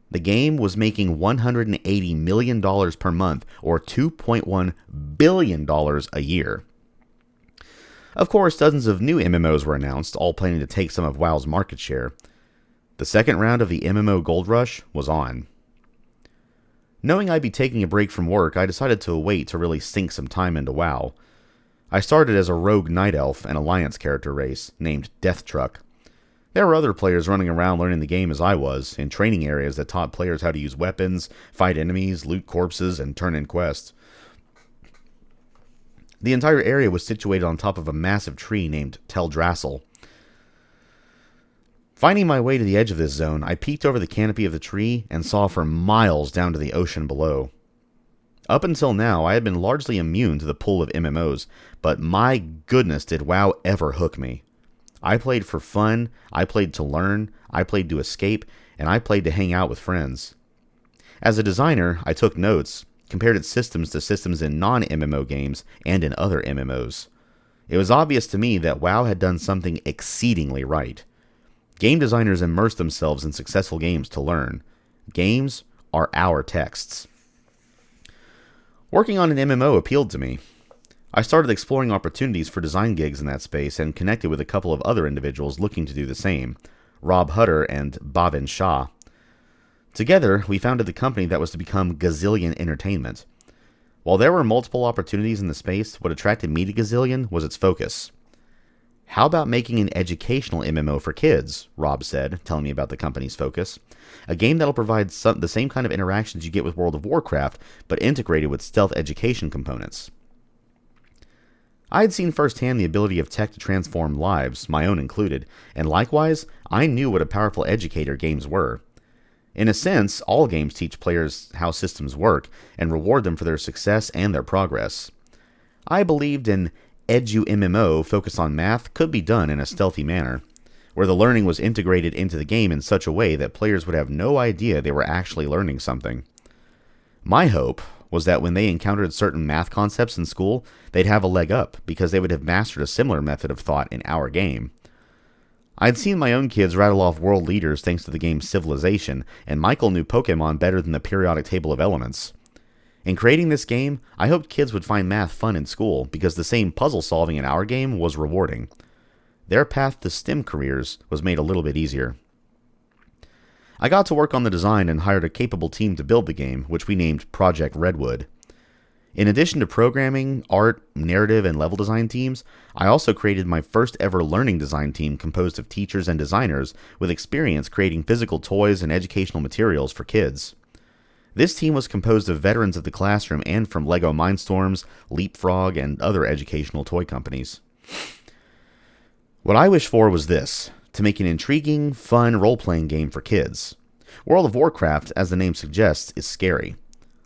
The game was making $180 million per month, or $2.1 billion a year. Of course, dozens of new MMOs were announced, all planning to take some of WoW's market share. The second round of the MMO Gold Rush was on. Knowing I'd be taking a break from work, I decided to wait to really sink some time into WoW. I started as a rogue night elf and alliance character race, named Death Truck. There were other players running around learning the game as I was, in training areas that taught players how to use weapons, fight enemies, loot corpses, and turn in quests. The entire area was situated on top of a massive tree named Teldrassil. Finding my way to the edge of this zone, I peeked over the canopy of the tree and saw for miles down to the ocean below. Up until now, I had been largely immune to the pull of MMOs, but my goodness did WoW ever hook me. I played for fun, I played to learn, I played to escape, and I played to hang out with friends. As a designer, I took notes, compared its systems to systems in non-MMO games and in other MMOs. It was obvious to me that WoW had done something exceedingly right. Game designers immerse themselves in successful games to learn. Games are our texts. Working on an MMO appealed to me. I started exploring opportunities for design gigs in that space and connected with a couple of other individuals looking to do the same, Rob Hutter and Bhavin Shah. Together, we founded the company that was to become Gazillion Entertainment. While there were multiple opportunities in the space, what attracted me to Gazillion was its focus. How about making an educational MMO for kids, Rob said, telling me about the company's focus. A game that'll provide the same kind of interactions you get with World of Warcraft, but integrated with stealth education components. I had seen firsthand the ability of tech to transform lives, my own included, and likewise, I knew what a powerful educator games were. In a sense, all games teach players how systems work, and reward them for their success and their progress. I believed an edu-MMO focused on math could be done in a stealthy manner, where the learning was integrated into the game in such a way that players would have no idea they were actually learning something. My hope was that when they encountered certain math concepts in school, they'd have a leg up because they would have mastered a similar method of thought in our game. I'd seen my own kids rattle off world leaders thanks to the game Civilization, and Michael knew Pokemon better than the periodic table of elements. In creating this game, I hoped kids would find math fun in school because the same puzzle solving in our game was rewarding. Their path to STEM careers was made a little bit easier. I got to work on the design and hired a capable team to build the game, which we named Project Redwood. In addition to programming, art, narrative, and level design teams, I also created my first ever learning design team composed of teachers and designers with experience creating physical toys and educational materials for kids. This team was composed of veterans of the classroom and from LEGO Mindstorms, Leapfrog, and other educational toy companies. What I wished for was this: to make an intriguing, fun role-playing game for kids. World of Warcraft, as the name suggests, is scary.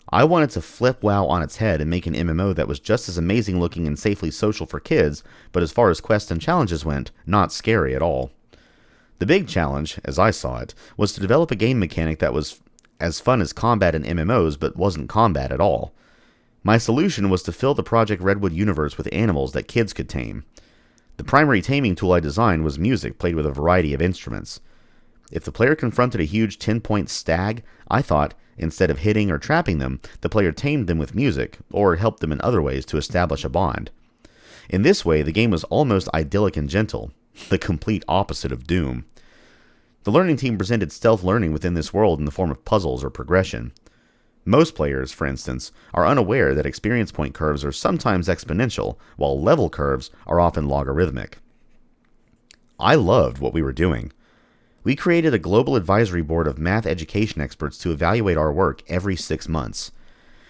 I wanted to flip WoW on its head and make an MMO that was just as amazing looking and safely social for kids, but as far as quests and challenges went, not scary at all. The big challenge, as I saw it, was to develop a game mechanic that was as fun as combat in MMOs, but wasn't combat at all. My solution was to fill the Project Redwood universe with animals that kids could tame. The primary taming tool I designed was music played with a variety of instruments. If the player confronted a huge 10-point stag, I thought, instead of hitting or trapping them, the player tamed them with music, or helped them in other ways to establish a bond. In this way, the game was almost idyllic and gentle, the complete opposite of Doom. The learning team presented stealth learning within this world in the form of puzzles or progression. Most players, for instance, are unaware that experience point curves are sometimes exponential, while level curves are often logarithmic. I loved what we were doing. We created a global advisory board of math education experts to evaluate our work every 6 months.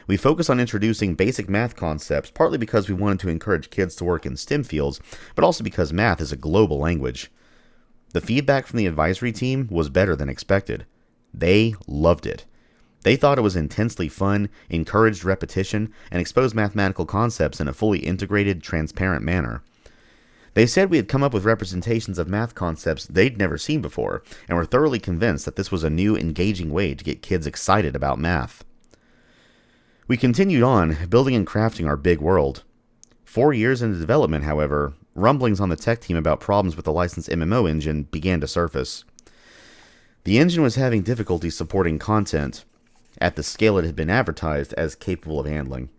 We focus on introducing basic math concepts, partly because we wanted to encourage kids to work in STEM fields, but also because math is a global language. The feedback from the advisory team was better than expected. They loved it. They thought it was intensely fun, encouraged repetition, and exposed mathematical concepts in a fully integrated, transparent manner. They said we had come up with representations of math concepts they'd never seen before, and were thoroughly convinced that this was a new, engaging way to get kids excited about math. We continued on, building and crafting our big world. 4 years into development, however, rumblings on the tech team about problems with the licensed MMO engine began to surface. The engine was having difficulty supporting content at the scale it had been advertised as capable of handling.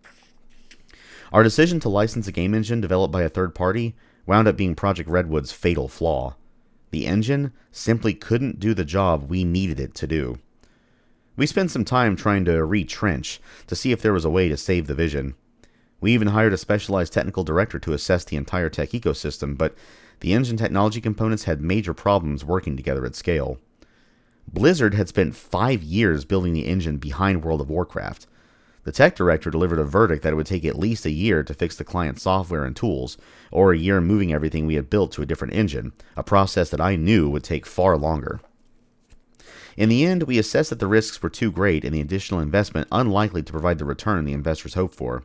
Our decision to license a game engine developed by a third party wound up being Project Redwood's fatal flaw. The engine simply couldn't do the job we needed it to do. We spent some time trying to retrench to see if there was a way to save the vision. We even hired a specialized technical director to assess the entire tech ecosystem, but the engine technology components had major problems working together at scale. Blizzard had spent 5 years building the engine behind World of Warcraft. The tech director delivered a verdict that it would take at least a year to fix the client software and tools, or a year moving everything we had built to a different engine, a process that I knew would take far longer. In the end, we assessed that the risks were too great and the additional investment unlikely to provide the return the investors hoped for.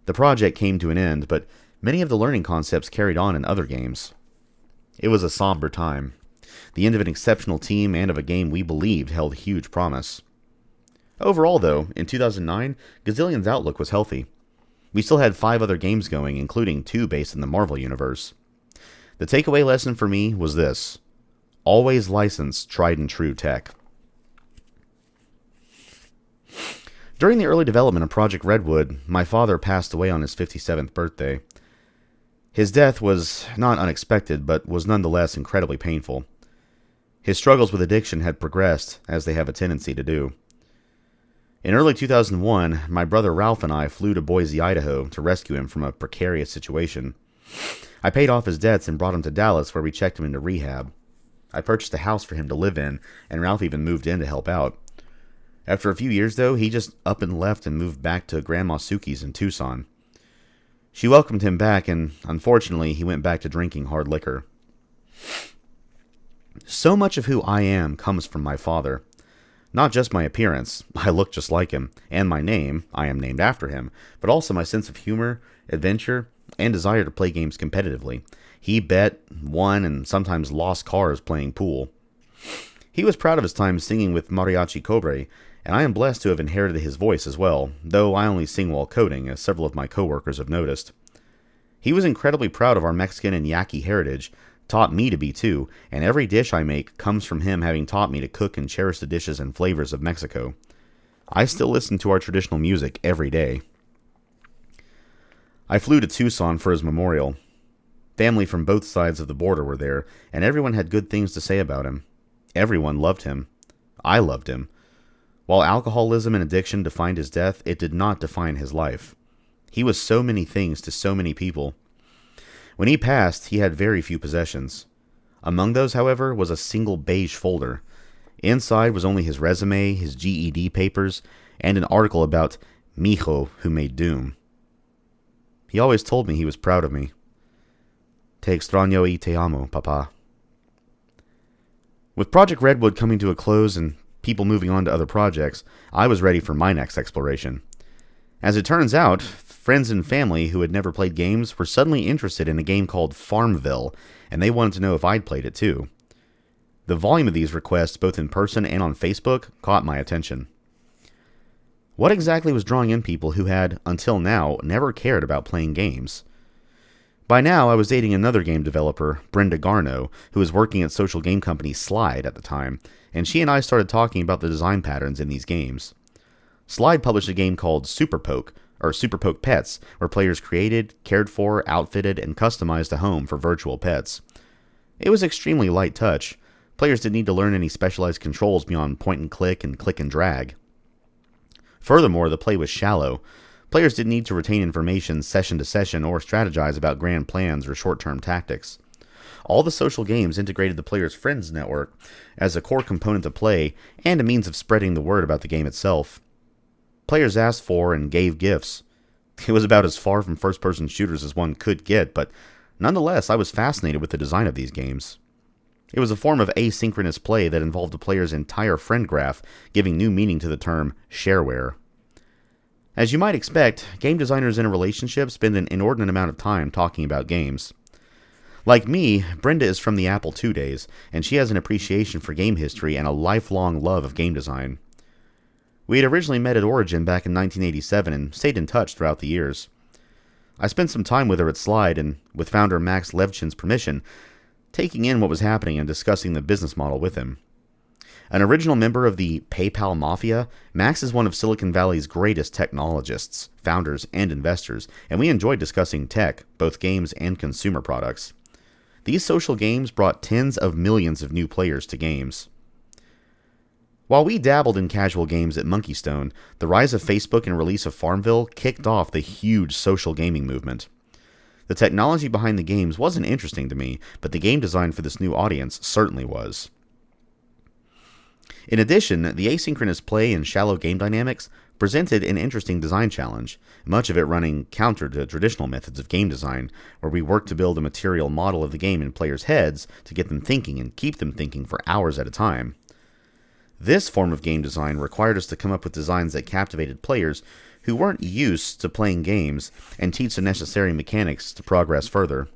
The project came to an end, but many of the learning concepts carried on in other games. It was a somber time. The end of an exceptional team and of a game we believed held huge promise. Overall, though, in 2009, Gazillion's outlook was healthy. We still had 5 other games going, including 2 based in the Marvel Universe. The takeaway lesson for me was this: always license tried and true tech. During the early development of Project Redwood, my father passed away on his 57th birthday. His death was not unexpected, but was nonetheless incredibly painful. His struggles with addiction had progressed, as they have a tendency to do. In early 2001, my brother Ralph and I flew to Boise, Idaho to rescue him from a precarious situation. I paid off his debts and brought him to Dallas, where we checked him into rehab. I purchased a house for him to live in, and Ralph even moved in to help out. After a few years, though, he just up and left and moved back to Grandma Suki's in Tucson. She welcomed him back, and unfortunately, he went back to drinking hard liquor. So much of who I am comes from my father. Not just my appearance, I look just like him, and my name, I am named after him, but also my sense of humor, adventure, and desire to play games competitively. He bet, won, and sometimes lost cars playing pool. He was proud of his time singing with Mariachi Cobre, and I am blessed to have inherited his voice as well, though I only sing while coding, as several of my coworkers have noticed. He was incredibly proud of our Mexican and Yaqui heritage, taught me to be too, and every dish I make comes from him having taught me to cook and cherish the dishes and flavors of Mexico. I still listen to our traditional music every day. I flew to Tucson for his memorial. Family from both sides of the border were there, and everyone had good things to say about him. Everyone loved him. I loved him. While alcoholism and addiction defined his death, it did not define his life. He was so many things to so many people. When he passed, he had very few possessions. Among those, however, was a single beige folder. Inside was only his resume, his GED papers, and an article about Mijo, who made Doom. He always told me he was proud of me. Te extraño y te amo, papá. With Project Redwood coming to a close and people moving on to other projects, I was ready for my next exploration. As it turns out, friends and family who had never played games were suddenly interested in a game called Farmville, and they wanted to know if I'd played it too. The volume of these requests, both in person and on Facebook, caught my attention. What exactly was drawing in people who had, until now, never cared about playing games? By now, I was dating another game developer, Brenda Garno, who was working at social game company Slide at the time, and she and I started talking about the design patterns in these games. Slide published a game called Super Poke Pets, where players created, cared for, outfitted, and customized a home for virtual pets. It was extremely light touch. Players didn't need to learn any specialized controls beyond point and click and drag. Furthermore, the play was shallow. Players didn't need to retain information session to session or strategize about grand plans or short-term tactics. All the social games integrated the player's friends network as a core component of play and a means of spreading the word about the game itself. Players asked for and gave gifts. It was about as far from first-person shooters as one could get, but nonetheless, I was fascinated with the design of these games. It was a form of asynchronous play that involved a player's entire friend graph, giving new meaning to the term shareware. As you might expect, game designers in a relationship spend an inordinate amount of time talking about games. Like me, Brenda is from the Apple II days, and she has an appreciation for game history and a lifelong love of game design. We had originally met at Origin back in 1987 and stayed in touch throughout the years. I spent some time with her at Slide, and with founder Max Levchin's permission, taking in what was happening and discussing the business model with him. An original member of the PayPal Mafia, Max is one of Silicon Valley's greatest technologists, founders, and investors, and we enjoyed discussing tech, both games and consumer products. These social games brought tens of millions of new players to games. While we dabbled in casual games at Monkeystone, the rise of Facebook and release of Farmville kicked off the huge social gaming movement. The technology behind the games wasn't interesting to me, but the game design for this new audience certainly was. In addition, the asynchronous play and shallow game dynamics presented an interesting design challenge, much of it running counter to traditional methods of game design, where we worked to build a material model of the game in players' heads to get them thinking and keep them thinking for hours at a time. This form of game design required us to come up with designs that captivated players who weren't used to playing games and teach the necessary mechanics to progress further.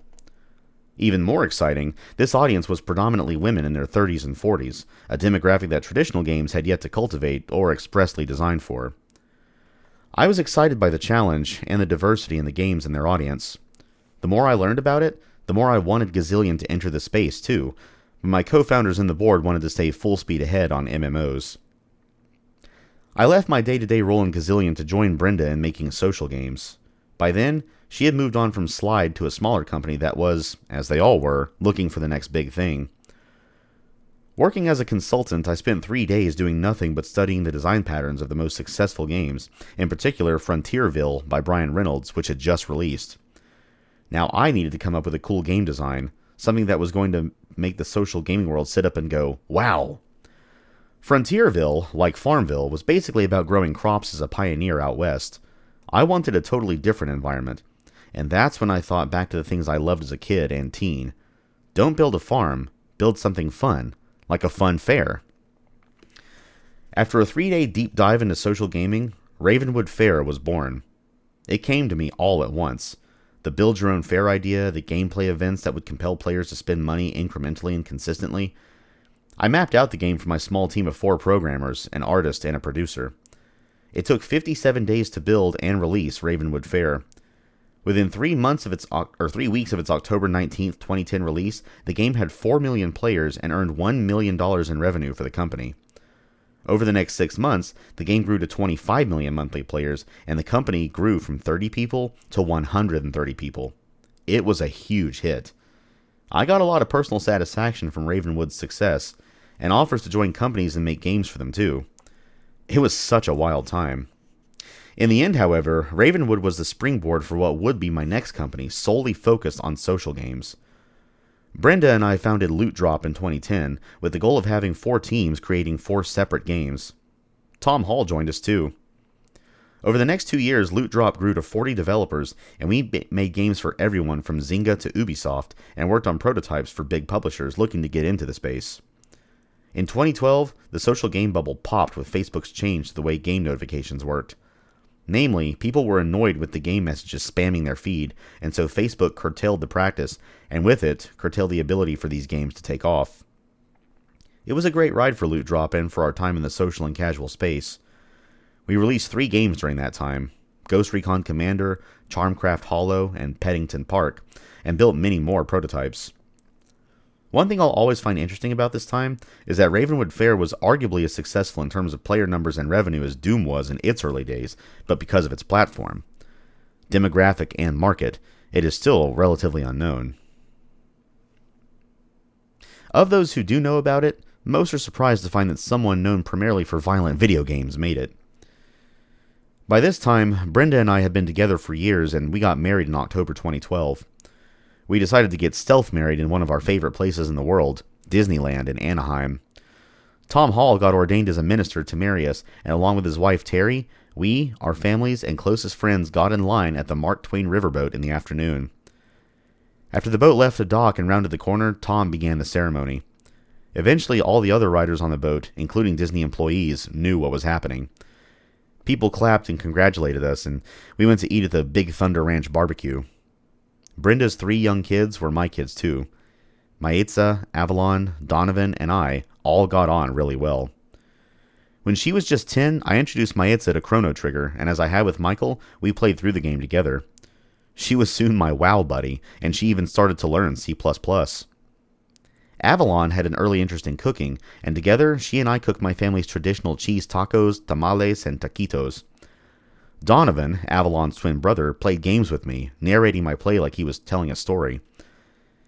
Even more exciting, this audience was predominantly women in their 30s and 40s, a demographic that traditional games had yet to cultivate or expressly design for. I was excited by the challenge and the diversity in the games and their audience. The more I learned about it, the more I wanted Gazillion to enter the space too, but my co-founders and the board wanted to stay full speed ahead on MMOs. I left my day-to-day role in Gazillion to join Brenda in making social games. By then, she had moved on from Slide to a smaller company that was, as they all were, looking for the next big thing. Working as a consultant, I spent 3 days doing nothing but studying the design patterns of the most successful games, in particular Frontierville by Brian Reynolds, which had just released. Now I needed to come up with a cool game design, something that was going to make the social gaming world sit up and go, wow! Frontierville, like Farmville, was basically about growing crops as a pioneer out west. I wanted a totally different environment, and that's when I thought back to the things I loved as a kid and teen. Don't build a farm, build something fun, like a fun fair. After a 3-day deep dive into social gaming, Ravenwood Fair was born. It came to me all at once. The build your own fair idea, the gameplay events that would compel players to spend money incrementally and consistently. I mapped out the game for my small team of 4 programmers, an artist, and a producer. It took 57 days to build and release Ravenwood Fair. Within 3 weeks of its October 19th, 2010 release, the game had 4 million players and earned $1 million in revenue for the company. Over the next 6 months, the game grew to 25 million monthly players, and the company grew from 30 people to 130 people. It was a huge hit. I got a lot of personal satisfaction from Ravenwood's success, and offers to join companies and make games for them too. It was such a wild time. In the end, however, Ravenwood was the springboard for what would be my next company, solely focused on social games. Brenda and I founded Loot Drop in 2010, with the goal of having 4 teams creating 4 separate games. Tom Hall joined us too. Over the next 2 years, Loot Drop grew to 40 developers, and we made games for everyone from Zynga to Ubisoft, and worked on prototypes for big publishers looking to get into the space. In 2012, the social game bubble popped with Facebook's change to the way game notifications worked. Namely, people were annoyed with the game messages spamming their feed, and so Facebook curtailed the practice, and with it, curtailed the ability for these games to take off. It was a great ride for Loot Drop and for our time in the social and casual space. We released 3 games during that time, Ghost Recon Commander, Charmcraft Hollow, and Peddington Park, and built many more prototypes. One thing I'll always find interesting about this time is that Ravenwood Fair was arguably as successful in terms of player numbers and revenue as Doom was in its early days, but because of its platform. Demographic and market, it is still relatively unknown. Of those who do know about it, most are surprised to find that someone known primarily for violent video games made it. By this time, Brenda and I had been together for years, and we got married in October 2012. We decided to get stealth married in one of our favorite places in the world, Disneyland in Anaheim. Tom Hall got ordained as a minister to marry us, and along with his wife Terry, we, our families, and closest friends got in line at the Mark Twain riverboat in the afternoon. After the boat left the dock and rounded the corner, Tom began the ceremony. Eventually, all the other riders on the boat, including Disney employees, knew what was happening. People clapped and congratulated us, and we went to eat at the Big Thunder Ranch barbecue. Brenda's 3 young kids were my kids too. Maitza, Avalon, Donovan, and I all got on really well. When she was just 10, I introduced Maitza to Chrono Trigger, and as I had with Michael, we played through the game together. She was soon my WoW buddy, and she even started to learn C++. Avalon had an early interest in cooking, and together she and I cooked my family's traditional cheese tacos, tamales, and taquitos. Donovan, Avalon's twin brother, played games with me, narrating my play like he was telling a story.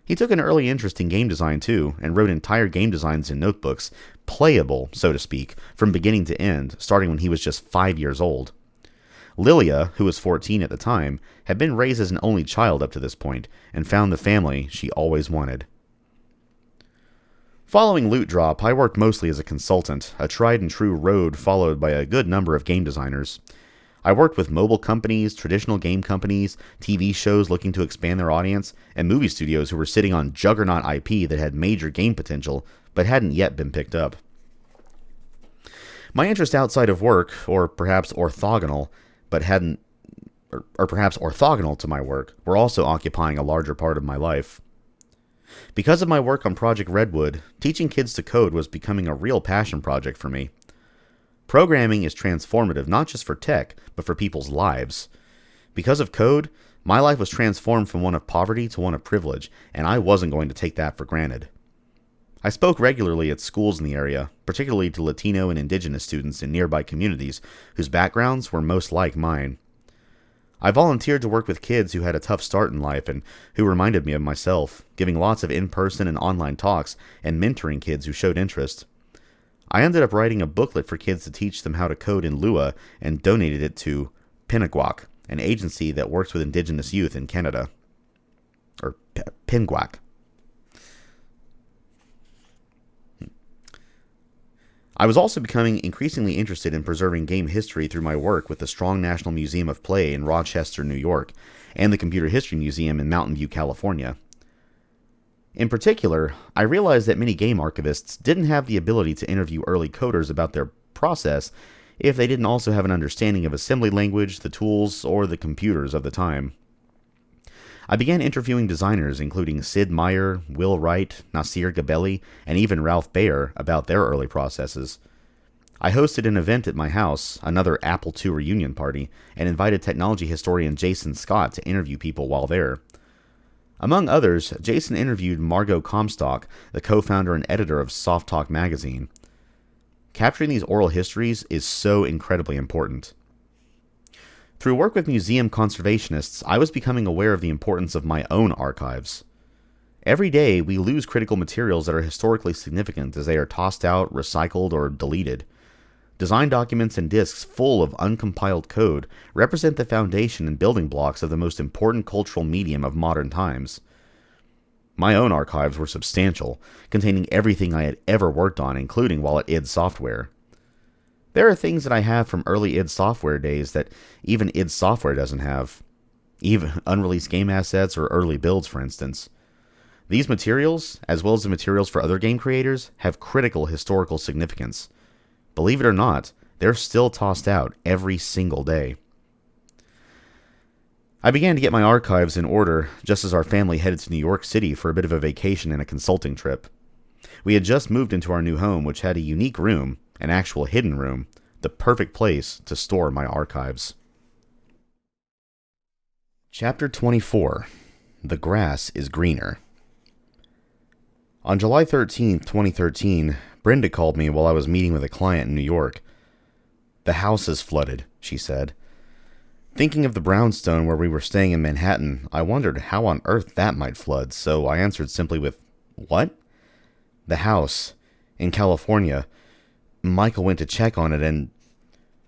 He took an early interest in game design too, and wrote entire game designs in notebooks, playable, so to speak, from beginning to end, starting when he was just 5 years old. Lilia, who was 14 at the time, had been raised as an only child up to this point, and found the family she always wanted. Following Loot Drop, I worked mostly as a consultant, a tried-and-true road followed by a good number of game designers. I worked with mobile companies, traditional game companies, TV shows looking to expand their audience, and movie studios who were sitting on juggernaut IP that had major game potential, but hadn't yet been picked up. My interest outside of work, or perhaps orthogonal to my work, were also occupying a larger part of my life. Because of my work on Project Redwood, teaching kids to code was becoming a real passion project for me. Programming is transformative not just for tech, but for people's lives. Because of code, my life was transformed from one of poverty to one of privilege, and I wasn't going to take that for granted. I spoke regularly at schools in the area, particularly to Latino and Indigenous students in nearby communities whose backgrounds were most like mine. I volunteered to work with kids who had a tough start in life and who reminded me of myself, giving lots of in-person and online talks and mentoring kids who showed interest. I ended up writing a booklet for kids to teach them how to code in Lua and donated it to Pinnaguac, an agency that works with Indigenous youth in Canada. Or Pinguac. I was also becoming increasingly interested in preserving game history through my work with the Strong National Museum of Play in Rochester, New York, and the Computer History Museum in Mountain View, California. In particular, I realized that many game archivists didn't have the ability to interview early coders about their process if they didn't also have an understanding of assembly language, the tools, or the computers of the time. I began interviewing designers including Sid Meier, Will Wright, Nasir Gabelli, and even Ralph Baer about their early processes. I hosted an event at my house, another Apple II reunion party, and invited technology historian Jason Scott to interview people while there. Among others, Jason interviewed Margot Comstock, the co-founder and editor of Soft Talk magazine. Capturing these oral histories is so incredibly important. Through work with museum conservationists, I was becoming aware of the importance of my own archives. Every day, we lose critical materials that are historically significant as they are tossed out, recycled, or deleted. Design documents and disks full of uncompiled code represent the foundation and building blocks of the most important cultural medium of modern times. My own archives were substantial, containing everything I had ever worked on, including while at id Software. There are things that I have from early id Software days that even id Software doesn't have. Even unreleased game assets or early builds, for instance. These materials, as well as the materials for other game creators, have critical historical significance. Believe it or not, they're still tossed out every single day. I began to get my archives in order just as our family headed to New York City for a bit of a vacation and a consulting trip. We had just moved into our new home, which had a unique room, an actual hidden room, the perfect place to store my archives. Chapter 24. The Grass is Greener. On July 13th, 2013, Brenda called me while I was meeting with a client in New York. "The house is flooded," she said. Thinking of the brownstone where we were staying in Manhattan, I wondered how on earth that might flood, so I answered simply with, "What?" "The house. In California. Michael went to check on it and..."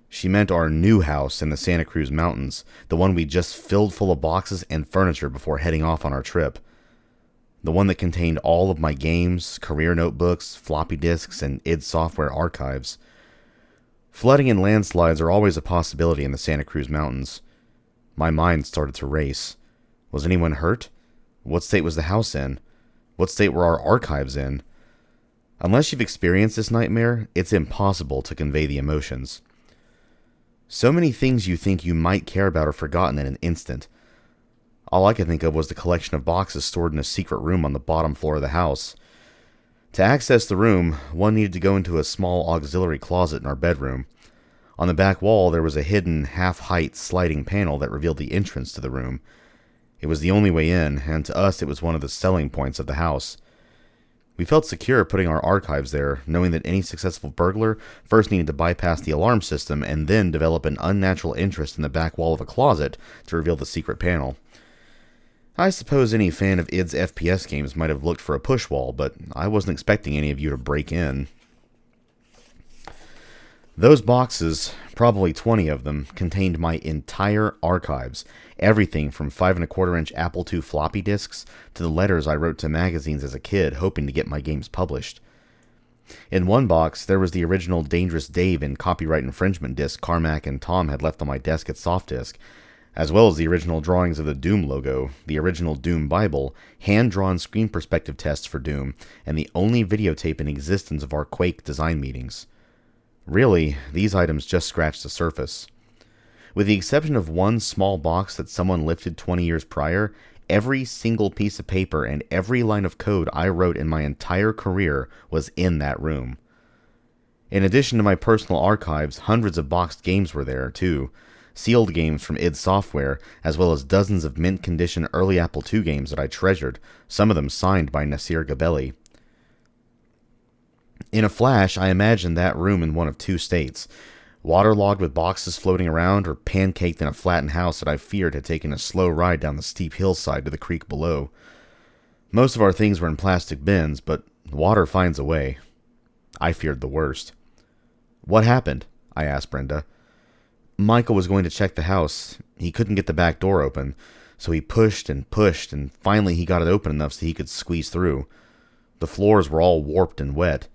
She meant our new house in the Santa Cruz Mountains, the one we just filled full of boxes and furniture before heading off on our trip. The one that contained all of my games, career notebooks, floppy disks, and id Software archives. Flooding and landslides are always a possibility in the Santa Cruz Mountains. My mind started to race. Was anyone hurt? What state was the house in? What state were our archives in? Unless you've experienced this nightmare, it's impossible to convey the emotions. So many things you think you might care about are forgotten in an instant. All I could think of was the collection of boxes stored in a secret room on the bottom floor of the house. To access the room, one needed to go into a small auxiliary closet in our bedroom. On the back wall, there was a hidden, half-height sliding panel that revealed the entrance to the room. It was the only way in, and to us it was one of the selling points of the house. We felt secure putting our archives there, knowing that any successful burglar first needed to bypass the alarm system and then develop an unnatural interest in the back wall of a closet to reveal the secret panel. I suppose any fan of id's FPS games might have looked for a push wall, but I wasn't expecting any of you to break in. Those boxes, probably 20 of them, contained my entire archives, everything from 5 1/4-inch Apple II floppy disks to the letters I wrote to magazines as a kid hoping to get my games published. In one box, there was the original Dangerous Dave and copyright infringement disc Carmack and Tom had left on my desk at Softdisk, as well as the original drawings of the Doom logo, the original Doom Bible, hand-drawn screen perspective tests for Doom, and the only videotape in existence of our Quake design meetings. Really, these items just scratched the surface. With the exception of one small box that someone lifted 20 years prior, every single piece of paper and every line of code I wrote in my entire career was in that room. In addition to my personal archives, hundreds of boxed games were there, too. Sealed games from id Software, as well as dozens of mint-condition early Apple II games that I treasured, some of them signed by Nasir Gabelli. In a flash, I imagined that room in one of two states, waterlogged with boxes floating around or pancaked in a flattened house that I feared had taken a slow ride down the steep hillside to the creek below. Most of our things were in plastic bins, but water finds a way. I feared the worst. "What happened?" I asked Brenda. "Michael was going to check the house. He couldn't get the back door open, so he pushed, and finally he got it open enough so he could squeeze through. The floors were all warped and wet.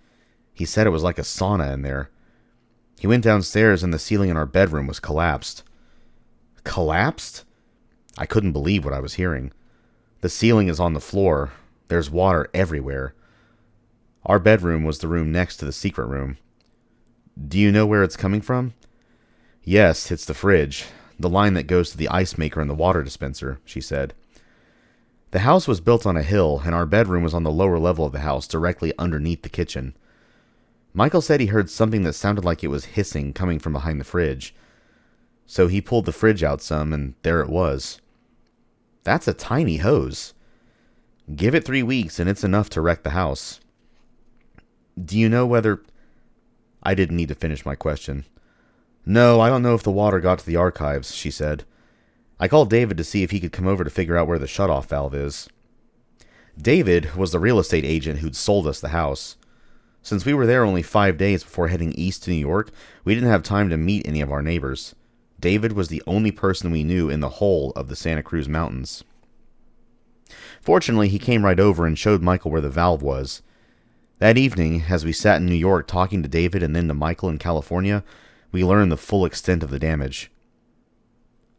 He said it was like a sauna in there. He went downstairs and the ceiling in our bedroom was collapsed." Collapsed? I couldn't believe what I was hearing. The ceiling is on the floor. There's water everywhere. Our bedroom was the room next to the secret room. "Do you know where it's coming from?" "Yes, it's the fridge, the line that goes to the ice maker and the water dispenser," she said. The house was built on a hill, and our bedroom was on the lower level of the house, directly underneath the kitchen. Michael said he heard something that sounded like it was hissing coming from behind the fridge. So he pulled the fridge out some, and there it was. That's a tiny hose. Give it 3 weeks, and it's enough to wreck the house. "Do you know whether..." I didn't need to finish my question. "No, I don't know if the water got to the archives," she said. "I called David to see if he could come over to figure out where the shutoff valve is." David was the real estate agent who'd sold us the house. Since we were there only 5 days before heading east to New York, we didn't have time to meet any of our neighbors. David was the only person we knew in the whole of the Santa Cruz Mountains. Fortunately, he came right over and showed Michael where the valve was. That evening, as we sat in New York talking to David and then to Michael in California, we learned the full extent of the damage.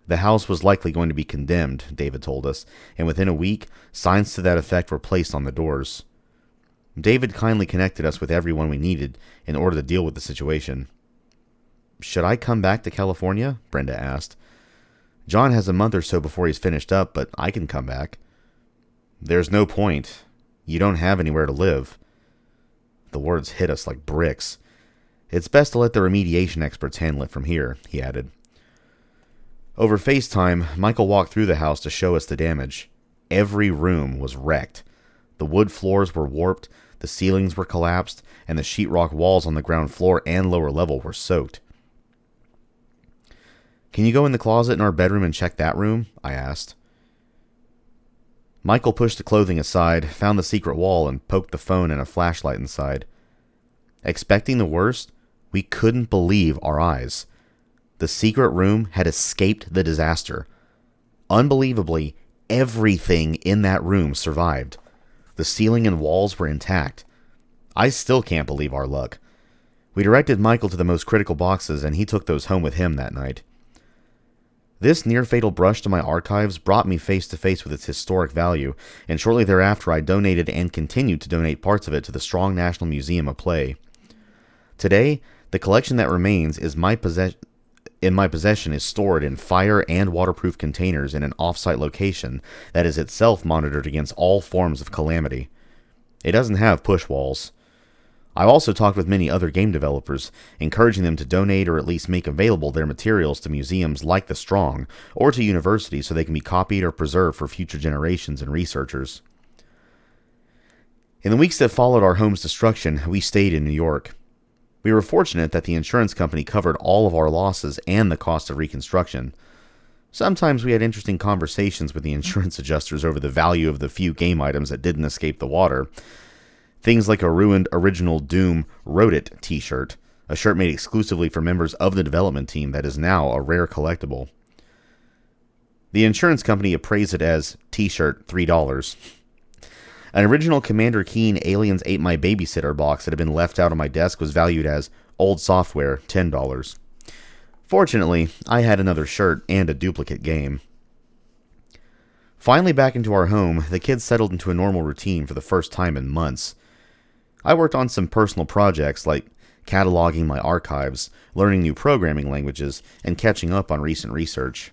The house was likely going to be condemned, David told us, and within a week, signs to that effect were placed on the doors. David kindly connected us with everyone we needed in order to deal with the situation. "Should I come back to California?" Brenda asked. "John has a month or so before he's finished up, but I can come back." "There's no point. You don't have anywhere to live." The words hit us like bricks. "It's best to let the remediation experts handle it from here," he added. Over FaceTime, Michael walked through the house to show us the damage. Every room was wrecked. The wood floors were warped, the ceilings were collapsed, and the sheetrock walls on the ground floor and lower level were soaked. "Can you go in the closet in our bedroom and check that room?" I asked. Michael pushed the clothing aside, found the secret wall, and poked the phone and a flashlight inside. Expecting the worst, we couldn't believe our eyes. The secret room had escaped the disaster. Unbelievably, everything in that room survived. The ceiling and walls were intact. I still can't believe our luck. We directed Michael to the most critical boxes, and he took those home with him that night. This near-fatal brush to my archives brought me face to face with its historic value, and shortly thereafter I donated and continued to donate parts of it to the Strong National Museum of Play. Today, the collection that remains in my possession is stored in fire and waterproof containers in an off-site location that is itself monitored against all forms of calamity. It doesn't have push walls. I've also talked with many other game developers, encouraging them to donate or at least make available their materials to museums like the Strong, or to universities so they can be copied or preserved for future generations and researchers. In the weeks that followed our home's destruction, we stayed in New York. We were fortunate that the insurance company covered all of our losses and the cost of reconstruction. Sometimes we had interesting conversations with the insurance adjusters over the value of the few game items that didn't escape the water. Things like a ruined original Doom Wrote It t-shirt, a shirt made exclusively for members of the development team that is now a rare collectible. The insurance company appraised it as t-shirt $3. An original Commander Keen Aliens Ate My Babysitter box that had been left out on my desk was valued as old software $10. Fortunately, I had another shirt and a duplicate game. Finally back into our home, the kids settled into a normal routine for the first time in months. I worked on some personal projects like cataloging my archives, learning new programming languages, and catching up on recent research.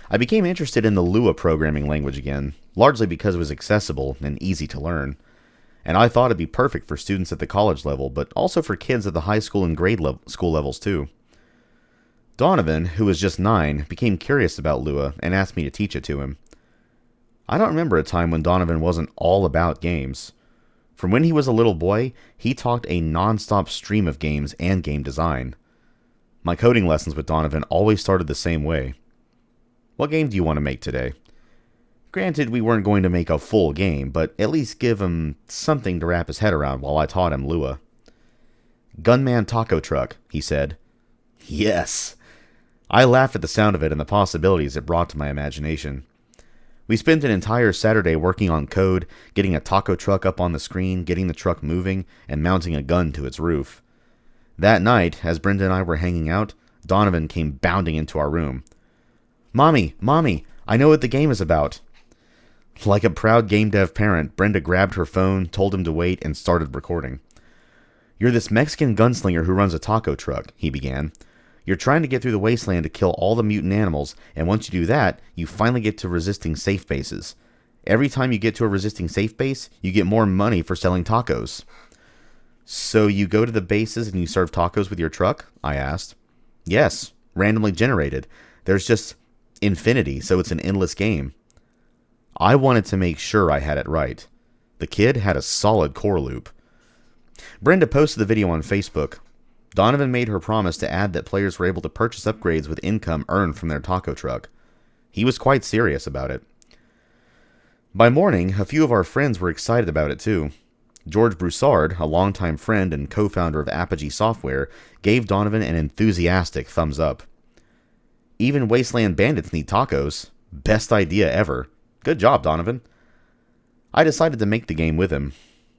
I became interested in the Lua programming language again, largely because it was accessible and easy to learn. And I thought it'd be perfect for students at the college level, but also for kids at the high school and school levels too. Donovan, who was just 9, became curious about Lua and asked me to teach it to him. I don't remember a time when Donovan wasn't all about games. From when he was a little boy, he talked a non-stop stream of games and game design. My coding lessons with Donovan always started the same way. "What game do you want to make today?" Granted, we weren't going to make a full game, but at least give him something to wrap his head around while I taught him Lua. "Gunman Taco Truck," he said. Yes! I laughed at the sound of it and the possibilities it brought to my imagination. We spent an entire Saturday working on code, getting a taco truck up on the screen, getting the truck moving, and mounting a gun to its roof. That night, as Brenda and I were hanging out, Donovan came bounding into our room. Mommy, I know what the game is about." Like a proud game dev parent, Brenda grabbed her phone, told him to wait, and started recording. "You're this Mexican gunslinger who runs a taco truck," he began. "You're trying to get through the wasteland to kill all the mutant animals, and once you do that, you finally get to resisting safe bases. Every time you get to a resisting safe base, you get more money for selling tacos." "So you go to the bases and you serve tacos with your truck?" I asked. "Yes, randomly generated. There's just infinity, so it's an endless game." I wanted to make sure I had it right. The kid had a solid core loop. Brenda posted the video on Facebook. Donovan made her promise to add that players were able to purchase upgrades with income earned from their taco truck. He was quite serious about it. By morning, a few of our friends were excited about it too. George Broussard, a longtime friend and co-founder of Apogee Software, gave Donovan an enthusiastic thumbs up. "Even Wasteland Bandits need tacos. Best idea ever. Good job, Donovan." I decided to make the game with him.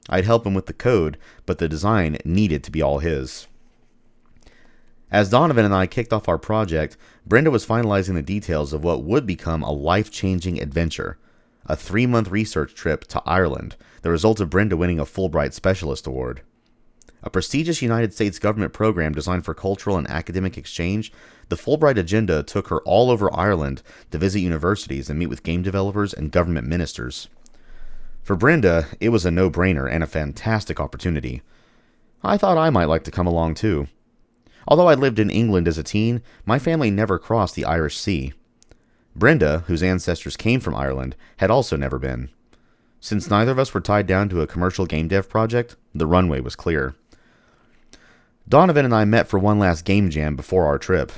I'd help him with the code, but the design needed to be all his. As Donovan and I kicked off our project, Brenda was finalizing the details of what would become a life-changing adventure. A 3-month research trip to Ireland, the result of Brenda winning a Fulbright Specialist Award. A prestigious United States government program designed for cultural and academic exchange, the Fulbright agenda took her all over Ireland to visit universities and meet with game developers and government ministers. For Brenda, it was a no-brainer and a fantastic opportunity. I thought I might like to come along too. Although I lived in England as a teen, my family never crossed the Irish Sea. Brenda, whose ancestors came from Ireland, had also never been. Since neither of us were tied down to a commercial game dev project, the runway was clear. Donovan and I met for one last game jam before our trip.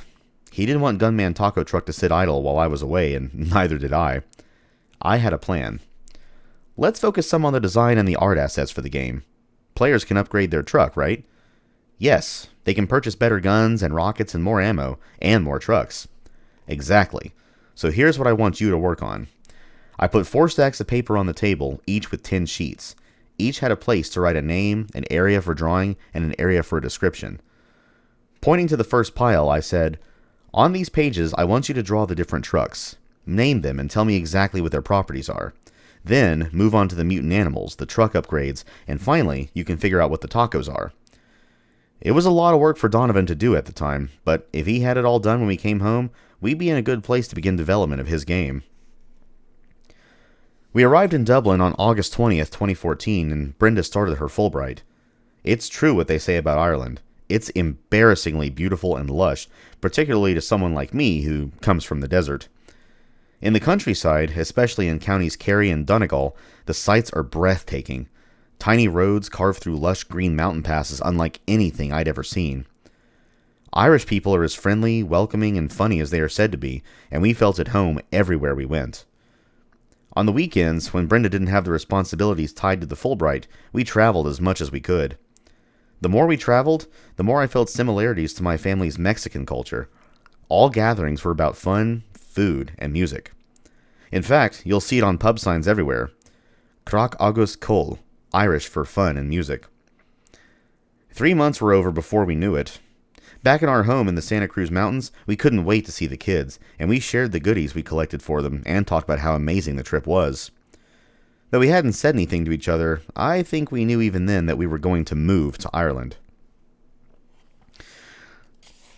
He didn't want Gunman Taco Truck to sit idle while I was away, and neither did I. I had a plan. Let's focus some on the design and the art assets for the game. Players can upgrade their truck, right? Yes, they can purchase better guns and rockets and more ammo, and more trucks. Exactly. So here's what I want you to work on. I put 4 stacks of paper on the table, each with 10 sheets. Each had a place to write a name, an area for drawing, and an area for a description. Pointing to the first pile, I said, "On these pages, I want you to draw the different trucks. Name them and tell me exactly what their properties are. Then, move on to the mutant animals, the truck upgrades, and finally, you can figure out what the tacos are." It was a lot of work for Donovan to do at the time, but if he had it all done when we came home, we'd be in a good place to begin development of his game. We arrived in Dublin on August 20th, 2014, and Brenda started her Fulbright. It's true what they say about Ireland. It's embarrassingly beautiful and lush, particularly to someone like me who comes from the desert. In the countryside, especially in counties Kerry and Donegal, the sights are breathtaking. Tiny roads carved through lush green mountain passes unlike anything I'd ever seen. Irish people are as friendly, welcoming, and funny as they are said to be, and we felt at home everywhere we went. On the weekends, when Brenda didn't have the responsibilities tied to the Fulbright, we traveled as much as we could. The more we traveled, the more I felt similarities to my family's Mexican culture. All gatherings were about fun, food, and music. In fact, you'll see it on pub signs everywhere. Crach agus col, Irish for fun and music. 3 months were over before we knew it. Back in our home in the Santa Cruz Mountains, we couldn't wait to see the kids, and we shared the goodies we collected for them and talked about how amazing the trip was. Though we hadn't said anything to each other, I think we knew even then that we were going to move to Ireland.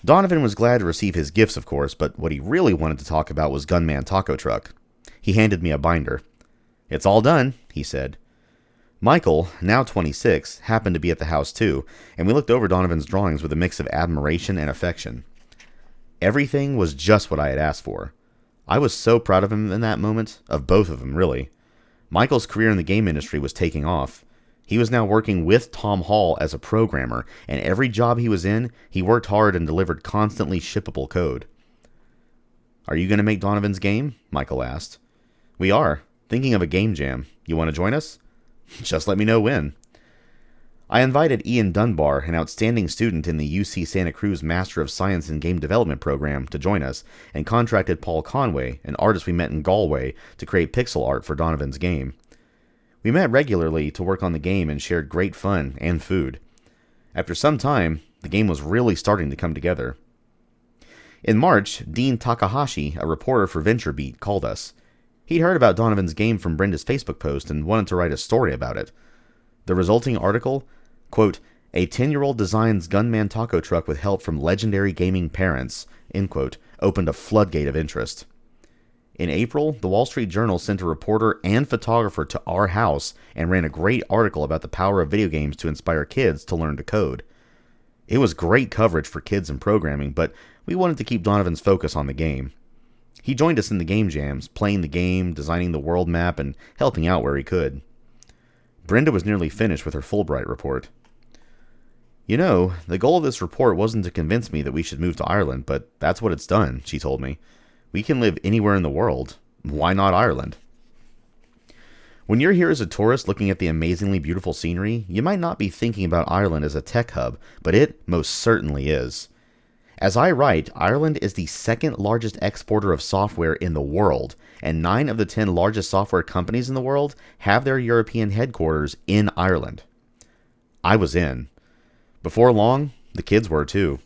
Donovan was glad to receive his gifts, of course, but what he really wanted to talk about was Gunman Taco Truck. He handed me a binder. "It's all done," he said. Michael, now 26, happened to be at the house too, and we looked over Donovan's drawings with a mix of admiration and affection. Everything was just what I had asked for. I was so proud of him in that moment, of both of them really. Michael's career in the game industry was taking off. He was now working with Tom Hall as a programmer, and every job he was in, he worked hard and delivered constantly shippable code. "Are you going to make Donovan's game?" Michael asked. "We are. Thinking of a game jam. You want to join us?" "Just let me know when." I invited Ian Dunbar, an outstanding student in the UC Santa Cruz Master of Science in Game Development program, to join us, and contracted Paul Conway, an artist we met in Galway, to create pixel art for Donovan's game. We met regularly to work on the game and shared great fun and food. After some time, the game was really starting to come together. In March, Dean Takahashi, a reporter for VentureBeat, called us. He'd heard about Donovan's game from Brenda's Facebook post and wanted to write a story about it. The resulting article, quote, "A 10-year-old designs Gunman Taco Truck with help from legendary gaming parents," end quote, opened a floodgate of interest. In April, the Wall Street Journal sent a reporter and photographer to our house and ran a great article about the power of video games to inspire kids to learn to code. It was great coverage for kids and programming, but we wanted to keep Donovan's focus on the game. He joined us in the game jams, playing the game, designing the world map, and helping out where he could. Brenda was nearly finished with her Fulbright report. "You know, the goal of this report wasn't to convince me that we should move to Ireland, but that's what it's done," she told me. "We can live anywhere in the world. Why not Ireland?" When you're here as a tourist looking at the amazingly beautiful scenery, you might not be thinking about Ireland as a tech hub, but it most certainly is. As I write, Ireland is the second largest exporter of software in the world, and 9 of the 10 largest software companies in the world have their European headquarters in Ireland. I was in. Before long, the kids were too.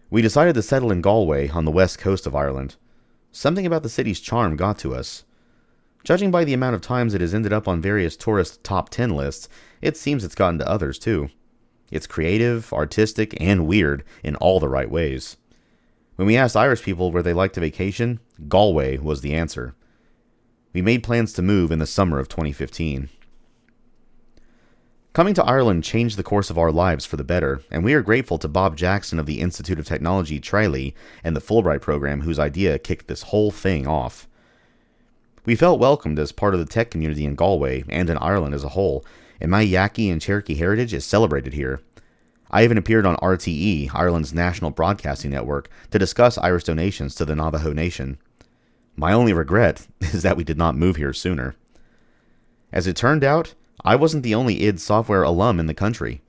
We decided to settle in Galway on the west coast of Ireland. Something about the city's charm got to us. Judging by the amount of times it has ended up on various tourist top 10 lists, it seems it's gotten to others too. It's creative, artistic, and weird in all the right ways. When we asked Irish people where they liked to vacation, Galway was the answer. We made plans to move in the summer of 2015. Coming to Ireland changed the course of our lives for the better, and we are grateful to Bob Jackson of the Institute of Technology Tralee and the Fulbright program whose idea kicked this whole thing off. We felt welcomed as part of the tech community in Galway and in Ireland as a whole, and my Yaqui and Cherokee heritage is celebrated here. I even appeared on RTE, Ireland's national broadcasting network, to discuss Irish donations to the Navajo Nation. My only regret is that we did not move here sooner. As it turned out, I wasn't the only id Software alum in the country.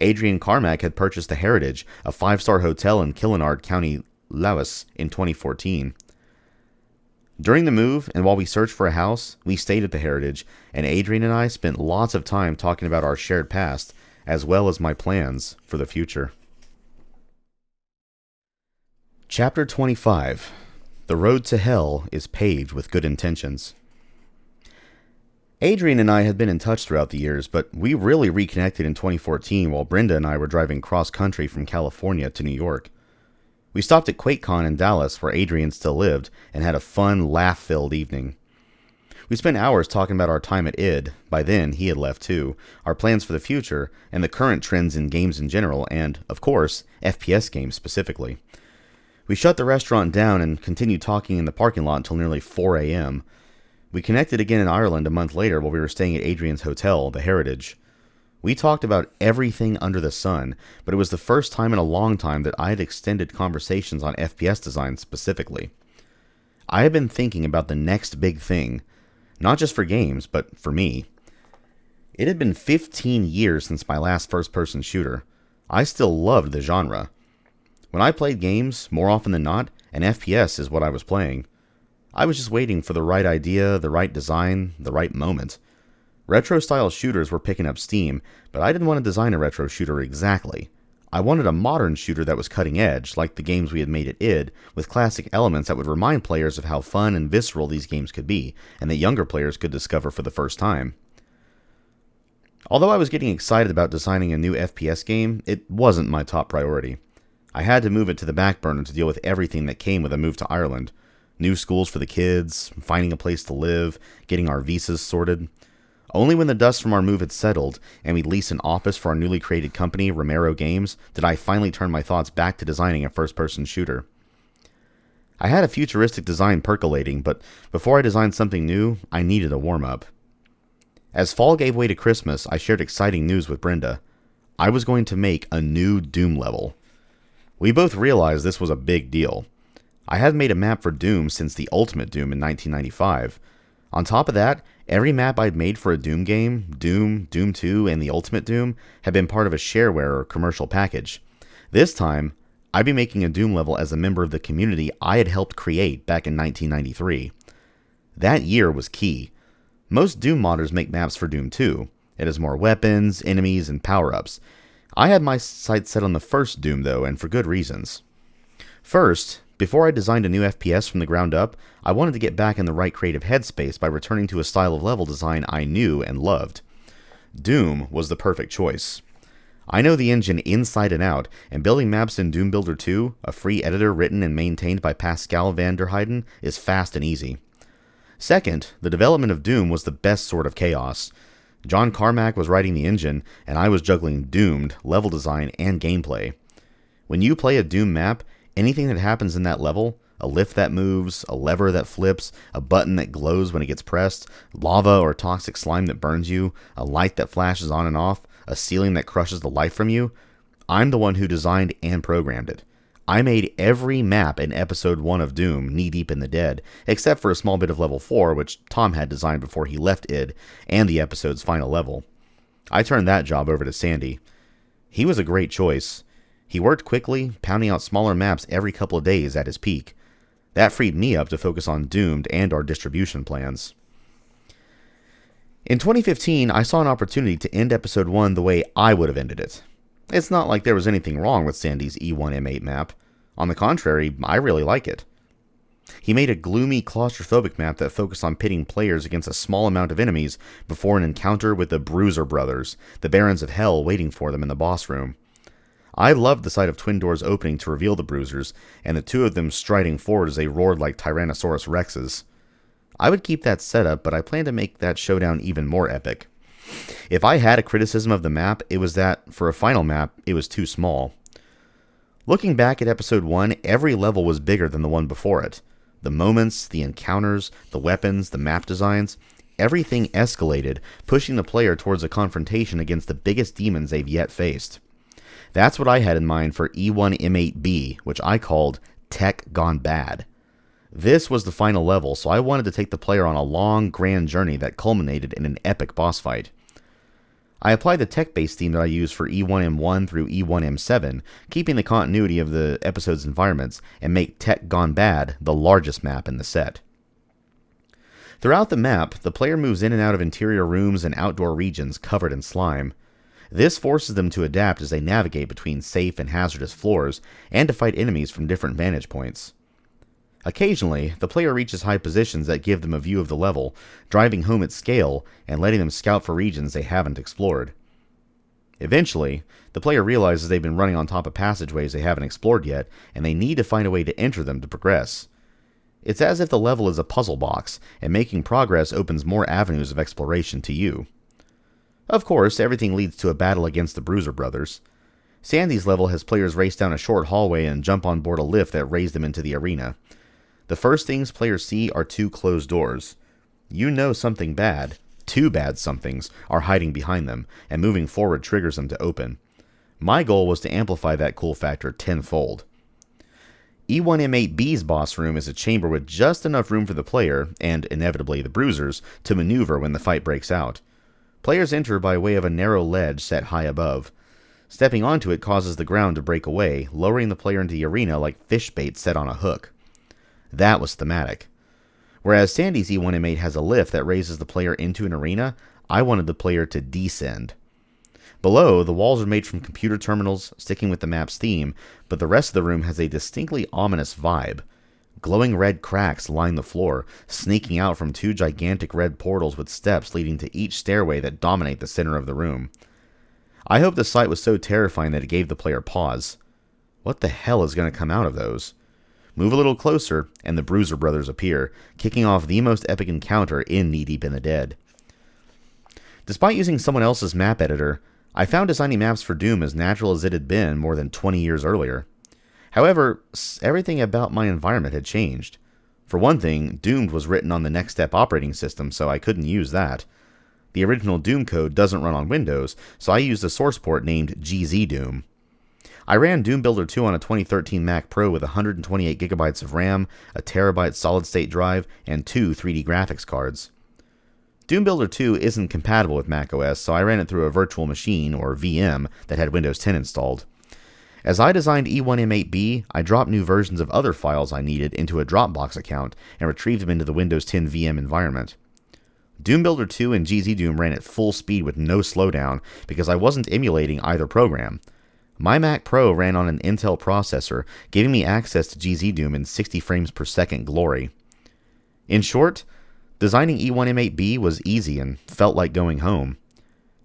Adrian Carmack had purchased the Heritage, a 5-star hotel in Killinard, County Louth, in 2014. During the move, and while we searched for a house, we stayed at the Heritage, and Adrian and I spent lots of time talking about our shared past, as well as my plans for the future. Chapter 25. The road to hell is paved with good intentions. Adrian and I had been in touch throughout the years, but we really reconnected in 2014 while Brenda and I were driving cross-country from California to New York. We stopped at QuakeCon in Dallas, where Adrian still lived, and had a fun, laugh-filled evening. We spent hours talking about our time at id, by then he had left too, our plans for the future, and the current trends in games in general, and, of course, FPS games specifically. We shut the restaurant down and continued talking in the parking lot until nearly 4 a.m., We connected again in Ireland a month later while we were staying at Adrian's hotel, the Heritage. We talked about everything under the sun, but it was the first time in a long time that I had extended conversations on FPS design specifically. I had been thinking about the next big thing, not just for games, but for me. It had been 15 years since my last first-person shooter. I still loved the genre. When I played games, more often than not, an FPS is what I was playing. I was just waiting for the right idea, the right design, the right moment. Retro-style shooters were picking up steam, but I didn't want to design a retro shooter exactly. I wanted a modern shooter that was cutting edge, like the games we had made at id, with classic elements that would remind players of how fun and visceral these games could be, and that younger players could discover for the first time. Although I was getting excited about designing a new FPS game, it wasn't my top priority. I had to move it to the back burner to deal with everything that came with a move to Ireland. New schools for the kids, finding a place to live, getting our visas sorted. Only when the dust from our move had settled, and we'd leased an office for our newly created company, Romero Games, did I finally turn my thoughts back to designing a first-person shooter. I had a futuristic design percolating, but before I designed something new, I needed a warm-up. As fall gave way to Christmas, I shared exciting news with Brenda. I was going to make a new Doom level. We both realized this was a big deal. I hadn't made a map for Doom since the Ultimate Doom in 1995. On top of that, every map I'd made for a Doom game, Doom, Doom 2, and the Ultimate Doom, had been part of a shareware or commercial package. This time, I'd be making a Doom level as a member of the community I had helped create back in 1993. That year was key. Most Doom modders make maps for Doom 2. It has more weapons, enemies, and power-ups. I had my sights set on the first Doom, though, and for good reasons. First, before I designed a new FPS from the ground up, I wanted to get back in the right creative headspace by returning to a style of level design I knew and loved. Doom was the perfect choice. I know the engine inside and out, and building maps in Doom Builder 2, a free editor written and maintained by Pascal van der Heijden, is fast and easy. Second, the development of Doom was the best sort of chaos. John Carmack was writing the engine, and I was juggling Doomed, level design, and gameplay. When you play a Doom map, anything that happens in that level, a lift that moves, a lever that flips, a button that glows when it gets pressed, lava or toxic slime that burns you, a light that flashes on and off, a ceiling that crushes the life from you, I'm the one who designed and programmed it. I made every map in Episode 1 of Doom knee-deep in the dead, except for a small bit of Level 4, which Tom had designed before he left id, and the episode's final level. I turned that job over to Sandy. He was a great choice. He worked quickly, pounding out smaller maps every couple of days at his peak. That freed me up to focus on Doomed and our distribution plans. In 2015, I saw an opportunity to end Episode 1 the way I would have ended it. It's not like there was anything wrong with Sandy's E1M8 map. On the contrary, I really like it. He made a gloomy, claustrophobic map that focused on pitting players against a small amount of enemies before an encounter with the Bruiser Brothers, the Barons of Hell waiting for them in the boss room. I loved the sight of twin doors opening to reveal the Bruisers, and the two of them striding forward as they roared like Tyrannosaurus Rexes. I would keep that setup, but I plan to make that showdown even more epic. If I had a criticism of the map, it was that, for a final map, it was too small. Looking back at Episode 1, every level was bigger than the one before it. The moments, the encounters, the weapons, the map designs, everything escalated, pushing the player towards a confrontation against the biggest demons they've yet faced. That's what I had in mind for E1M8B, which I called Tech Gone Bad. This was the final level, so I wanted to take the player on a long, grand journey that culminated in an epic boss fight. I applied the tech-based theme that I used for E1M1 through E1M7, keeping the continuity of the episode's environments, and make Tech Gone Bad the largest map in the set. Throughout the map, the player moves in and out of interior rooms and outdoor regions covered in slime. This forces them to adapt as they navigate between safe and hazardous floors, and to fight enemies from different vantage points. Occasionally, the player reaches high positions that give them a view of the level, driving home its scale and letting them scout for regions they haven't explored. Eventually, the player realizes they've been running on top of passageways they haven't explored yet, and they need to find a way to enter them to progress. It's as if the level is a puzzle box, and making progress opens more avenues of exploration to you. Of course, everything leads to a battle against the Bruiser Brothers. Sandy's level has players race down a short hallway and jump on board a lift that raised them into the arena. The first things players see are two closed doors. You know something bad, two bad somethings, are hiding behind them, and moving forward triggers them to open. My goal was to amplify that cool factor tenfold. E1M8B's boss room is a chamber with just enough room for the player, and inevitably the bruisers, to maneuver when the fight breaks out. Players enter by way of a narrow ledge set high above. Stepping onto it causes the ground to break away, lowering the player into the arena like fish bait set on a hook. That was thematic. Whereas Sandy's E1M8 has a lift that raises the player into an arena, I wanted the player to descend. Below, the walls are made from computer terminals, sticking with the map's theme, but the rest of the room has a distinctly ominous vibe. Glowing red cracks line the floor, sneaking out from two gigantic red portals with steps leading to each stairway that dominate the center of the room. I hope the sight was so terrifying that it gave the player pause. What the hell is going to come out of those? Move a little closer, and the Bruiser Brothers appear, kicking off the most epic encounter in Knee Deep in the Dead. Despite using someone else's map editor, I found designing maps for Doom as natural as it had been more than 20 years earlier. However, everything about my environment had changed. For one thing, Doomed was written on the Next Step operating system, so I couldn't use that. The original Doom code doesn't run on Windows, so I used a source port named GZDoom. I ran Doom Builder 2 on a 2013 Mac Pro with 128GB of RAM, a terabyte solid-state drive, and 2 3D graphics cards. Doom Builder 2 isn't compatible with macOS, so I ran it through a virtual machine, or VM, that had Windows 10 installed. As I designed E1M8B, I dropped new versions of other files I needed into a Dropbox account and retrieved them into the Windows 10 VM environment. Doom Builder 2 and GZDoom ran at full speed with no slowdown because I wasn't emulating either program. My Mac Pro ran on an Intel processor, giving me access to GZDoom in 60 frames per second glory. In short, designing E1M8B was easy and felt like going home.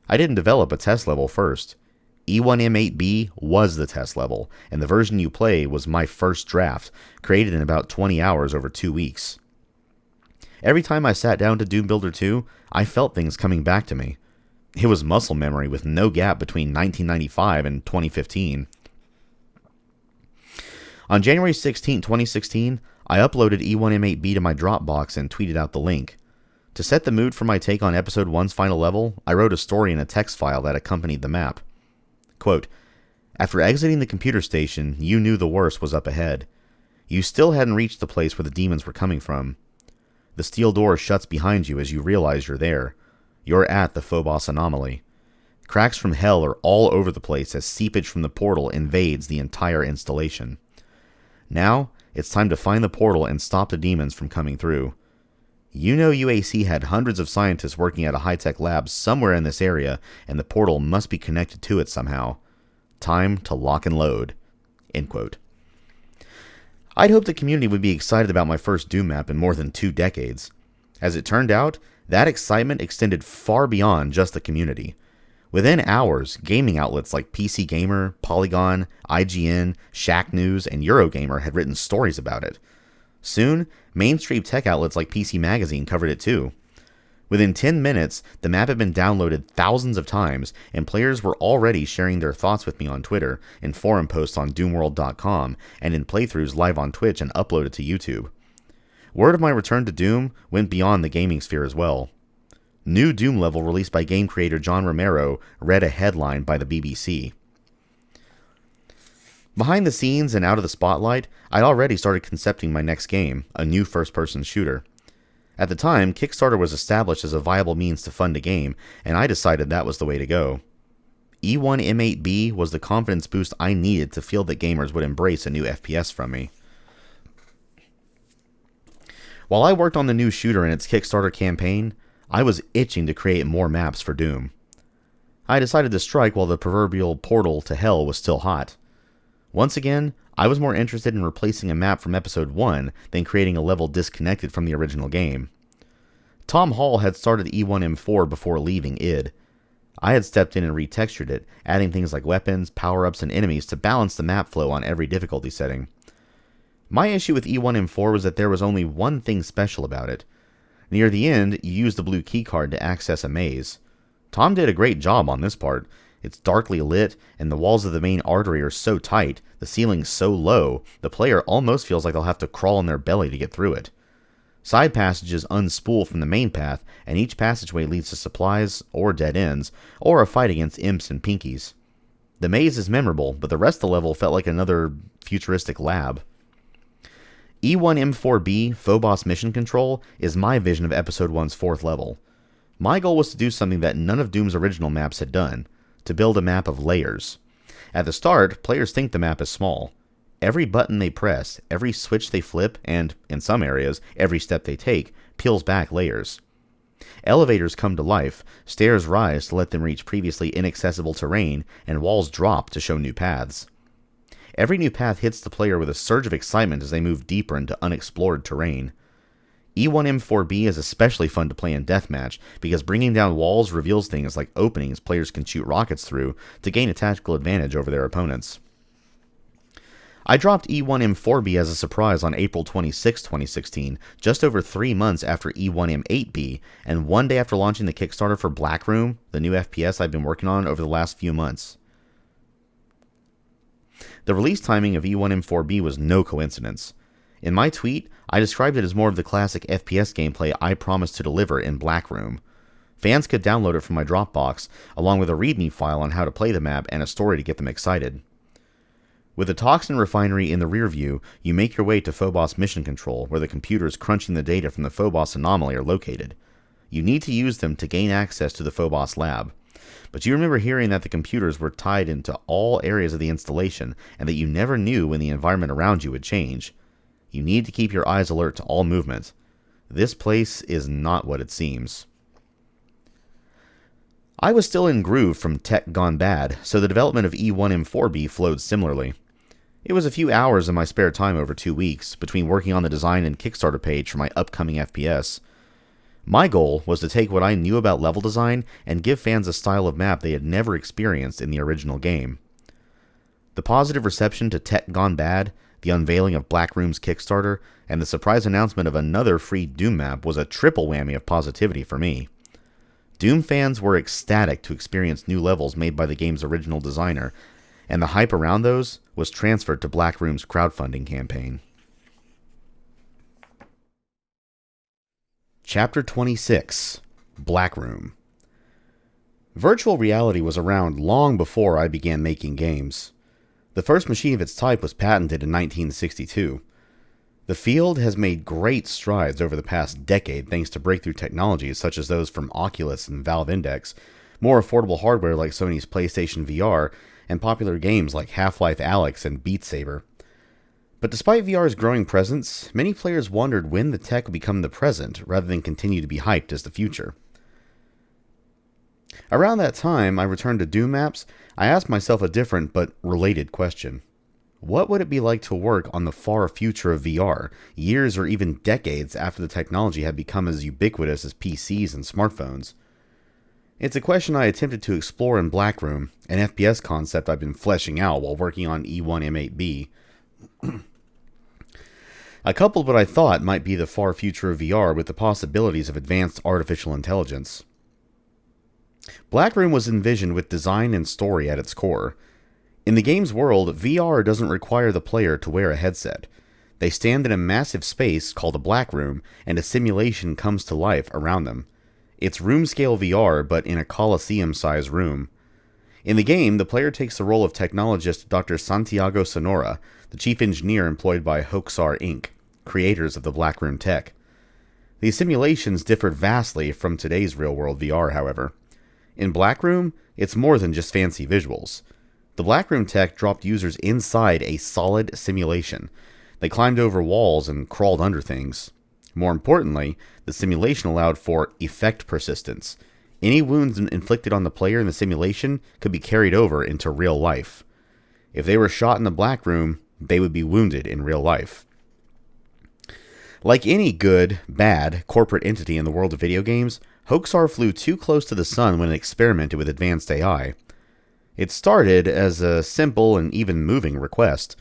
I didn't develop a test level first. E1M8B was the test level, and the version you play was my first draft, created in about 20 hours over 2 weeks. Every time I sat down to Doom Builder 2, I felt things coming back to me. It was muscle memory with no gap between 1995 and 2015. On January 16, 2016, I uploaded E1M8B to my Dropbox and tweeted out the link. To set the mood for my take on Episode 1's final level, I wrote a story in a text file that accompanied the map. Quote, "After exiting the computer station, you knew the worst was up ahead. You still hadn't reached the place where the demons were coming from. The steel door shuts behind you as you realize you're there. You're at the Phobos anomaly. Cracks from hell are all over the place as seepage from the portal invades the entire installation. Now, it's time to find the portal and stop the demons from coming through. You know UAC had hundreds of scientists working at a high-tech lab somewhere in this area, and the portal must be connected to it somehow. Time to lock and load." End quote. I'd hoped the community would be excited about my first Doom map in more than 2 decades. As it turned out, that excitement extended far beyond just the community. Within hours, gaming outlets like PC Gamer, Polygon, IGN, Shack News, and Eurogamer had written stories about it. Soon, mainstream tech outlets like PC Magazine covered it too. Within 10 minutes, the map had been downloaded thousands of times, and players were already sharing their thoughts with me on Twitter, in forum posts on doomworld.com, and in playthroughs live on Twitch and uploaded to YouTube. Word of my return to Doom went beyond the gaming sphere as well. New Doom level released by game creator John Romero read a headline by the BBC. Behind the scenes and out of the spotlight, I'd already started concepting my next game, a new first-person shooter. At the time, Kickstarter was established as a viable means to fund a game, and I decided that was the way to go. E1M8B was the confidence boost I needed to feel that gamers would embrace a new FPS from me. While I worked on the new shooter and its Kickstarter campaign, I was itching to create more maps for Doom. I decided to strike while the proverbial portal to hell was still hot. Once again, I was more interested in replacing a map from Episode 1 than creating a level disconnected from the original game. Tom Hall had started E1M4 before leaving id. I had stepped in and retextured it, adding things like weapons, power-ups, and enemies to balance the map flow on every difficulty setting. My issue with E1M4 was that there was only one thing special about it. Near the end, you use the blue keycard to access a maze. Tom did a great job on this part. It's darkly lit, and the walls of the main artery are so tight, the ceiling's so low, the player almost feels like they'll have to crawl on their belly to get through it. Side passages unspool from the main path, and each passageway leads to supplies, or dead ends, or a fight against imps and pinkies. The maze is memorable, but the rest of the level felt like another futuristic lab. E1M4B, Phobos Mission Control, is my vision of Episode 1's 4th level. My goal was to do something that none of Doom's original maps had done, to build a map of layers. At the start, players think the map is small. Every button they press, every switch they flip, and, in some areas, every step they take, peels back layers. Elevators come to life, stairs rise to let them reach previously inaccessible terrain, and walls drop to show new paths. Every new path hits the player with a surge of excitement as they move deeper into unexplored terrain. E1M4B is especially fun to play in Deathmatch because bringing down walls reveals things like openings players can shoot rockets through to gain a tactical advantage over their opponents. I dropped E1M4B as a surprise on April 26, 2016, just over 3 months after E1M8B, and 1 day after launching the Kickstarter for Blackroom, the new FPS I've been working on over the last few months. The release timing of E1M4B was no coincidence. In my tweet, I described it as more of the classic FPS gameplay I promised to deliver in Blackroom. Fans could download it from my Dropbox, along with a README file on how to play the map and a story to get them excited. With the toxin refinery in the rear view, you make your way to Phobos Mission Control, where the computers crunching the data from the Phobos anomaly are located. You need to use them to gain access to the Phobos lab. But you remember hearing that the computers were tied into all areas of the installation, and that you never knew when the environment around you would change. You need to keep your eyes alert to all movement. This place is not what it seems. I was still in groove from Tech Gone Bad, so the development of E1M4B flowed similarly. It was a few hours in my spare time over 2 weeks, between working on the design and Kickstarter page for my upcoming FPS. My goal was to take what I knew about level design and give fans a style of map they had never experienced in the original game. The positive reception to Tech Gone Bad, the unveiling of Blackroom's Kickstarter, and the surprise announcement of another free Doom map was a triple whammy of positivity for me. Doom fans were ecstatic to experience new levels made by the game's original designer, and the hype around those was transferred to Blackroom's crowdfunding campaign. Chapter 26, Blackroom. Virtual reality was around long before I began making games. The first machine of its type was patented in 1962. The field has made great strides over the past decade thanks to breakthrough technologies such as those from Oculus and Valve Index, more affordable hardware like Sony's PlayStation VR, and popular games like Half-Life Alyx and Beat Saber. But despite VR's growing presence, many players wondered when the tech would become the present rather than continue to be hyped as the future. Around that time I returned to Doom maps, I asked myself a different but related question. What would it be like to work on the far future of VR, years or even decades after the technology had become as ubiquitous as PCs and smartphones? It's a question I attempted to explore in Blackroom, an FPS concept I've been fleshing out while working on E1M8B. I coupled what I thought might be the far future of VR with the possibilities of advanced artificial intelligence. Blackroom was envisioned with design and story at its core. In the game's world, VR doesn't require the player to wear a headset. They stand in a massive space called a Blackroom, and a simulation comes to life around them. It's room-scale VR, but in a Coliseum-sized room. In the game, the player takes the role of technologist Dr. Santiago Sonora, the chief engineer employed by Hoaxar Inc., creators of the Blackroom tech. These simulations differ vastly from today's real-world VR, however. In Blackroom, it's more than just fancy visuals. The Blackroom tech dropped users inside a solid simulation. They climbed over walls and crawled under things. More importantly, the simulation allowed for effect persistence. Any wounds inflicted on the player in the simulation could be carried over into real life. If they were shot in the Blackroom, they would be wounded in real life. Like any good, bad corporate entity in the world of video games, Hoaxar flew too close to the sun when it experimented with advanced AI. It started as a simple and even moving request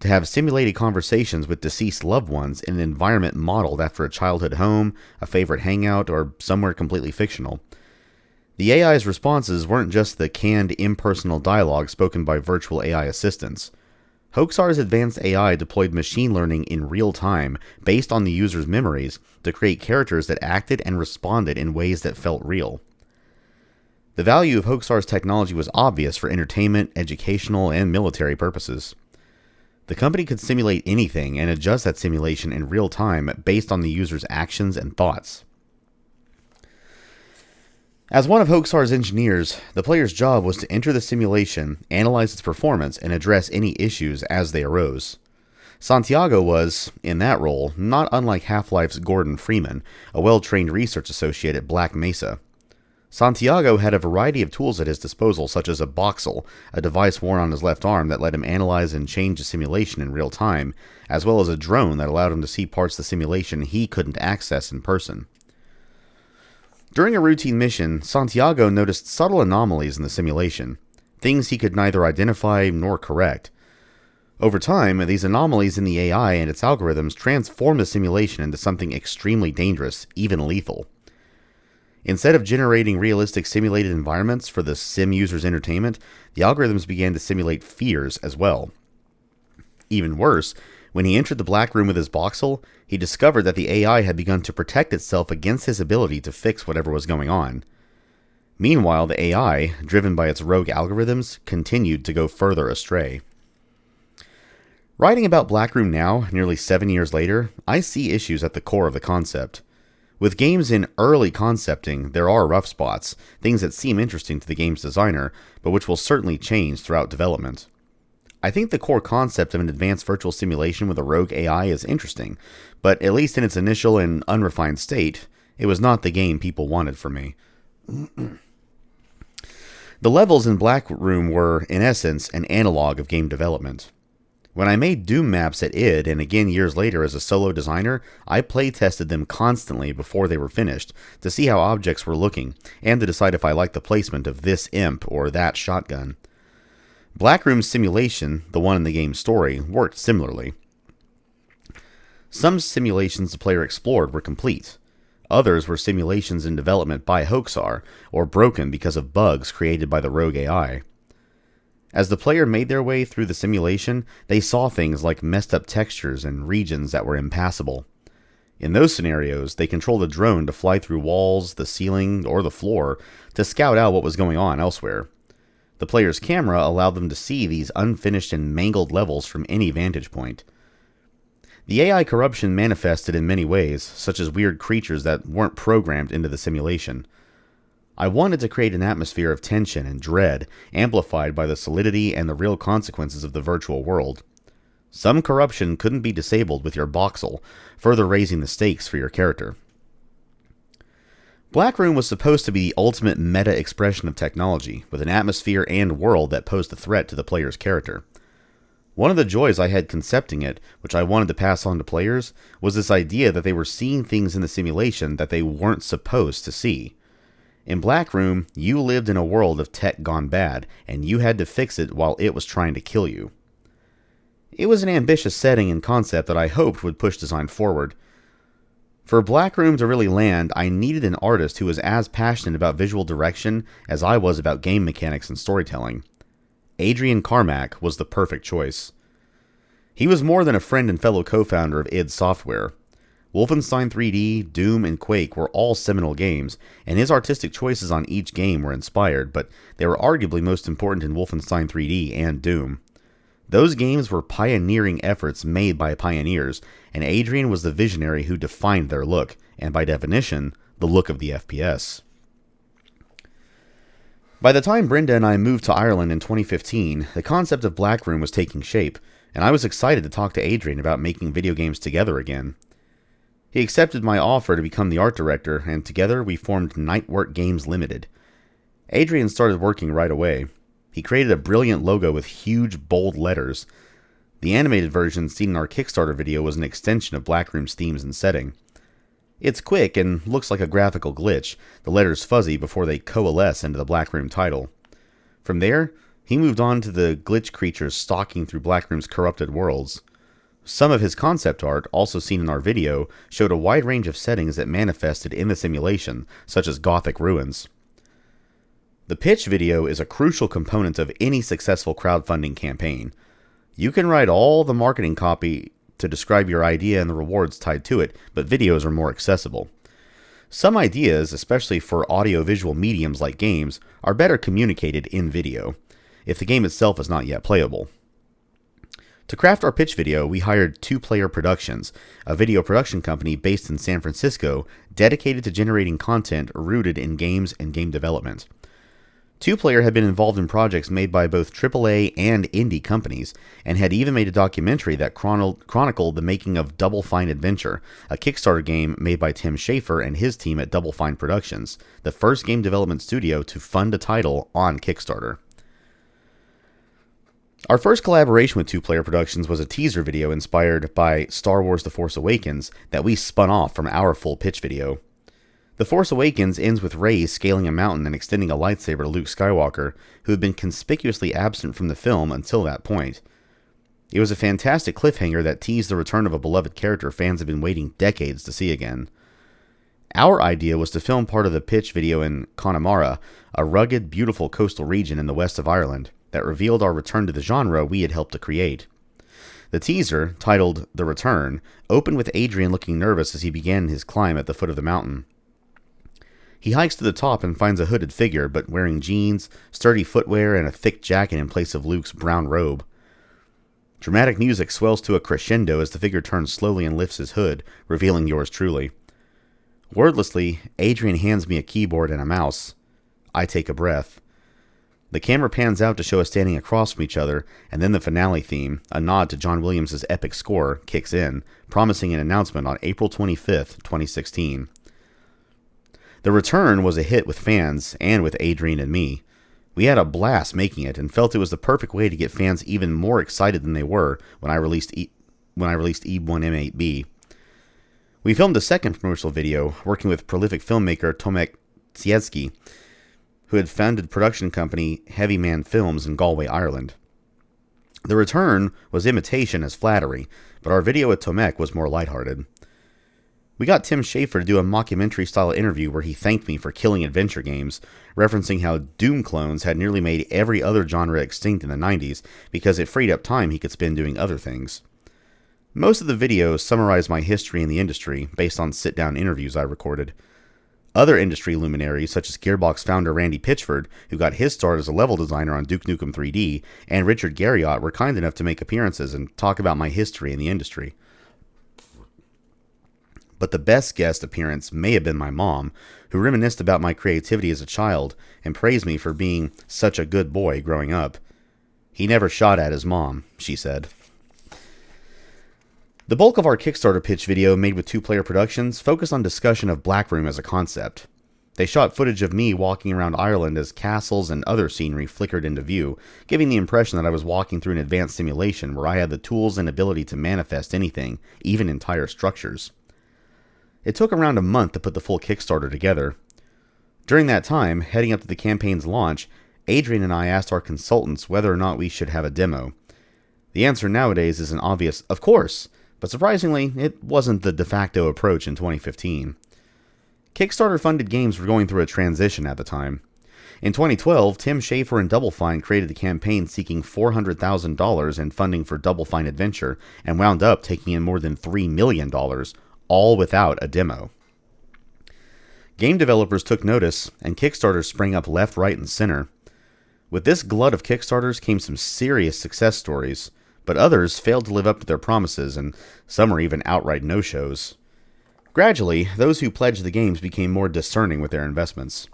to have simulated conversations with deceased loved ones in an environment modeled after a childhood home, a favorite hangout, or somewhere completely fictional. The AI's responses weren't just the canned, impersonal dialogue spoken by virtual AI assistants. Hoaxar's advanced AI deployed machine learning in real time based on the user's memories to create characters that acted and responded in ways that felt real. The value of Hoaxar's technology was obvious for entertainment, educational, and military purposes. The company could simulate anything and adjust that simulation in real time based on the user's actions and thoughts. As one of Hoaxar's engineers, the player's job was to enter the simulation, analyze its performance, and address any issues as they arose. Santiago was, in that role, not unlike Half-Life's Gordon Freeman, a well-trained research associate at Black Mesa. Santiago had a variety of tools at his disposal, such as a Boxel, a device worn on his left arm that let him analyze and change the simulation in real time, as well as a drone that allowed him to see parts of the simulation he couldn't access in person. During a routine mission, Santiago noticed subtle anomalies in the simulation, things he could neither identify nor correct. Over time, these anomalies in the AI and its algorithms transformed the simulation into something extremely dangerous, even lethal. Instead of generating realistic simulated environments for the sim user's entertainment, the algorithms began to simulate fears as well. Even worse, when he entered the Blackroom with his Boxel, he discovered that the AI had begun to protect itself against his ability to fix whatever was going on. Meanwhile, the AI, driven by its rogue algorithms, continued to go further astray. Writing about Blackroom now, nearly 7 years later, I see issues at the core of the concept. With games in early concepting, there are rough spots, things that seem interesting to the game's designer, but which will certainly change throughout development. I think the core concept of an advanced virtual simulation with a rogue AI is interesting, but at least in its initial and unrefined state, it was not the game people wanted from me. The levels in Blackroom were, in essence, an analog of game development. When I made Doom maps at id, and again years later as a solo designer, I play-tested them constantly before they were finished, to see how objects were looking, and to decide if I liked the placement of this imp or that shotgun. Blackroom's simulation, the one in the game's story, worked similarly. Some simulations the player explored were complete. Others were simulations in development by Hoaxar, or broken because of bugs created by the rogue AI. As the player made their way through the simulation, they saw things like messed up textures and regions that were impassable. In those scenarios, they controlled a drone to fly through walls, the ceiling, or the floor to scout out what was going on elsewhere. The player's camera allowed them to see these unfinished and mangled levels from any vantage point. The AI corruption manifested in many ways, such as weird creatures that weren't programmed into the simulation. I wanted to create an atmosphere of tension and dread, amplified by the solidity and the real consequences of the virtual world. Some corruption couldn't be disabled with your Boxel, further raising the stakes for your character. Blackroom was supposed to be the ultimate meta-expression of technology, with an atmosphere and world that posed a threat to the player's character. One of the joys I had concepting it, which I wanted to pass on to players, was this idea that they were seeing things in the simulation that they weren't supposed to see. In Blackroom, you lived in a world of tech gone bad, and you had to fix it while it was trying to kill you. It was an ambitious setting and concept that I hoped would push design forward. For Blackroom to really land, I needed an artist who was as passionate about visual direction as I was about game mechanics and storytelling. Adrian Carmack was the perfect choice. He was more than a friend and fellow co-founder of id Software. Wolfenstein 3D, Doom, and Quake were all seminal games, and his artistic choices on each game were inspired, but they were arguably most important in Wolfenstein 3D and Doom. Those games were pioneering efforts made by pioneers, and Adrian was the visionary who defined their look, and by definition, the look of the FPS. By the time Brenda and I moved to Ireland in 2015, the concept of Blackroom was taking shape, and I was excited to talk to Adrian about making video games together again. He accepted my offer to become the art director, and together we formed Nightwork Games Limited. Adrian started working right away. He created a brilliant logo with huge, bold letters. The animated version seen in our Kickstarter video was an extension of Blackroom's themes and setting. It's quick and looks like a graphical glitch, the letters fuzzy before they coalesce into the Blackroom title. From there, he moved on to the glitch creatures stalking through Blackroom's corrupted worlds. Some of his concept art, also seen in our video, showed a wide range of settings that manifested in the simulation, such as Gothic ruins. The pitch video is a crucial component of any successful crowdfunding campaign. You can write all the marketing copy to describe your idea and the rewards tied to it, but videos are more accessible. Some ideas, especially for audio-visual mediums like games, are better communicated in video, if the game itself is not yet playable. To craft our pitch video, we hired 2Player Productions, a video production company based in San Francisco, dedicated to generating content rooted in games and game development. 2Player had been involved in projects made by both AAA and indie companies, and had even made a documentary that chronicled the making of Double Fine Adventure, a Kickstarter game made by Tim Schafer and his team at Double Fine Productions, the first game development studio to fund a title on Kickstarter. Our first collaboration with 2Player Productions was a teaser video inspired by Star Wars The Force Awakens that we spun off from our full pitch video. The Force Awakens ends with Rey scaling a mountain and extending a lightsaber to Luke Skywalker, who had been conspicuously absent from the film until that point. It was a fantastic cliffhanger that teased the return of a beloved character fans have been waiting decades to see again. Our idea was to film part of the pitch video in Connemara, a rugged, beautiful coastal region in the west of Ireland, that revealed our return to the genre we had helped to create. The teaser, titled The Return, opened with Adrian looking nervous as he began his climb at the foot of the mountain. He hikes to the top and finds a hooded figure, but wearing jeans, sturdy footwear, and a thick jacket in place of Luke's brown robe. Dramatic music swells to a crescendo as the figure turns slowly and lifts his hood, revealing yours truly. Wordlessly, Adrian hands me a keyboard and a mouse. I take a breath. The camera pans out to show us standing across from each other, and then the finale theme, a nod to John Williams' epic score, kicks in, promising an announcement on April 25th, 2016. The Return was a hit with fans and with Adrian and me. We had a blast making it and felt it was the perfect way to get fans even more excited than they were when I released E1M8B. We filmed a second promotional video working with prolific filmmaker Tomek Tsiecki, who had founded production company Heavy Man Films in Galway, Ireland. The Return was imitation as flattery, but our video with Tomek was more lighthearted. We got Tim Schafer to do a mockumentary-style interview where he thanked me for killing adventure games, referencing how Doom clones had nearly made every other genre extinct in the 90s because it freed up time he could spend doing other things. Most of the videos summarize my history in the industry based on sit-down interviews I recorded. Other industry luminaries, such as Gearbox founder Randy Pitchford, who got his start as a level designer on Duke Nukem 3D, and Richard Garriott were kind enough to make appearances and talk about my history in the industry. But the best guest appearance may have been my mom, who reminisced about my creativity as a child and praised me for being such a good boy growing up. He never shot at his mom, she said. The bulk of our Kickstarter pitch video made with 2Player Productions focused on discussion of Blackroom as a concept. They shot footage of me walking around Ireland as castles and other scenery flickered into view, giving the impression that I was walking through an advanced simulation where I had the tools and ability to manifest anything, even entire structures. It took around a month to put the full Kickstarter together. During that time, heading up to the campaign's launch, Adrian and I asked our consultants whether or not we should have a demo. The answer nowadays is an obvious, of course, but surprisingly, it wasn't the de facto approach in 2015. Kickstarter-funded games were going through a transition at the time. In 2012, Tim Schafer and Double Fine created the campaign seeking $400,000 in funding for Double Fine Adventure and wound up taking in more than $3 million, all without a demo. Game developers took notice, and Kickstarters sprang up left, right, and center. With this glut of Kickstarters came some serious success stories, but others failed to live up to their promises, and some were even outright no-shows. Gradually, those who pledged the games became more discerning with their investments.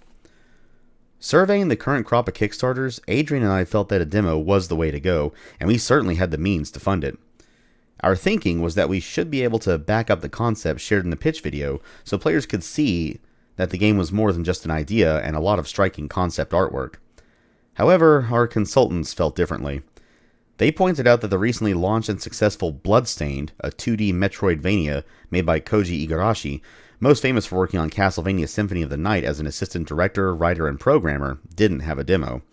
Surveying the current crop of Kickstarters, Adrian and I felt that a demo was the way to go, and we certainly had the means to fund it. Our thinking was that we should be able to back up the concept shared in the pitch video so players could see that the game was more than just an idea and a lot of striking concept artwork. However, our consultants felt differently. They pointed out that the recently launched and successful Bloodstained, a 2D Metroidvania made by Koji Igarashi, most famous for working on Castlevania Symphony of the Night as an assistant director, writer, and programmer, didn't have a demo.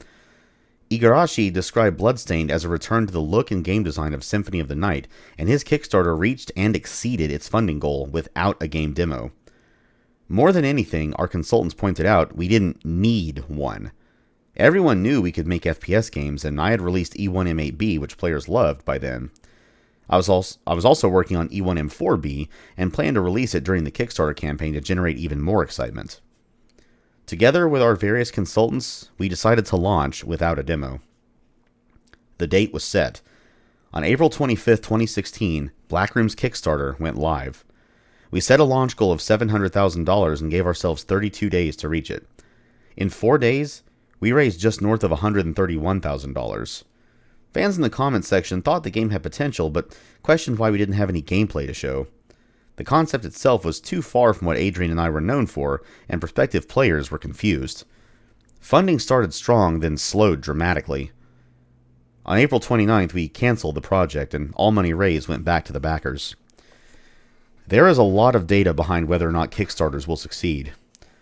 Igarashi described Bloodstained as a return to the look and game design of Symphony of the Night, and his Kickstarter reached and exceeded its funding goal without a game demo. More than anything, our consultants pointed out we didn't need one. Everyone knew we could make FPS games, and I had released E1M8B, which players loved by then. I was also working on E1M4B, and planned to release it during the Kickstarter campaign to generate even more excitement. Together with our various consultants, we decided to launch without a demo. The date was set. On April 25, 2016, Blackroom's Kickstarter went live. We set a launch goal of $700,000 and gave ourselves 32 days to reach it. In 4 days, we raised just north of $131,000. Fans in the comments section thought the game had potential, but questioned why we didn't have any gameplay to show. The concept itself was too far from what Adrian and I were known for, and prospective players were confused. Funding started strong, then slowed dramatically. On April 29th, we canceled the project, and all money raised went back to the backers. There is a lot of data behind whether or not Kickstarters will succeed.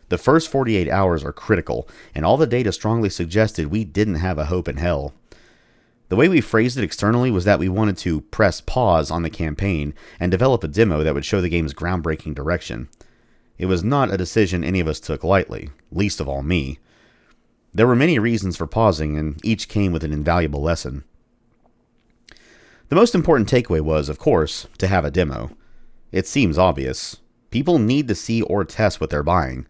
The first 48 hours are critical, and all the data strongly suggested we didn't have a hope in hell. The way we phrased it externally was that we wanted to press pause on the campaign and develop a demo that would show the game's groundbreaking direction. It was not a decision any of us took lightly, least of all me. There were many reasons for pausing, and each came with an invaluable lesson. The most important takeaway was, of course, to have a demo. It seems obvious. People need to see or test what they're buying.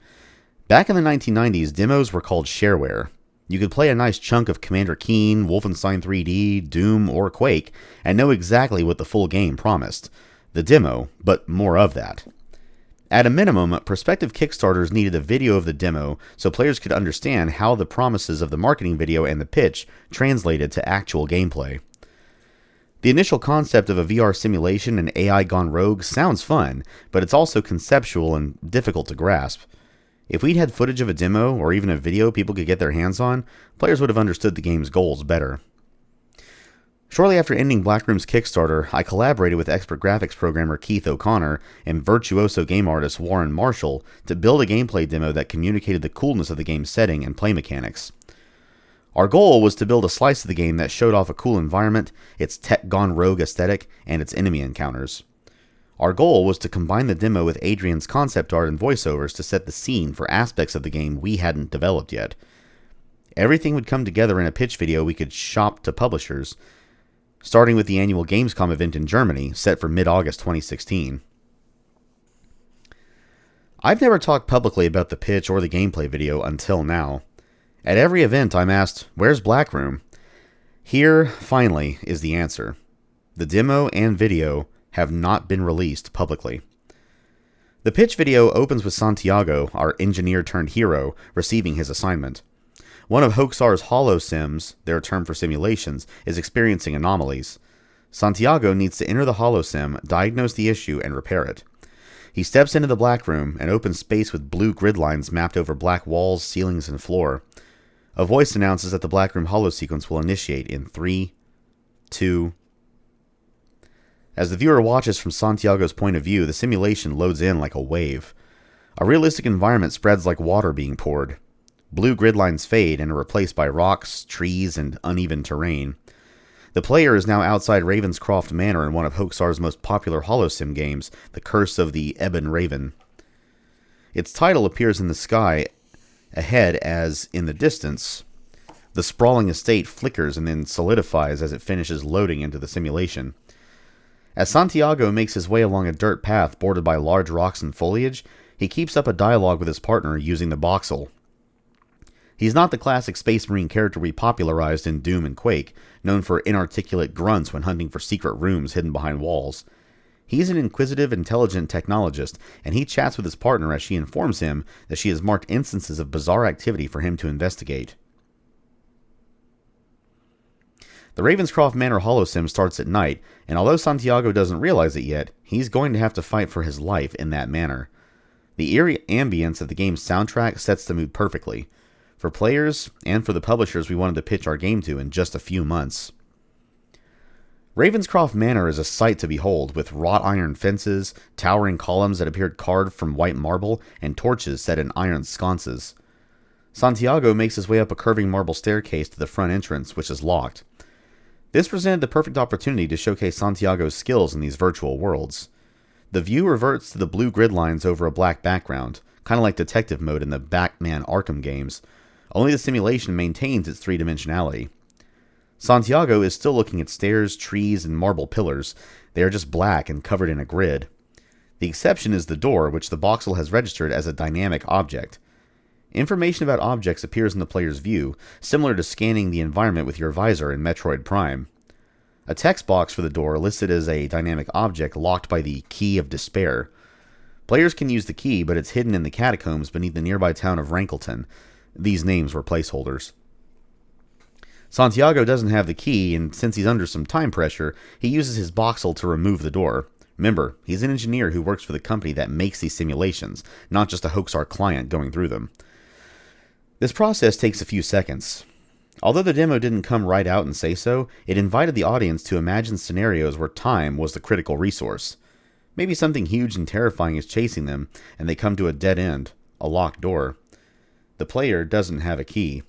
Back in the 1990s, demos were called shareware. You could play a nice chunk of Commander Keen, Wolfenstein 3D, Doom, or Quake, and know exactly what the full game promised. The demo, but more of that. At a minimum, prospective Kickstarters needed a video of the demo so players could understand how the promises of the marketing video and the pitch translated to actual gameplay. The initial concept of a VR simulation and AI gone rogue sounds fun, but it's also conceptual and difficult to grasp. If we'd had footage of a demo, or even a video people could get their hands on, players would have understood the game's goals better. Shortly after ending Blackroom's Kickstarter, I collaborated with expert graphics programmer Keith O'Connor and virtuoso game artist Warren Marshall to build a gameplay demo that communicated the coolness of the game's setting and play mechanics. Our goal was to build a slice of the game that showed off a cool environment, its tech gone rogue aesthetic, and its enemy encounters. Our goal was to combine the demo with Adrian's concept art and voiceovers to set the scene for aspects of the game we hadn't developed yet. Everything would come together in a pitch video we could shop to publishers, starting with the annual Gamescom event in Germany, set for mid-August 2016. I've never talked publicly about the pitch or the gameplay video until now. At every event I'm asked, "Where's Blackroom?" Here, finally, is the answer. The demo and video have not been released publicly. The pitch video opens with Santiago, our engineer-turned-hero, receiving his assignment. One of Hoaxar's holosims, their term for simulations, is experiencing anomalies. Santiago needs to enter the holosim, diagnose the issue, and repair it. He steps into the Blackroom, an open space with blue grid lines mapped over black walls, ceilings, and floor. A voice announces that the Blackroom holosequence will initiate in 3, 2... As the viewer watches from Santiago's point of view, the simulation loads in like a wave. A realistic environment spreads like water being poured. Blue grid lines fade and are replaced by rocks, trees, and uneven terrain. The player is now outside Ravenscroft Manor in one of Hoaxar's most popular holosim games, The Curse of the Ebon Raven. Its title appears in the sky ahead as, in the distance, the sprawling estate flickers and then solidifies as it finishes loading into the simulation. As Santiago makes his way along a dirt path bordered by large rocks and foliage, he keeps up a dialogue with his partner using the voxel. He's not the classic Space Marine character we popularized in Doom and Quake, known for inarticulate grunts when hunting for secret rooms hidden behind walls. He's an inquisitive, intelligent technologist, and he chats with his partner as she informs him that she has marked instances of bizarre activity for him to investigate. The Ravenscroft Manor holosim starts at night, and although Santiago doesn't realize it yet, he's going to have to fight for his life in that manor. The eerie ambience of the game's soundtrack sets the mood perfectly, for players and for the publishers we wanted to pitch our game to in just a few months. Ravenscroft Manor is a sight to behold, with wrought iron fences, towering columns that appeared carved from white marble, and torches set in iron sconces. Santiago makes his way up a curving marble staircase to the front entrance, which is locked. This presented the perfect opportunity to showcase Santiago's skills in these virtual worlds. The view reverts to the blue grid lines over a black background, kind of like detective mode in the Batman Arkham games, only the simulation maintains its three-dimensionality. Santiago is still looking at stairs, trees, and marble pillars. They are just black and covered in a grid. The exception is the door, which the voxel has registered as a dynamic object. Information about objects appears in the player's view, similar to scanning the environment with your visor in Metroid Prime. A text box for the door listed as a dynamic object locked by the Key of Despair. Players can use the key, but it's hidden in the catacombs beneath the nearby town of Rankleton. These names were placeholders. Santiago doesn't have the key, and since he's under some time pressure, he uses his voxel to remove the door. Remember, he's an engineer who works for the company that makes these simulations, not just a Hoaxar client going through them. This process takes a few seconds. Although the demo didn't come right out and say so, it invited the audience to imagine scenarios where time was the critical resource. Maybe something huge and terrifying is chasing them, and they come to a dead end, a locked door. The player doesn't have a key.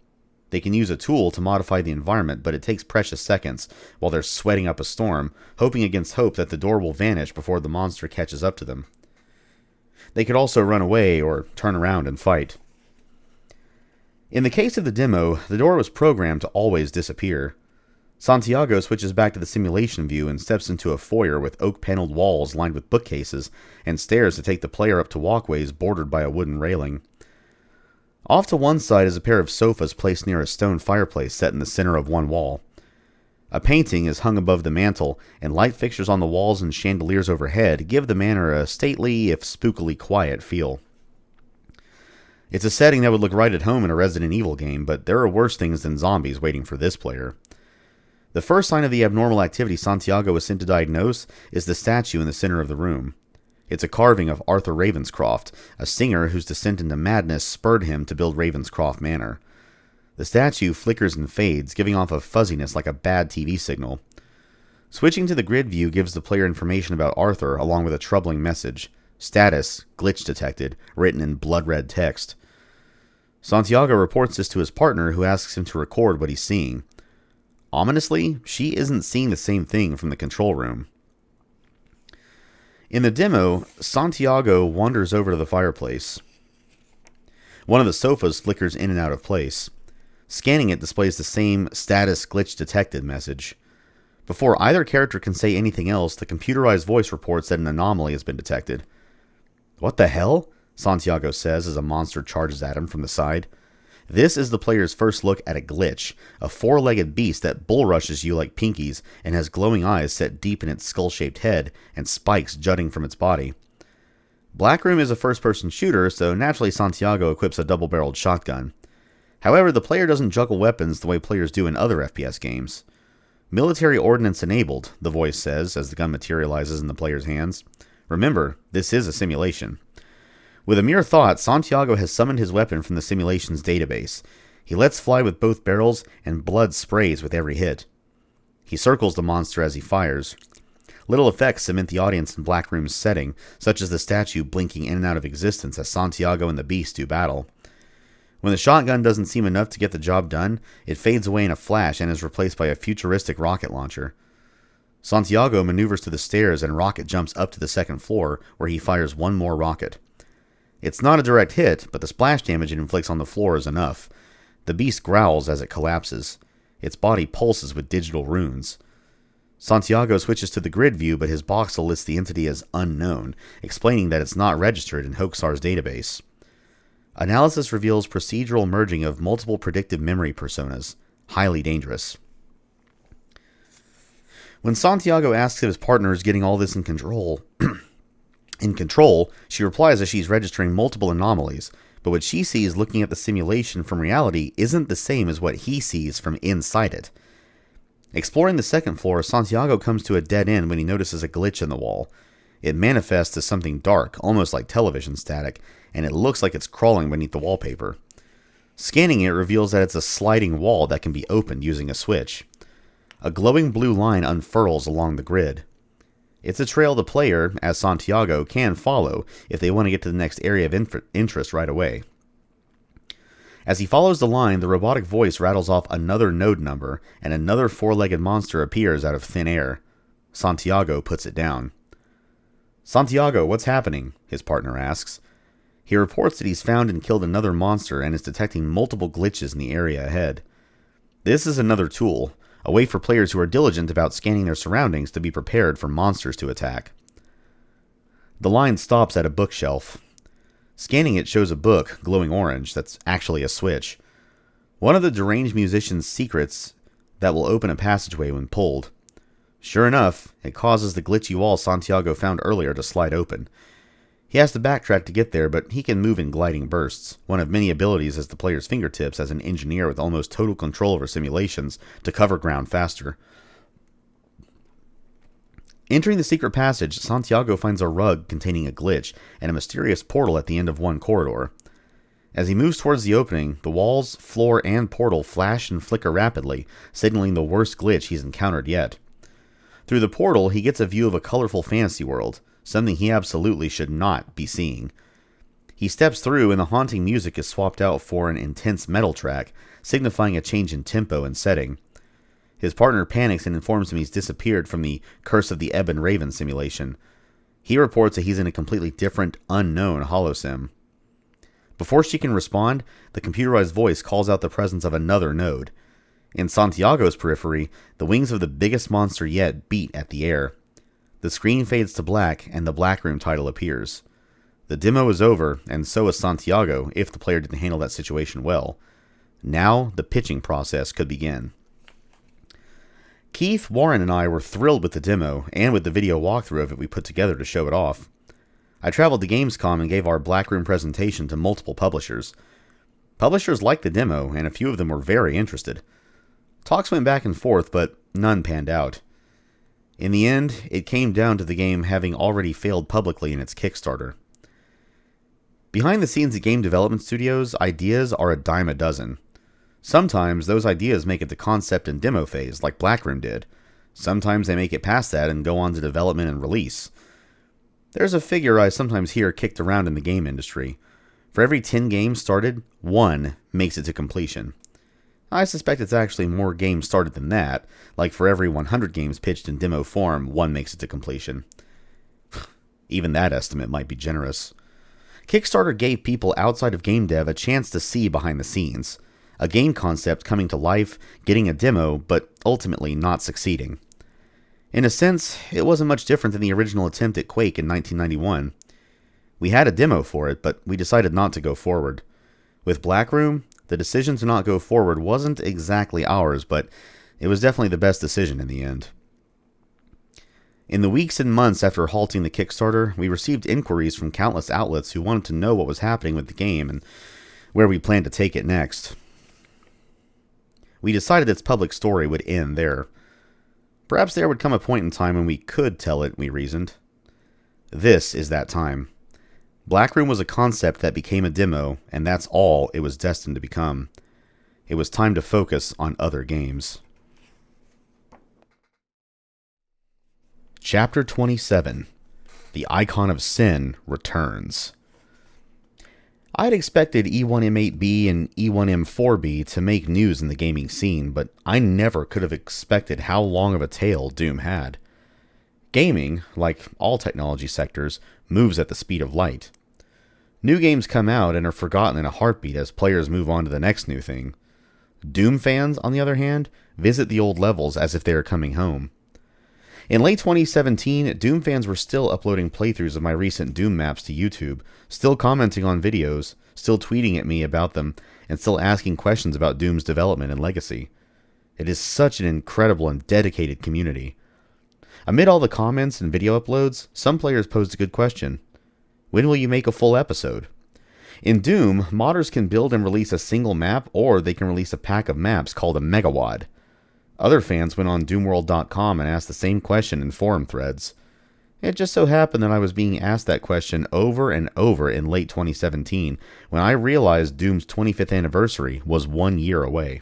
They can use a tool to modify the environment, but it takes precious seconds while they're sweating up a storm, hoping against hope that the door will vanish before the monster catches up to them. They could also run away or turn around and fight. In the case of the demo, the door was programmed to always disappear. Santiago switches back to the simulation view and steps into a foyer with oak-paneled walls lined with bookcases and stairs to take the player up to walkways bordered by a wooden railing. Off to one side is a pair of sofas placed near a stone fireplace set in the center of one wall. A painting is hung above the mantel, and light fixtures on the walls and chandeliers overhead give the manor a stately, if spookily quiet feel. It's a setting that would look right at home in a Resident Evil game, but there are worse things than zombies waiting for this player. The first sign of the abnormal activity Santiago is sent to diagnose is the statue in the center of the room. It's a carving of Arthur Ravenscroft, a singer whose descent into madness spurred him to build Ravenscroft Manor. The statue flickers and fades, giving off a fuzziness like a bad TV signal. Switching to the grid view gives the player information about Arthur along with a troubling message. Status, glitch detected, written in blood-red text. Santiago reports this to his partner, who asks him to record what he's seeing. Ominously, she isn't seeing the same thing from the control room. In the demo, Santiago wanders over to the fireplace. One of the sofas flickers in and out of place. Scanning it displays the same status glitch detected message. Before either character can say anything else, the computerized voice reports that an anomaly has been detected. "What the hell?" Santiago says as a monster charges at him from the side. This is the player's first look at a glitch, a four-legged beast that bull rushes you like pinkies and has glowing eyes set deep in its skull-shaped head and spikes jutting from its body. Blackroom is a first-person shooter, so naturally Santiago equips a double-barreled shotgun. However, the player doesn't juggle weapons the way players do in other FPS games. "Military ordnance enabled," the voice says as the gun materializes in the player's hands. Remember, this is a simulation. With a mere thought, Santiago has summoned his weapon from the simulation's database. He lets fly with both barrels, and blood sprays with every hit. He circles the monster as he fires. Little effects cement the audience in Blackroom's setting, such as the statue blinking in and out of existence as Santiago and the beast do battle. When the shotgun doesn't seem enough to get the job done, it fades away in a flash and is replaced by a futuristic rocket launcher. Santiago maneuvers to the stairs and Rocket jumps up to the second floor, where he fires one more rocket. It's not a direct hit, but the splash damage it inflicts on the floor is enough. The beast growls as it collapses. Its body pulses with digital runes. Santiago switches to the grid view, but his voxel lists the entity as unknown, explaining that it's not registered in Hoaxar's database. Analysis reveals procedural merging of multiple predictive memory personas. Highly dangerous. When Santiago asks if his partner is getting all this in control, she replies that she's registering multiple anomalies, but what she sees looking at the simulation from reality isn't the same as what he sees from inside it. Exploring the second floor, Santiago comes to a dead end when he notices a glitch in the wall. It manifests as something dark, almost like television static, and it looks like it's crawling beneath the wallpaper. Scanning it reveals that it's a sliding wall that can be opened using a switch. A glowing blue line unfurls along the grid. It's a trail the player, as Santiago, can follow if they want to get to the next area of interest right away. As he follows the line, the robotic voice rattles off another node number, and another four-legged monster appears out of thin air. Santiago puts it down. "Santiago, what's happening?" his partner asks. He reports that he's found and killed another monster and is detecting multiple glitches in the area ahead. This is another tool, a way for players who are diligent about scanning their surroundings to be prepared for monsters to attack. The line stops at a bookshelf. Scanning it shows a book, glowing orange, that's actually a switch. One of the deranged musician's secrets that will open a passageway when pulled. Sure enough, it causes the glitchy wall Santiago found earlier to slide open. He has to backtrack to get there, but he can move in gliding bursts, one of many abilities at the player's fingertips as an engineer with almost total control over simulations to cover ground faster. Entering the secret passage, Santiago finds a rug containing a glitch and a mysterious portal at the end of one corridor. As he moves towards the opening, the walls, floor, and portal flash and flicker rapidly, signaling the worst glitch he's encountered yet. Through the portal, he gets a view of a colorful fantasy world, something he absolutely should not be seeing. He steps through and the haunting music is swapped out for an intense metal track, signifying a change in tempo and setting. His partner panics and informs him he's disappeared from the Curse of the Ebon Raven simulation. He reports that he's in a completely different, unknown holosim. Before she can respond, the computerized voice calls out the presence of another node. In Santiago's periphery, the wings of the biggest monster yet beat at the air. The screen fades to black, and the Blackroom title appears. The demo is over, and so is Santiago, if the player didn't handle that situation well. Now, the pitching process could begin. Keith, Warren, and I were thrilled with the demo, and with the video walkthrough of it we put together to show it off. I traveled to Gamescom and gave our Blackroom presentation to multiple publishers. Publishers liked the demo, and a few of them were very interested. Talks went back and forth, but none panned out. In the end, it came down to the game having already failed publicly in its Kickstarter. Behind the scenes at game development studios, ideas are a dime a dozen. Sometimes those ideas make it to concept and demo phase, like Blackroom did. Sometimes they make it past that and go on to development and release. There's a figure I sometimes hear kicked around in the game industry. For every 10 games started, 1 makes it to completion. I suspect it's actually more games started than that, like for every 100 games pitched in demo form, 1 makes it to completion. Even that estimate might be generous. Kickstarter gave people outside of game dev a chance to see behind the scenes. A game concept coming to life, getting a demo, but ultimately not succeeding. In a sense, it wasn't much different than the original attempt at Quake in 1991. We had a demo for it, but we decided not to go forward. With Blackroom, the decision to not go forward wasn't exactly ours, but it was definitely the best decision in the end. In the weeks and months after halting the Kickstarter, we received inquiries from countless outlets who wanted to know what was happening with the game and where we planned to take it next. We decided its public story would end there. Perhaps there would come a point in time when we could tell it, we reasoned. This is that time. Blackroom was a concept that became a demo, and that's all it was destined to become. It was time to focus on other games. Chapter 27. The Icon of Sin returns. I had expected E1M8B and E1M4B to make news in the gaming scene, but I never could have expected how long of a tail Doom had. Gaming, like all technology sectors, moves at the speed of light. New games come out and are forgotten in a heartbeat as players move on to the next new thing. Doom fans, on the other hand, visit the old levels as if they are coming home. In late 2017, Doom fans were still uploading playthroughs of my recent Doom maps to YouTube, still commenting on videos, still tweeting at me about them, and still asking questions about Doom's development and legacy. It is such an incredible and dedicated community. Amid all the comments and video uploads, some players posed a good question. When will you make a full episode? In Doom, modders can build and release a single map, or they can release a pack of maps called a megawad. Other fans went on doomworld.com and asked the same question in forum threads. It just so happened that I was being asked that question over and over in late 2017 when I realized Doom's 25th anniversary was 1 year away.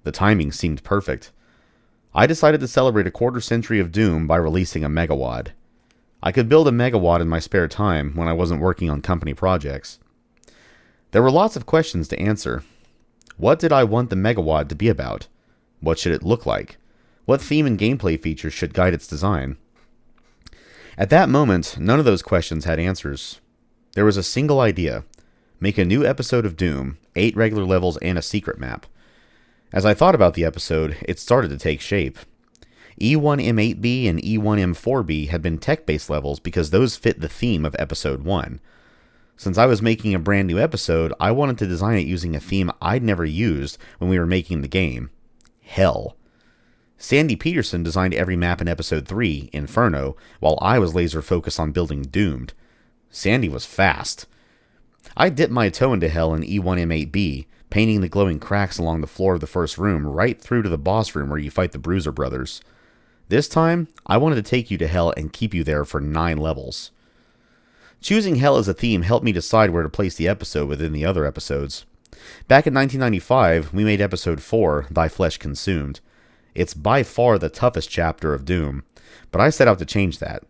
The timing seemed perfect. I decided to celebrate a quarter century of Doom by releasing a megawad. I could build a megawad in my spare time when I wasn't working on company projects. There were lots of questions to answer. What did I want the megawad to be about? What should it look like? What theme and gameplay features should guide its design? At that moment, none of those questions had answers. There was a single idea. Make a new episode of Doom, 8 regular levels and a secret map. As I thought about the episode, it started to take shape. E1M8B and E1M4B had been tech-based levels because those fit the theme of Episode 1. Since I was making a brand new episode, I wanted to design it using a theme I'd never used when we were making the game. Hell. Sandy Peterson designed every map in Episode 3, Inferno, while I was laser focused on building Doomed. Sandy was fast. I dipped my toe into Hell in E1M8B, painting the glowing cracks along the floor of the first room right through to the boss room where you fight the Bruiser Brothers. This time, I wanted to take you to Hell and keep you there for 9 levels. Choosing Hell as a theme helped me decide where to place the episode within the other episodes. Back in 1995, we made Episode 4, Thy Flesh Consumed. It's by far the toughest chapter of Doom, but I set out to change that.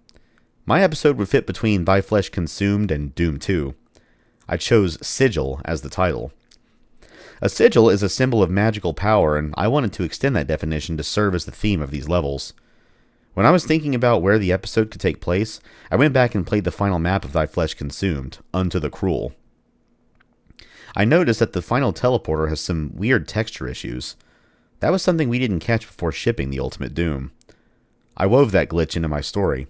My episode would fit between Thy Flesh Consumed and Doom 2. I chose Sigil as the title. A sigil is a symbol of magical power, and I wanted to extend that definition to serve as the theme of these levels. When I was thinking about where the episode could take place, I went back and played the final map of Thy Flesh Consumed, Unto the Cruel. I noticed that the final teleporter has some weird texture issues. That was something we didn't catch before shipping the Ultimate Doom. I wove that glitch into my story.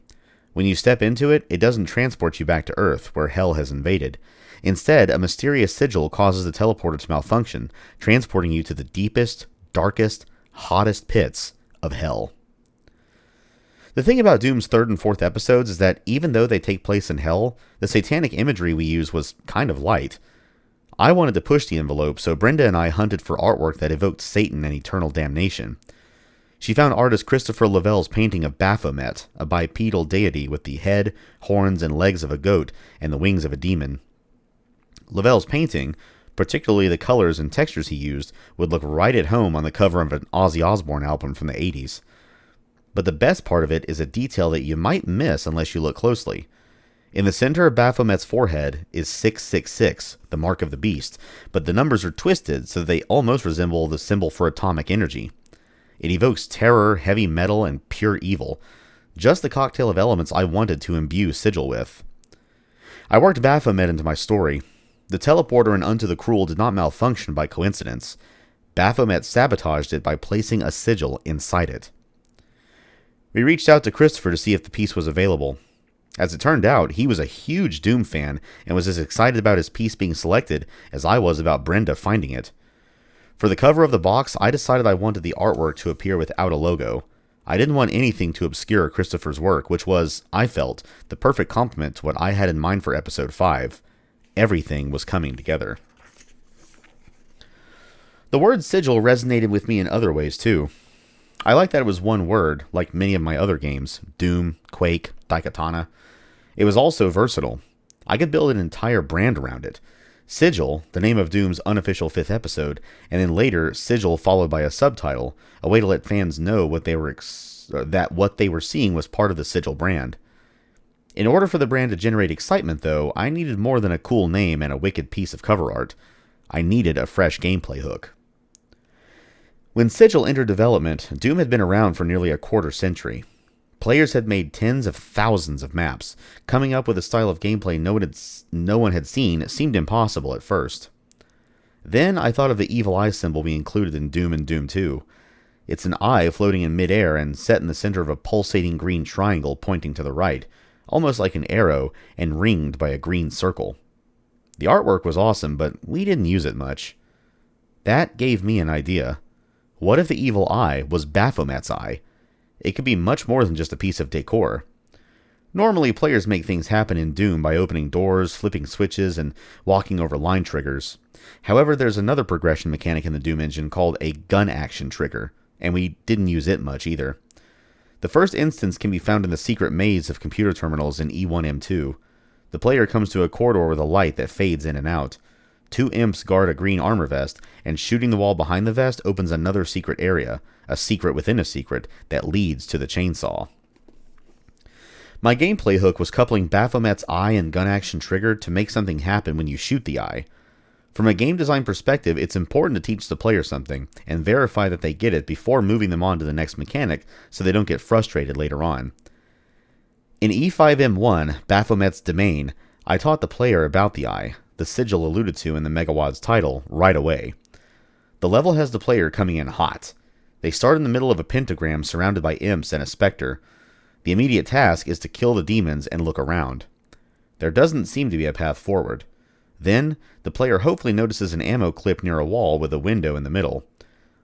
When you step into it, it doesn't transport you back to Earth, where Hell has invaded. Instead, a mysterious sigil causes the teleporter to malfunction, transporting you to the deepest, darkest, hottest pits of Hell. The thing about Doom's 3rd and 4th episodes is that even though they take place in Hell, the satanic imagery we use was kind of light. I wanted to push the envelope, so Brenda and I hunted for artwork that evoked Satan and eternal damnation. She found artist Christopher Lavelle's painting of Baphomet, a bipedal deity with the head, horns, and legs of a goat and the wings of a demon. Lavelle's painting, particularly the colors and textures he used, would look right at home on the cover of an Ozzy Osbourne album from the 80s. But the best part of it is a detail that you might miss unless you look closely. In the center of Baphomet's forehead is 666, the mark of the beast, but the numbers are twisted so that they almost resemble the symbol for atomic energy. It evokes terror, heavy metal, and pure evil. Just the cocktail of elements I wanted to imbue Sigil with. I worked Baphomet into my story. The teleporter in Unto the Cruel did not malfunction by coincidence. Baphomet sabotaged it by placing a sigil inside it. We reached out to Christopher to see if the piece was available. As it turned out, he was a huge Doom fan and was as excited about his piece being selected as I was about Brenda finding it. For the cover of the box, I decided I wanted the artwork to appear without a logo. I didn't want anything to obscure Christopher's work, which was, I felt, the perfect complement to what I had in mind for Episode 5. Everything was coming together. The word sigil resonated with me in other ways, too. I liked that it was one word, like many of my other games, Doom, Quake, Daikatana. It was also versatile. I could build an entire brand around it. Sigil, the name of Doom's unofficial 5th episode, and then later Sigil followed by a subtitle, a way to let fans know that what they were seeing was part of the Sigil brand. In order for the brand to generate excitement, though, I needed more than a cool name and a wicked piece of cover art. I needed a fresh gameplay hook. When Sigil entered development, Doom had been around for nearly a quarter century. Players had made tens of thousands of maps. Coming up with a style of gameplay no one had seen seemed impossible at first. Then I thought of the evil eye symbol we included in Doom and Doom 2. It's an eye floating in midair and set in the center of a pulsating green triangle pointing to the right, almost like an arrow, and ringed by a green circle. The artwork was awesome, but we didn't use it much. That gave me an idea. What if the evil eye was Baphomet's eye? It could be much more than just a piece of decor. Normally, players make things happen in Doom by opening doors, flipping switches, and walking over line triggers. However, there's another progression mechanic in the Doom engine called a gun action trigger, and we didn't use it much either. The first instance can be found in the secret maze of computer terminals in E1M2. The player comes to a corridor with a light that fades in and out. 2 imps guard a green armor vest, and shooting the wall behind the vest opens another secret area, a secret within a secret, that leads to the chainsaw. My gameplay hook was coupling Baphomet's eye and gun action trigger to make something happen when you shoot the eye. From a game design perspective, it's important to teach the player something, and verify that they get it before moving them on to the next mechanic so they don't get frustrated later on. In E5M1, Baphomet's Domain, I taught the player about the eye, the sigil alluded to in the Megawad's title, right away. The level has the player coming in hot. They start in the middle of a pentagram surrounded by imps and a specter. The immediate task is to kill the demons and look around. There doesn't seem to be a path forward. Then, the player hopefully notices an ammo clip near a wall with a window in the middle.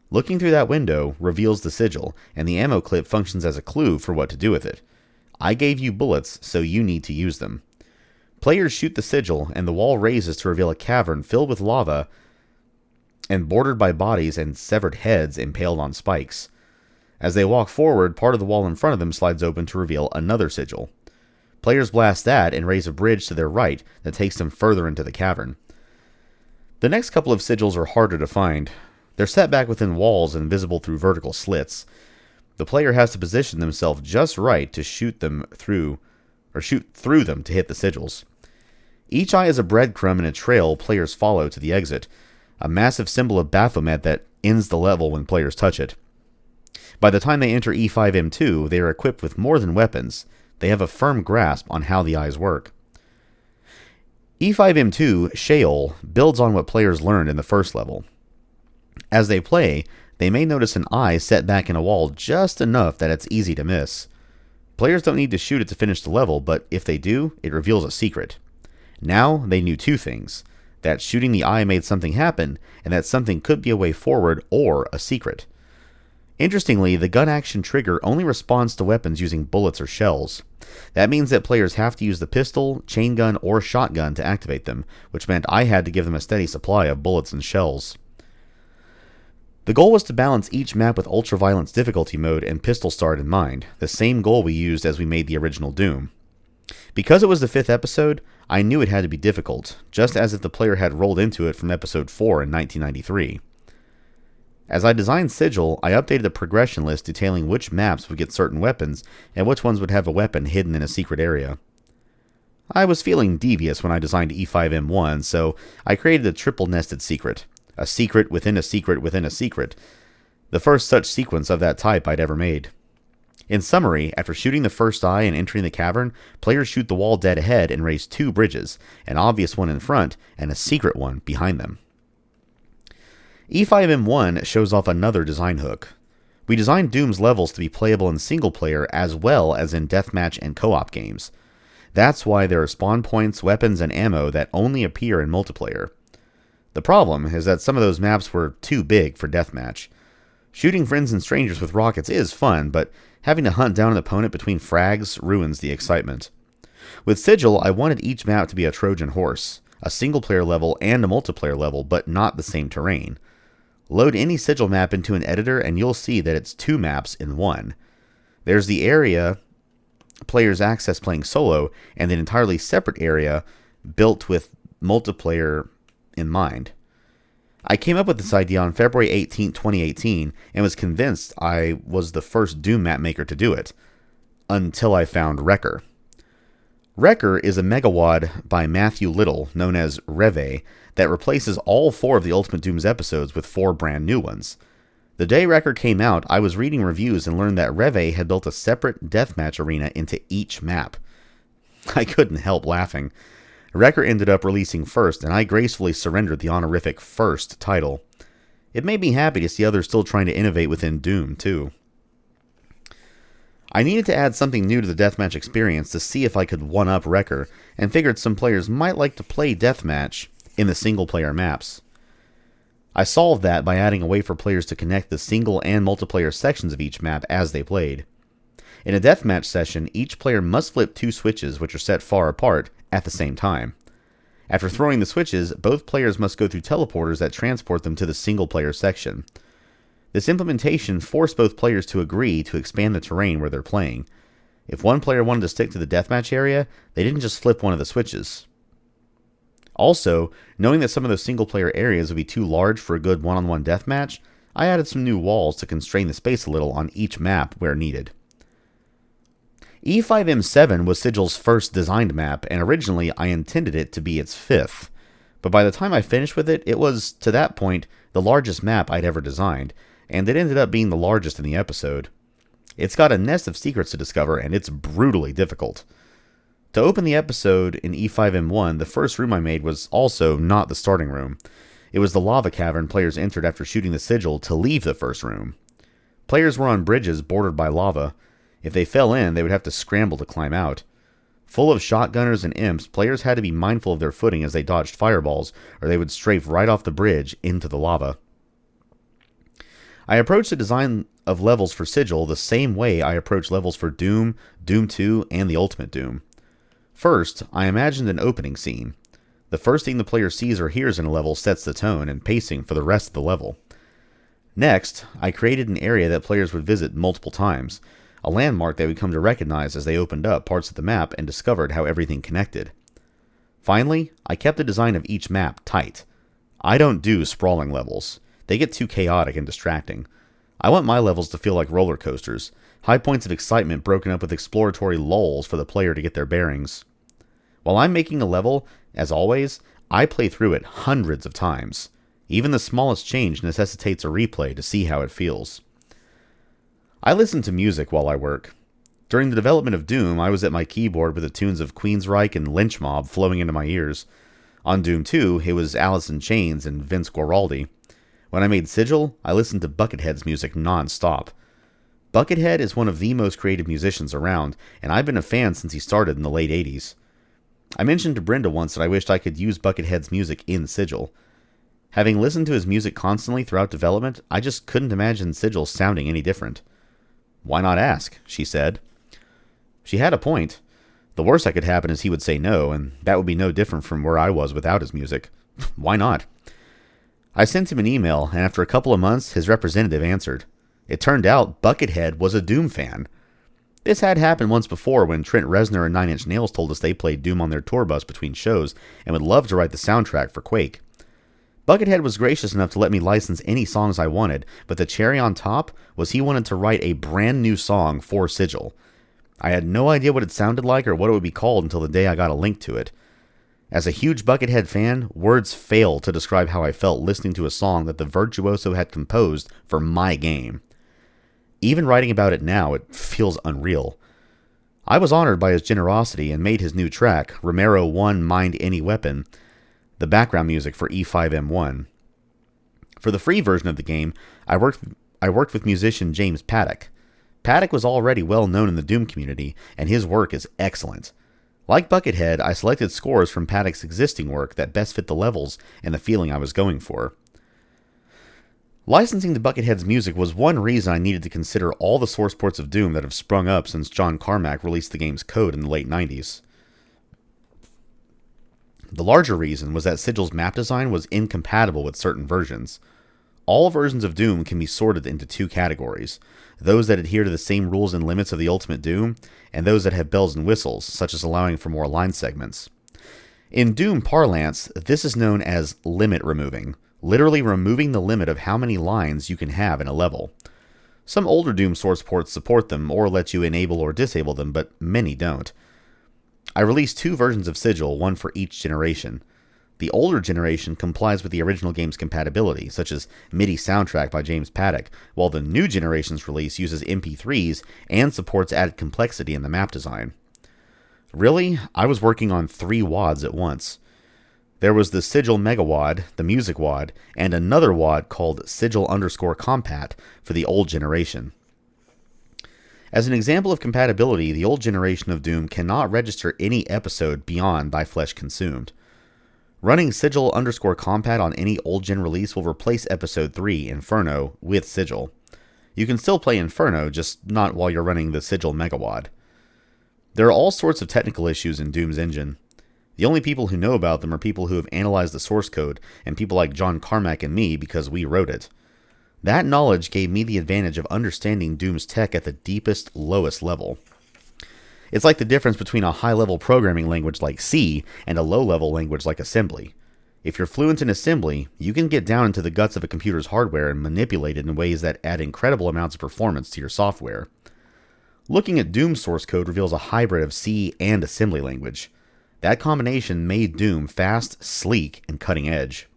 Looking through that window reveals the sigil, and the ammo clip functions as a clue for what to do with it. I gave you bullets, so you need to use them. Players shoot the sigil, and the wall raises to reveal a cavern filled with lava and bordered by bodies and severed heads impaled on spikes. As they walk forward, part of the wall in front of them slides open to reveal another sigil. Players blast that and raise a bridge to their right that takes them further into the cavern. The next couple of sigils are harder to find. They're set back within walls and visible through vertical slits. The player has to position themselves just right to shoot through them to hit the sigils. Each eye is a breadcrumb and a trail players follow to the exit, a massive symbol of Baphomet that ends the level when players touch it. By the time they enter E5M2, they are equipped with more than weapons. They have a firm grasp on how the eyes work. E5M2, Sheol, builds on what players learned in the first level. As they play, they may notice an eye set back in a wall just enough that it's easy to miss. Players don't need to shoot it to finish the level, but if they do, it reveals a secret. Now, they knew 2 things. That shooting the eye made something happen, and that something could be a way forward or a secret. Interestingly, the gun action trigger only responds to weapons using bullets or shells. That means that players have to use the pistol, chain gun, or shotgun to activate them, which meant I had to give them a steady supply of bullets and shells. The goal was to balance each map with ultraviolence difficulty mode and pistol start in mind, the same goal we used as we made the original Doom. Because it was the 5th episode, I knew it had to be difficult, just as if the player had rolled into it from episode 4 in 1993. As I designed Sigil, I updated the progression list detailing which maps would get certain weapons and which ones would have a weapon hidden in a secret area. I was feeling devious when I designed E5M1, so I created a triple-nested secret. A secret within a secret within a secret. The first such sequence of that type I'd ever made. In summary, after shooting the first eye and entering the cavern, players shoot the wall dead ahead and raise 2 bridges, an obvious one in front and a secret one behind them. E5M1 shows off another design hook. We designed Doom's levels to be playable in single player as well as in deathmatch and co-op games. That's why there are spawn points, weapons, and ammo that only appear in multiplayer. The problem is that some of those maps were too big for deathmatch. Shooting friends and strangers with rockets is fun, but having to hunt down an opponent between frags ruins the excitement. With Sigil, I wanted each map to be a Trojan horse, a single-player level and a multiplayer level, but not the same terrain. Load any Sigil map into an editor and you'll see that it's 2 maps in one. There's the area players access playing solo, and an entirely separate area built with multiplayer in mind. I came up with this idea on February 18, 2018, and was convinced I was the first Doom map maker to do it, until I found Wrecker. Wrecker is a megawad by Matthew Little, known as Reve, that replaces all 4 of the Ultimate Doom's episodes with 4 brand new ones. The day Wrecker came out, I was reading reviews and learned that Reve had built a separate deathmatch arena into each map. I couldn't help laughing. Wrecker ended up releasing first, and I gracefully surrendered the honorific first title. It made me happy to see others still trying to innovate within Doom, too. I needed to add something new to the deathmatch experience to see if I could one-up Wrecker, and figured some players might like to play deathmatch in the single-player maps. I solved that by adding a way for players to connect the single and multiplayer sections of each map as they played. In a deathmatch session, each player must flip 2 switches which are set far apart at the same time. After throwing the switches, both players must go through teleporters that transport them to the single-player section. This implementation forced both players to agree to expand the terrain where they're playing. If one player wanted to stick to the deathmatch area, they didn't just flip one of the switches. Also, knowing that some of those single-player areas would be too large for a good one-on-one deathmatch, I added some new walls to constrain the space a little on each map where needed. E5M7 was Sigil's first designed map, and originally I intended it to be its 5th. But by the time I finished with it, it was, to that point, the largest map I'd ever designed, and it ended up being the largest in the episode. It's got a nest of secrets to discover, and it's brutally difficult. To open the episode in E5M1, the first room I made was also not the starting room. It was the lava cavern players entered after shooting the Sigil to leave the first room. Players were on bridges bordered by lava. If they fell in, they would have to scramble to climb out. Full of shotgunners and imps, players had to be mindful of their footing as they dodged fireballs, or they would strafe right off the bridge into the lava. I approached the design of levels for Sigil the same way I approached levels for Doom, Doom 2, and the Ultimate Doom. First, I imagined an opening scene. The first thing the player sees or hears in a level sets the tone and pacing for the rest of the level. Next, I created an area that players would visit multiple times, a landmark they would come to recognize as they opened up parts of the map and discovered how everything connected. Finally, I kept the design of each map tight. I don't do sprawling levels. They get too chaotic and distracting. I want my levels to feel like roller coasters, high points of excitement broken up with exploratory lulls for the player to get their bearings. While I'm making a level, as always, I play through it hundreds of times. Even the smallest change necessitates a replay to see how it feels. I listen to music while I work. During the development of Doom, I was at my keyboard with the tunes of Queensryche and Lynch Mob flowing into my ears. On Doom 2, it was Alice in Chains and Vince Guaraldi. When I made Sigil, I listened to Buckethead's music non-stop. Buckethead is one of the most creative musicians around, and I've been a fan since he started in the late 80s. I mentioned to Brenda once that I wished I could use Buckethead's music in Sigil. Having listened to his music constantly throughout development, I just couldn't imagine Sigil sounding any different. "Why not ask?" she said. She had a point. The worst that could happen is he would say no, and that would be no different from where I was without his music. Why not? I sent him an email, and after a couple of months, his representative answered. It turned out Buckethead was a Doom fan. This had happened once before when Trent Reznor and Nine Inch Nails told us they played Doom on their tour bus between shows and would love to write the soundtrack for Quake. Buckethead was gracious enough to let me license any songs I wanted, but the cherry on top was he wanted to write a brand new song for Sigil. I had no idea what it sounded like or what it would be called until the day I got a link to it. As a huge Buckethead fan, words fail to describe how I felt listening to a song that the virtuoso had composed for my game. Even writing about it now, it feels unreal. I was honored by his generosity and made his new track, Romero 1 Mind Any Weapon, the background music for E5M1. For the free version of the game, I worked with musician James Paddock. Paddock was already well known in the Doom community, and his work is excellent. Like Buckethead, I selected scores from Paddock's existing work that best fit the levels and the feeling I was going for. Licensing to Buckethead's music was one reason I needed to consider all the source ports of Doom that have sprung up since John Carmack released the game's code in the late 90s. The larger reason was that Sigil's map design was incompatible with certain versions. All versions of Doom can be sorted into two categories: those that adhere to the same rules and limits of the Ultimate Doom, and those that have bells and whistles, such as allowing for more line segments. In Doom parlance, this is known as limit removing, literally removing the limit of how many lines you can have in a level. Some older Doom source ports support them or let you enable or disable them, but many don't. I released two versions of Sigil, one for each generation. The older generation complies with the original game's compatibility, such as MIDI soundtrack by James Paddock, while the new generation's release uses MP3s and supports added complexity in the map design. Really, I was working on 3 WADs at once. There was the Sigil Mega WAD, the Music WAD, and another WAD called Sigil_Compat for the old generation. As an example of compatibility, the old generation of Doom cannot register any episode beyond Thy Flesh Consumed. Running Sigil_Compat on any old gen release will replace Episode 3, Inferno, with Sigil. You can still play Inferno, just not while you're running the Sigil Mega WAD. There are all sorts of technical issues in Doom's engine. The only people who know about them are people who have analyzed the source code, and people like John Carmack and me because we wrote it. That knowledge gave me the advantage of understanding Doom's tech at the deepest, lowest level. It's like the difference between a high-level programming language like C and a low-level language like assembly. If you're fluent in assembly, you can get down into the guts of a computer's hardware and manipulate it in ways that add incredible amounts of performance to your software. Looking at Doom's source code reveals a hybrid of C and assembly language. That combination made Doom fast, sleek, and cutting edge.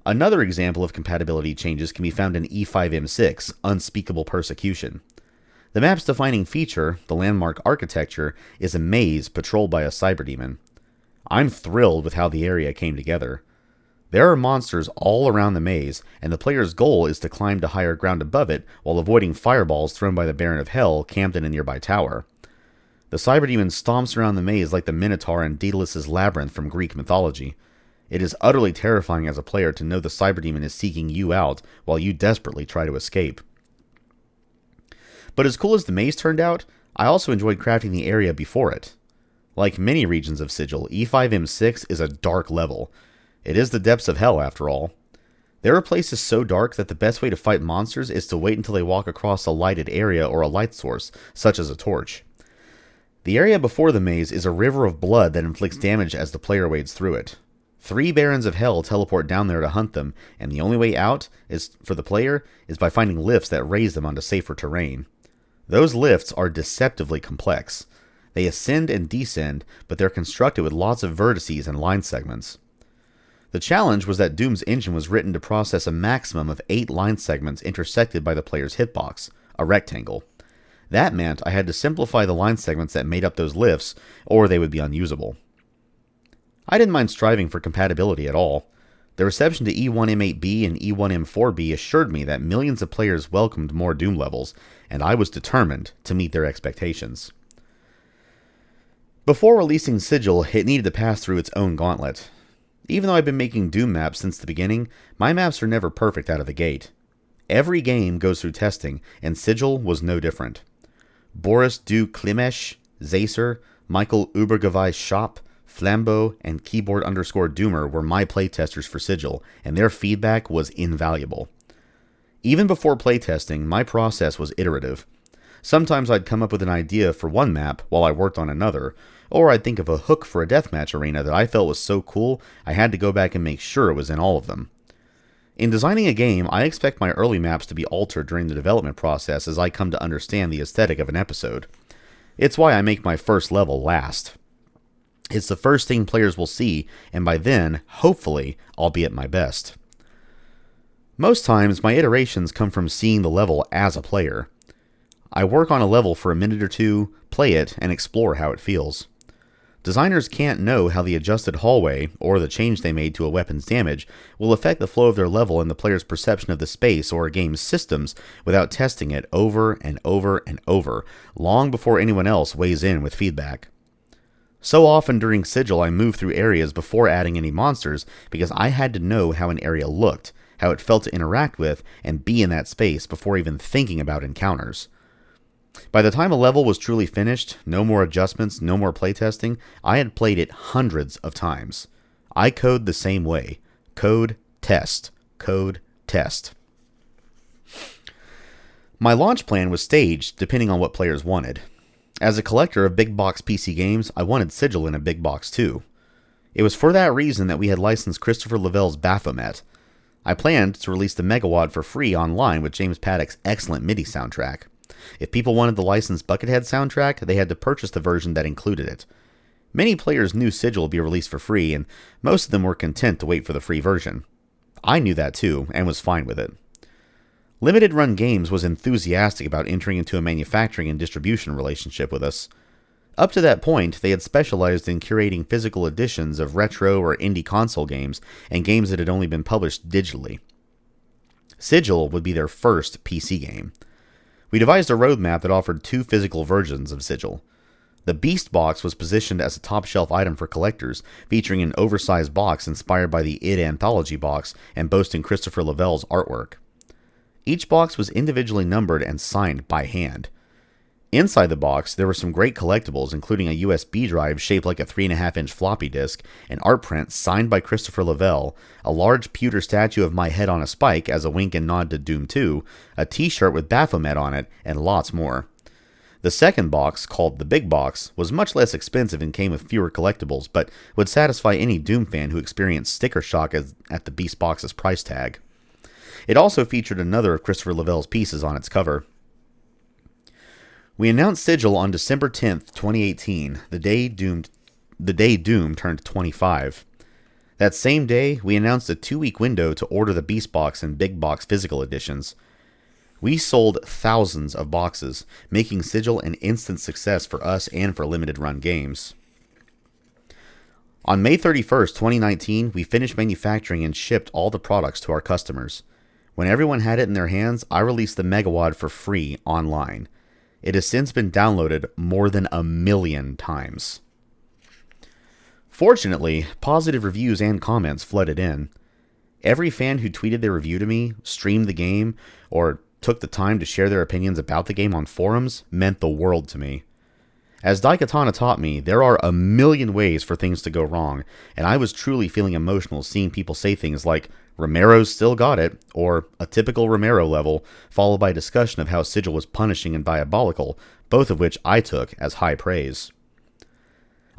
Another example of compatibility changes can be found in E5M6, Unspeakable Persecution. The map's defining feature, the landmark architecture, is a maze patrolled by a cyberdemon. I'm thrilled with how the area came together. There are monsters all around the maze, and the player's goal is to climb to higher ground above it while avoiding fireballs thrown by the Baron of Hell camped in a nearby tower. The cyberdemon stomps around the maze like the Minotaur in Daedalus' Labyrinth from Greek mythology. It is utterly terrifying as a player to know the cyberdemon is seeking you out while you desperately try to escape. But as cool as the maze turned out, I also enjoyed crafting the area before it. Like many regions of Sigil, E5M6 is a dark level. It is the depths of hell, after all. There are places so dark that the best way to fight monsters is to wait until they walk across a lighted area or a light source, such as a torch. The area before the maze is a river of blood that inflicts damage as the player wades through it. 3 Barons of Hell teleport down there to hunt them, and the only way out for the player is by finding lifts that raise them onto safer terrain. Those lifts are deceptively complex. They ascend and descend, but they're constructed with lots of vertices and line segments. The challenge was that Doom's engine was written to process a maximum of 8 line segments intersected by the player's hitbox, a rectangle. That meant I had to simplify the line segments that made up those lifts, or they would be unusable. I didn't mind striving for compatibility at all. The reception to E1M8B and E1M4B assured me that millions of players welcomed more Doom levels, and I was determined to meet their expectations. Before releasing Sigil, it needed to pass through its own gauntlet. Even though I've been making Doom maps since the beginning, my maps are never perfect out of the gate. Every game goes through testing, and Sigil was no different. Boris Du Klimesh, Zacer, Michael Ubergeweiss Shop, Flambeau, and Keyboard_Doomer were my playtesters for Sigil, and their feedback was invaluable. Even before playtesting, my process was iterative. Sometimes I'd come up with an idea for one map while I worked on another, or I'd think of a hook for a deathmatch arena that I felt was so cool I had to go back and make sure it was in all of them. In designing a game, I expect my early maps to be altered during the development process as I come to understand the aesthetic of an episode. It's why I make my first level last. It's the first thing players will see, and by then, hopefully, I'll be at my best. Most times, my iterations come from seeing the level as a player. I work on a level for a minute or two, play it, and explore how it feels. Designers can't know how the adjusted hallway, or the change they made to a weapon's damage, will affect the flow of their level and the player's perception of the space or a game's systems without testing it over and over and over, long before anyone else weighs in with feedback. So often during Sigil I moved through areas before adding any monsters because I had to know how an area looked, how it felt to interact with, and be in that space before even thinking about encounters. By the time a level was truly finished, no more adjustments, no more playtesting, I had played it hundreds of times. I code the same way. Code, test. Code, test. My launch plan was staged depending on what players wanted. As a collector of big box PC games, I wanted Sigil in a big box too. It was for that reason that we had licensed Christopher Lavelle's Baphomet. I planned to release the Megawad for free online with James Paddock's excellent MIDI soundtrack. If people wanted the licensed Buckethead soundtrack, they had to purchase the version that included it. Many players knew Sigil would be released for free, and most of them were content to wait for the free version. I knew that too, and was fine with it. Limited Run Games was enthusiastic about entering into a manufacturing and distribution relationship with us. Up to that point, they had specialized in curating physical editions of retro or indie console games and games that had only been published digitally. Sigil would be their first PC game. We devised a roadmap that offered 2 physical versions of Sigil. The Beast Box was positioned as a top-shelf item for collectors, featuring an oversized box inspired by the id Anthology box and boasting Christopher Lavelle's artwork. Each box was individually numbered and signed by hand. Inside the box, there were some great collectibles, including a USB drive shaped like a 3.5-inch floppy disk, an art print signed by Christopher Lavelle, a large pewter statue of my head on a spike as a wink and nod to Doom 2, a t-shirt with Baphomet on it, and lots more. The second box, called the Big Box, was much less expensive and came with fewer collectibles, but would satisfy any Doom fan who experienced sticker shock at the Beast Box's price tag. It also featured another of Christopher Lavelle's pieces on its cover. We announced Sigil on December 10th, 2018, the day Doom turned 25. That same day, we announced a 2-week window to order the Beast Box and Big Box physical editions. We sold thousands of boxes, making Sigil an instant success for us and for Limited Run Games. On May 31st, 2019, we finished manufacturing and shipped all the products to our customers. When everyone had it in their hands, I released the Megawad for free online. It has since been downloaded more than 1 million times. Fortunately, positive reviews and comments flooded in. Every fan who tweeted their review to me, streamed the game, or took the time to share their opinions about the game on forums meant the world to me. As Daikatana taught me, there are 1 million ways for things to go wrong, and I was truly feeling emotional seeing people say things like, "Romero's still got it," or "a typical Romero level," followed by a discussion of how Sigil was punishing and diabolical, both of which I took as high praise.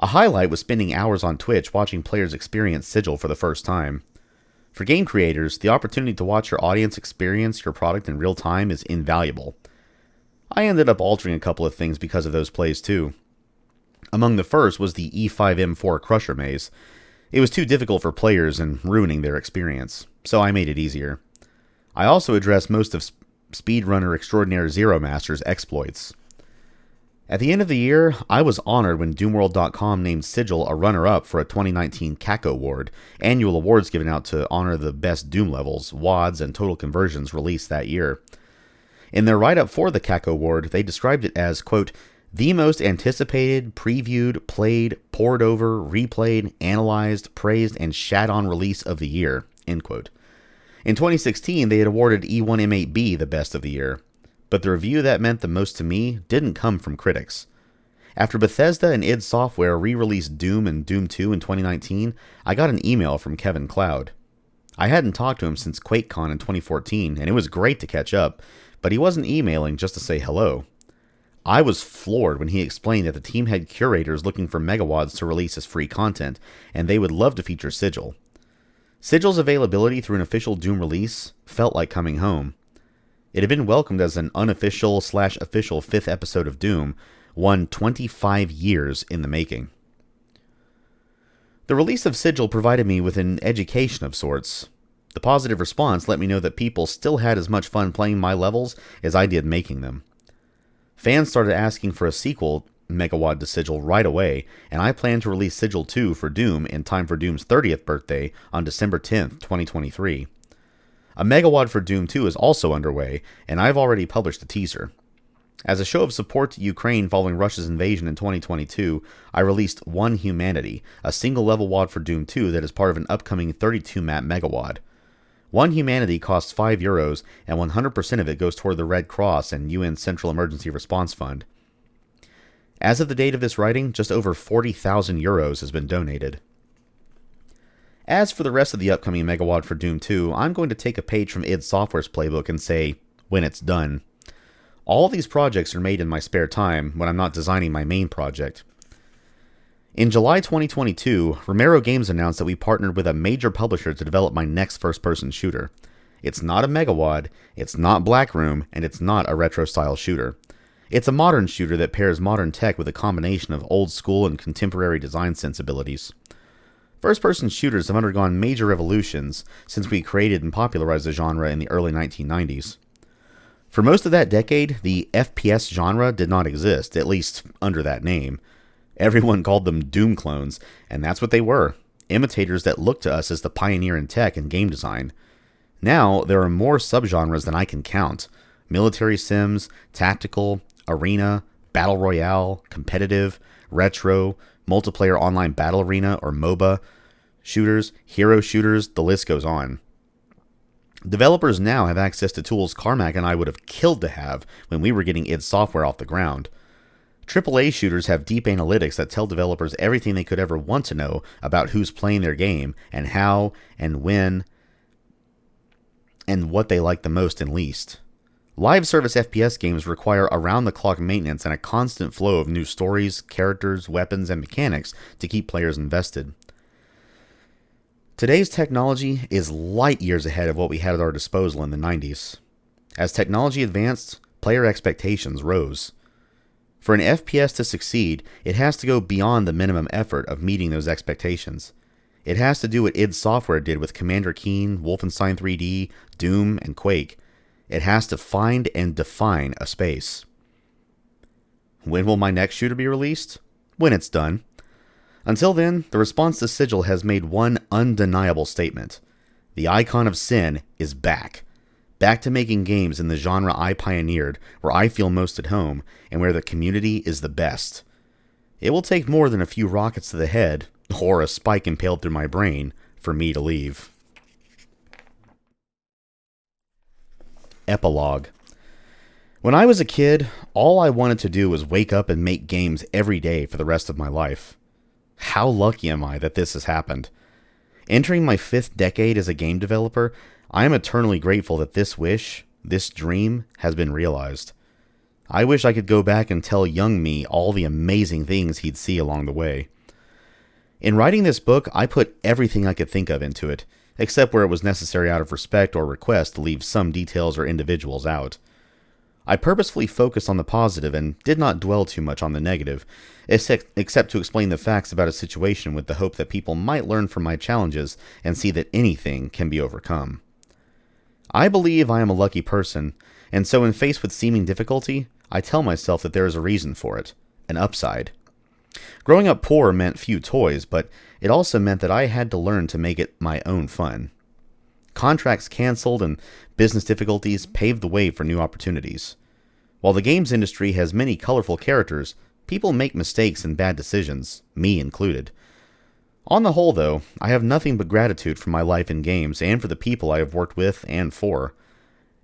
A highlight was spending hours on Twitch watching players experience Sigil for the first time. For game creators, the opportunity to watch your audience experience your product in real time is invaluable. I ended up altering a couple of things because of those plays too. Among the first was the E5M4 Crusher Maze. It was too difficult for players and ruining their experience, so I made it easier. I also addressed most of speedrunner extraordinaire Zero Master's exploits. At the end of the year, I was honored when Doomworld.com named Sigil a runner-up for a 2019 CAC Award, annual awards given out to honor the best Doom levels, WADs, and total conversions released that year. In their write-up for the CAC Award, they described it as, quote, "the most anticipated, previewed, played, pored over, replayed, analyzed, praised, and shat on release of the year," end quote. In 2016, they had awarded E1M8B the best of the year. But the review that meant the most to me didn't come from critics. After Bethesda and id Software re-released Doom and Doom 2 in 2019, I got an email from Kevin Cloud. I hadn't talked to him since QuakeCon in 2014, and it was great to catch up, but he wasn't emailing just to say hello. I was floored when he explained that the team had curators looking for Megawads to release as free content, and they would love to feature Sigil. Sigil's availability through an official Doom release felt like coming home. It had been welcomed as an unofficial/official 5th episode of Doom, one 25 years in the making. The release of Sigil provided me with an education of sorts. The positive response let me know that people still had as much fun playing my levels as I did making them. Fans started asking for a sequel Megawad to Sigil right away, and I plan to release Sigil 2 for Doom in time for Doom's 30th birthday on December 10th, 2023. A Megawad for Doom 2 is also underway, and I've already published a teaser. As a show of support to Ukraine following Russia's invasion in 2022, I released One Humanity, a single-level WAD for Doom 2 that is part of an upcoming 32-map Megawad. One Humanity costs €5, and 100% of it goes toward the Red Cross and UN Central Emergency Response Fund. As of the date of this writing, just over €40,000 has been donated. As for the rest of the upcoming Megawatt for Doom 2, I'm going to take a page from id Software's playbook and say, when it's done. All these projects are made in my spare time when I'm not designing my main project. In July 2022, Romero Games announced that we partnered with a major publisher to develop my next first-person shooter. It's not a Megawatt, it's not Blackroom, and it's not a retro-style shooter. It's a modern shooter that pairs modern tech with a combination of old-school and contemporary design sensibilities. First-person shooters have undergone major evolutions since we created and popularized the genre in the early 1990s. For most of that decade, the FPS genre did not exist, at least under that name. Everyone called them Doom clones, and that's what they were, imitators that looked to us as the pioneer in tech and game design. Now, there are more subgenres than I can count. Military sims, tactical, arena, battle royale, competitive, retro, multiplayer online battle arena or MOBA, shooters, hero shooters, the list goes on. Developers now have access to tools Carmack and I would have killed to have when we were getting id Software off the ground. AAA shooters have deep analytics that tell developers everything they could ever want to know about who's playing their game and how and when and what they like the most and least. Live service FPS games require around-the-clock maintenance and a constant flow of new stories, characters, weapons, and mechanics to keep players invested. Today's technology is light years ahead of what we had at our disposal in the 90s. As technology advanced, player expectations rose. For an FPS to succeed, it has to go beyond the minimum effort of meeting those expectations. It has to do what id Software did with Commander Keen, Wolfenstein 3D, Doom, and Quake. It has to find and define a space. When will my next shooter be released? When it's done. Until then, the response to Sigil has made one undeniable statement. The icon of sin is back. Back to making games in the genre I pioneered, where I feel most at home, and where the community is the best. It will take more than a few rockets to the head, or a spike impaled through my brain, for me to leave. Epilogue. When I was a kid, all I wanted to do was wake up and make games every day for the rest of my life. How lucky am I that this has happened? Entering my 5th decade as a game developer, I am eternally grateful that this wish, this dream, has been realized. I wish I could go back and tell young me all the amazing things he'd see along the way. In writing this book, I put everything I could think of into it, except where it was necessary out of respect or request to leave some details or individuals out. I purposefully focused on the positive and did not dwell too much on the negative, except to explain the facts about a situation with the hope that people might learn from my challenges and see that anything can be overcome. I believe I am a lucky person, and so when faced with seeming difficulty, I tell myself that there is a reason for it, an upside. Growing up poor meant few toys, but it also meant that I had to learn to make it my own fun. Contracts canceled and business difficulties paved the way for new opportunities. While the games industry has many colorful characters, people make mistakes and bad decisions, me included. On the whole, though, I have nothing but gratitude for my life in games and for the people I have worked with and for.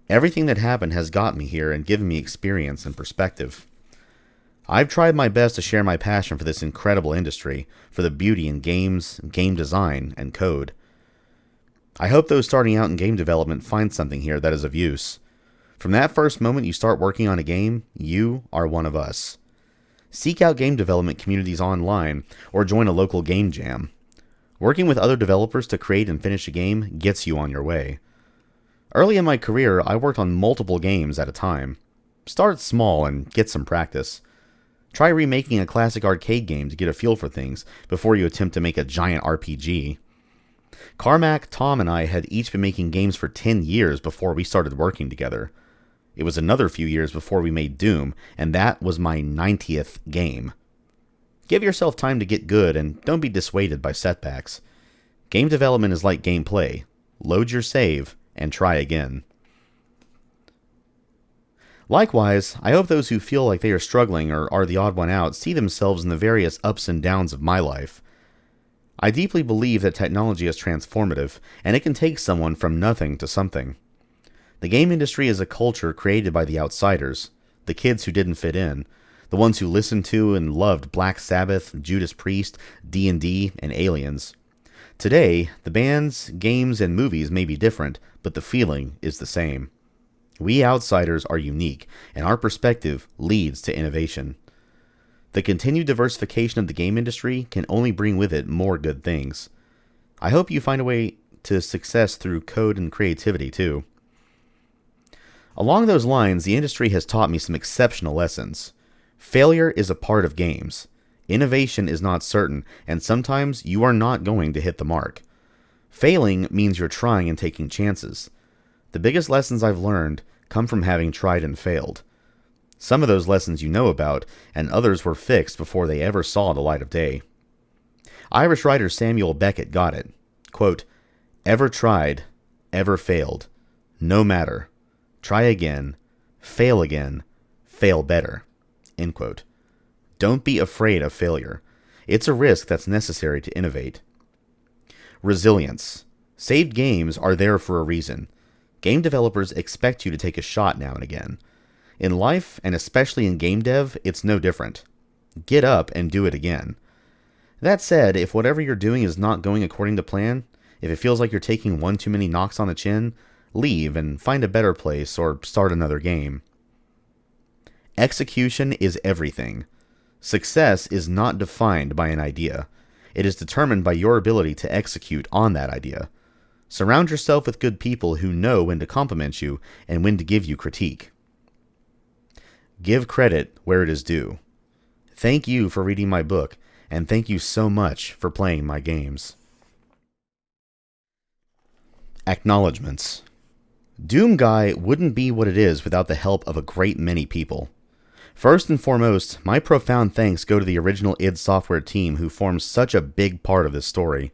Everything that happened has got me here and given me experience and perspective. I've tried my best to share my passion for this incredible industry, for the beauty in games, game design, and code. I hope those starting out in game development find something here that is of use. From that first moment you start working on a game, you are one of us. Seek out game development communities online, or join a local game jam. Working with other developers to create and finish a game gets you on your way. Early in my career, I worked on multiple games at a time. Start small and get some practice. Try remaking a classic arcade game to get a feel for things before you attempt to make a giant RPG. Carmack, Tom, and I had each been making games for 10 years before we started working together. It was another few years before we made Doom, and that was my 90th game. Give yourself time to get good and don't be dissuaded by setbacks. Game development is like gameplay. Load your save and try again. Likewise, I hope those who feel like they are struggling or are the odd one out see themselves in the various ups and downs of my life. I deeply believe that technology is transformative, and it can take someone from nothing to something. The game industry is a culture created by the outsiders, the kids who didn't fit in, the ones who listened to and loved Black Sabbath, Judas Priest, D&D, and Aliens. Today, the bands, games, and movies may be different, but the feeling is the same. We outsiders are unique, and our perspective leads to innovation. The continued diversification of the game industry can only bring with it more good things. I hope you find a way to success through code and creativity too. Along those lines, the industry has taught me some exceptional lessons. Failure is a part of games. Innovation is not certain, and sometimes you are not going to hit the mark. Failing means you're trying and taking chances. The biggest lessons I've learned come from having tried and failed. Some of those lessons you know about, and others were fixed before they ever saw the light of day. Irish writer Samuel Beckett got it. Quote, "Ever tried, ever failed. No matter. Try again, fail better." End quote. Don't be afraid of failure. It's a risk that's necessary to innovate. Resilience. Saved games are there for a reason. Game developers expect you to take a shot now and again. In life, and especially in game dev, it's no different. Get up and do it again. That said, if whatever you're doing is not going according to plan, if it feels like you're taking one too many knocks on the chin, leave and find a better place or start another game. Execution is everything. Success is not defined by an idea. It is determined by your ability to execute on that idea. Surround yourself with good people who know when to compliment you and when to give you critique. Give credit where it is due. Thank you for reading my book, and thank you so much for playing my games. Acknowledgments. Doom Guy wouldn't be what it is without the help of a great many people. First and foremost, my profound thanks go to the original id Software team who formed such a big part of this story.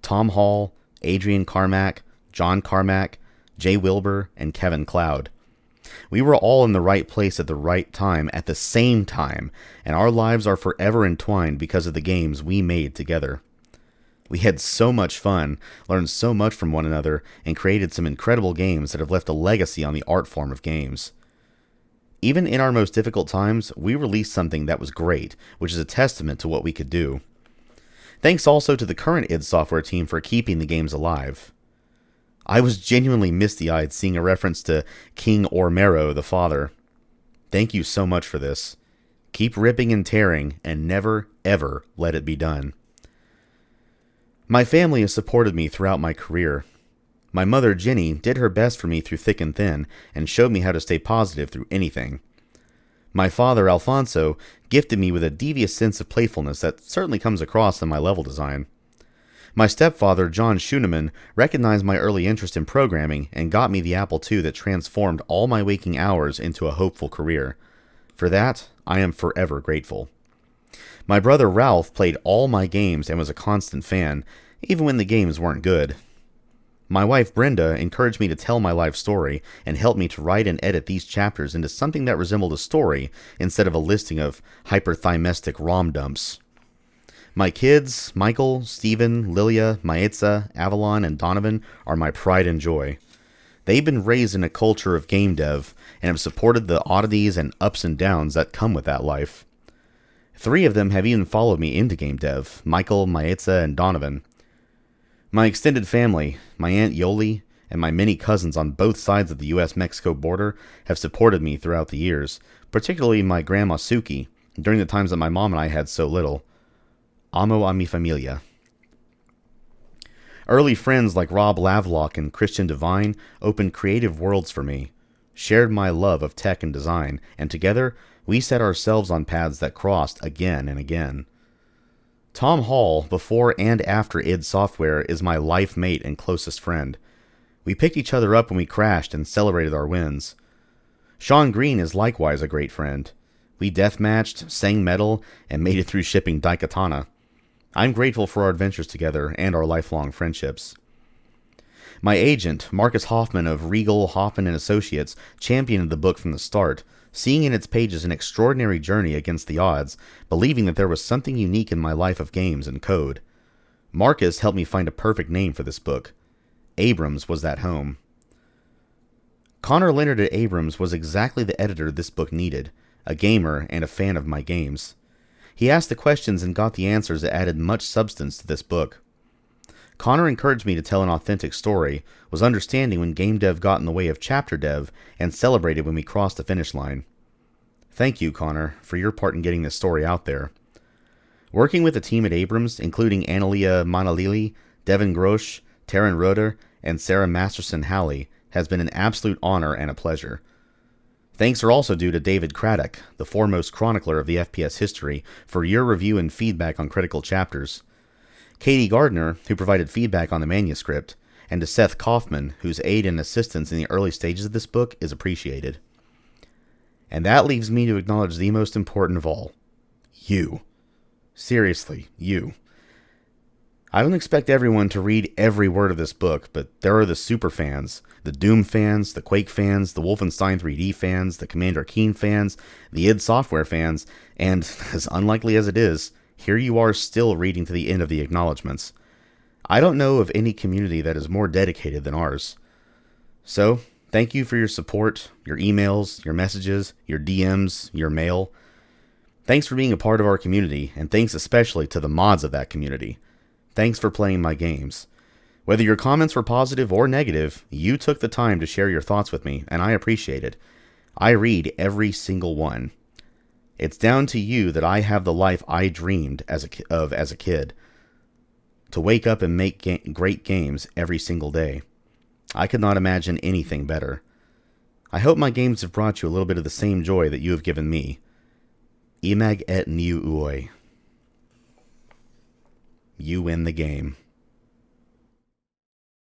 Tom Hall, Adrian Carmack, John Carmack, Jay Wilbur, and Kevin Cloud. We were all in the right place at the right time at the same time, and our lives are forever entwined because of the games we made together. We had so much fun, learned so much from one another, and created some incredible games that have left a legacy on the art form of games. Even in our most difficult times, we released something that was great, which is a testament to what we could do. Thanks also to the current id Software team for keeping the games alive. I was genuinely misty-eyed seeing a reference to King Ormero the Father. Thank you so much for this. Keep ripping and tearing, and never, ever let it be done. My family has supported me throughout my career. My mother, Jenny, did her best for me through thick and thin, and showed me how to stay positive through anything. My father, Alfonso, gifted me with a devious sense of playfulness that certainly comes across in my level design. My stepfather, John Schooneman, recognized my early interest in programming and got me the Apple II that transformed all my waking hours into a hopeful career. For that, I am forever grateful. My brother Ralph played all my games and was a constant fan, even when the games weren't good. My wife Brenda encouraged me to tell my life story and helped me to write and edit these chapters into something that resembled a story instead of a listing of hyperthymestic ROM dumps. My kids, Michael, Stephen, Lilia, Maitza, Avalon, and Donovan, are my pride and joy. They've been raised in a culture of game dev and have supported the oddities and ups and downs that come with that life. 3 of them have even followed me into game dev, Michael, Maitza, and Donovan. My extended family, my Aunt Yoli, and my many cousins on both sides of the US-Mexico border have supported me throughout the years, particularly my grandma Suki, during the times that my mom and I had so little. Amo a mi familia. Early friends like Rob Lavlock and Christian Devine opened creative worlds for me, shared my love of tech and design, and together we set ourselves on paths that crossed again and again. Tom Hall, before and after id Software, is my life mate and closest friend. We picked each other up when we crashed and celebrated our wins. Sean Green is likewise a great friend. We deathmatched, sang metal, and made it through shipping Daikatana. I'm grateful for our adventures together and our lifelong friendships. My agent, Marcus Hoffman of Regal, Hoffman & Associates, championed the book from the start, seeing in its pages an extraordinary journey against the odds, believing that there was something unique in my life of games and code. Marcus helped me find a perfect name for this book. Abrams was that home. Connor Leonard at Abrams was exactly the editor this book needed, a gamer and a fan of my games. He asked the questions and got the answers that added much substance to this book. Connor encouraged me to tell an authentic story, was understanding when game dev got in the way of chapter dev, and celebrated when we crossed the finish line. Thank you, Connor, for your part in getting this story out there. Working with the team at Abrams, including Analia Manalili, Devin Grosh, Taryn Roeder, and Sarah Masterson-Halley, has been an absolute honor and a pleasure. Thanks are also due to David Craddock, the foremost chronicler of the FPS history, for your review and feedback on critical chapters. Katie Gardner, who provided feedback on the manuscript, and to Seth Kaufman, whose aid and assistance in the early stages of this book is appreciated. And that leaves me to acknowledge the most important of all. You. Seriously, you. I don't expect everyone to read every word of this book, but there are the super fans, the Doom fans, the Quake fans, the Wolfenstein 3D fans, the Commander Keen fans, the id Software fans, and, as unlikely as it is, here you are still reading to the end of the Acknowledgments. I don't know of any community that is more dedicated than ours. So, thank you for your support, your emails, your messages, your DMs, your mail. Thanks for being a part of our community, and thanks especially to the mods of that community. Thanks for playing my games. Whether your comments were positive or negative, you took the time to share your thoughts with me, and I appreciate it. I read every single one. It's down to you that I have the life I dreamed as a kid. To wake up and make great games every single day. I could not imagine anything better. I hope my games have brought you a little bit of the same joy that you have given me. Imag et niu uoi. You win the game.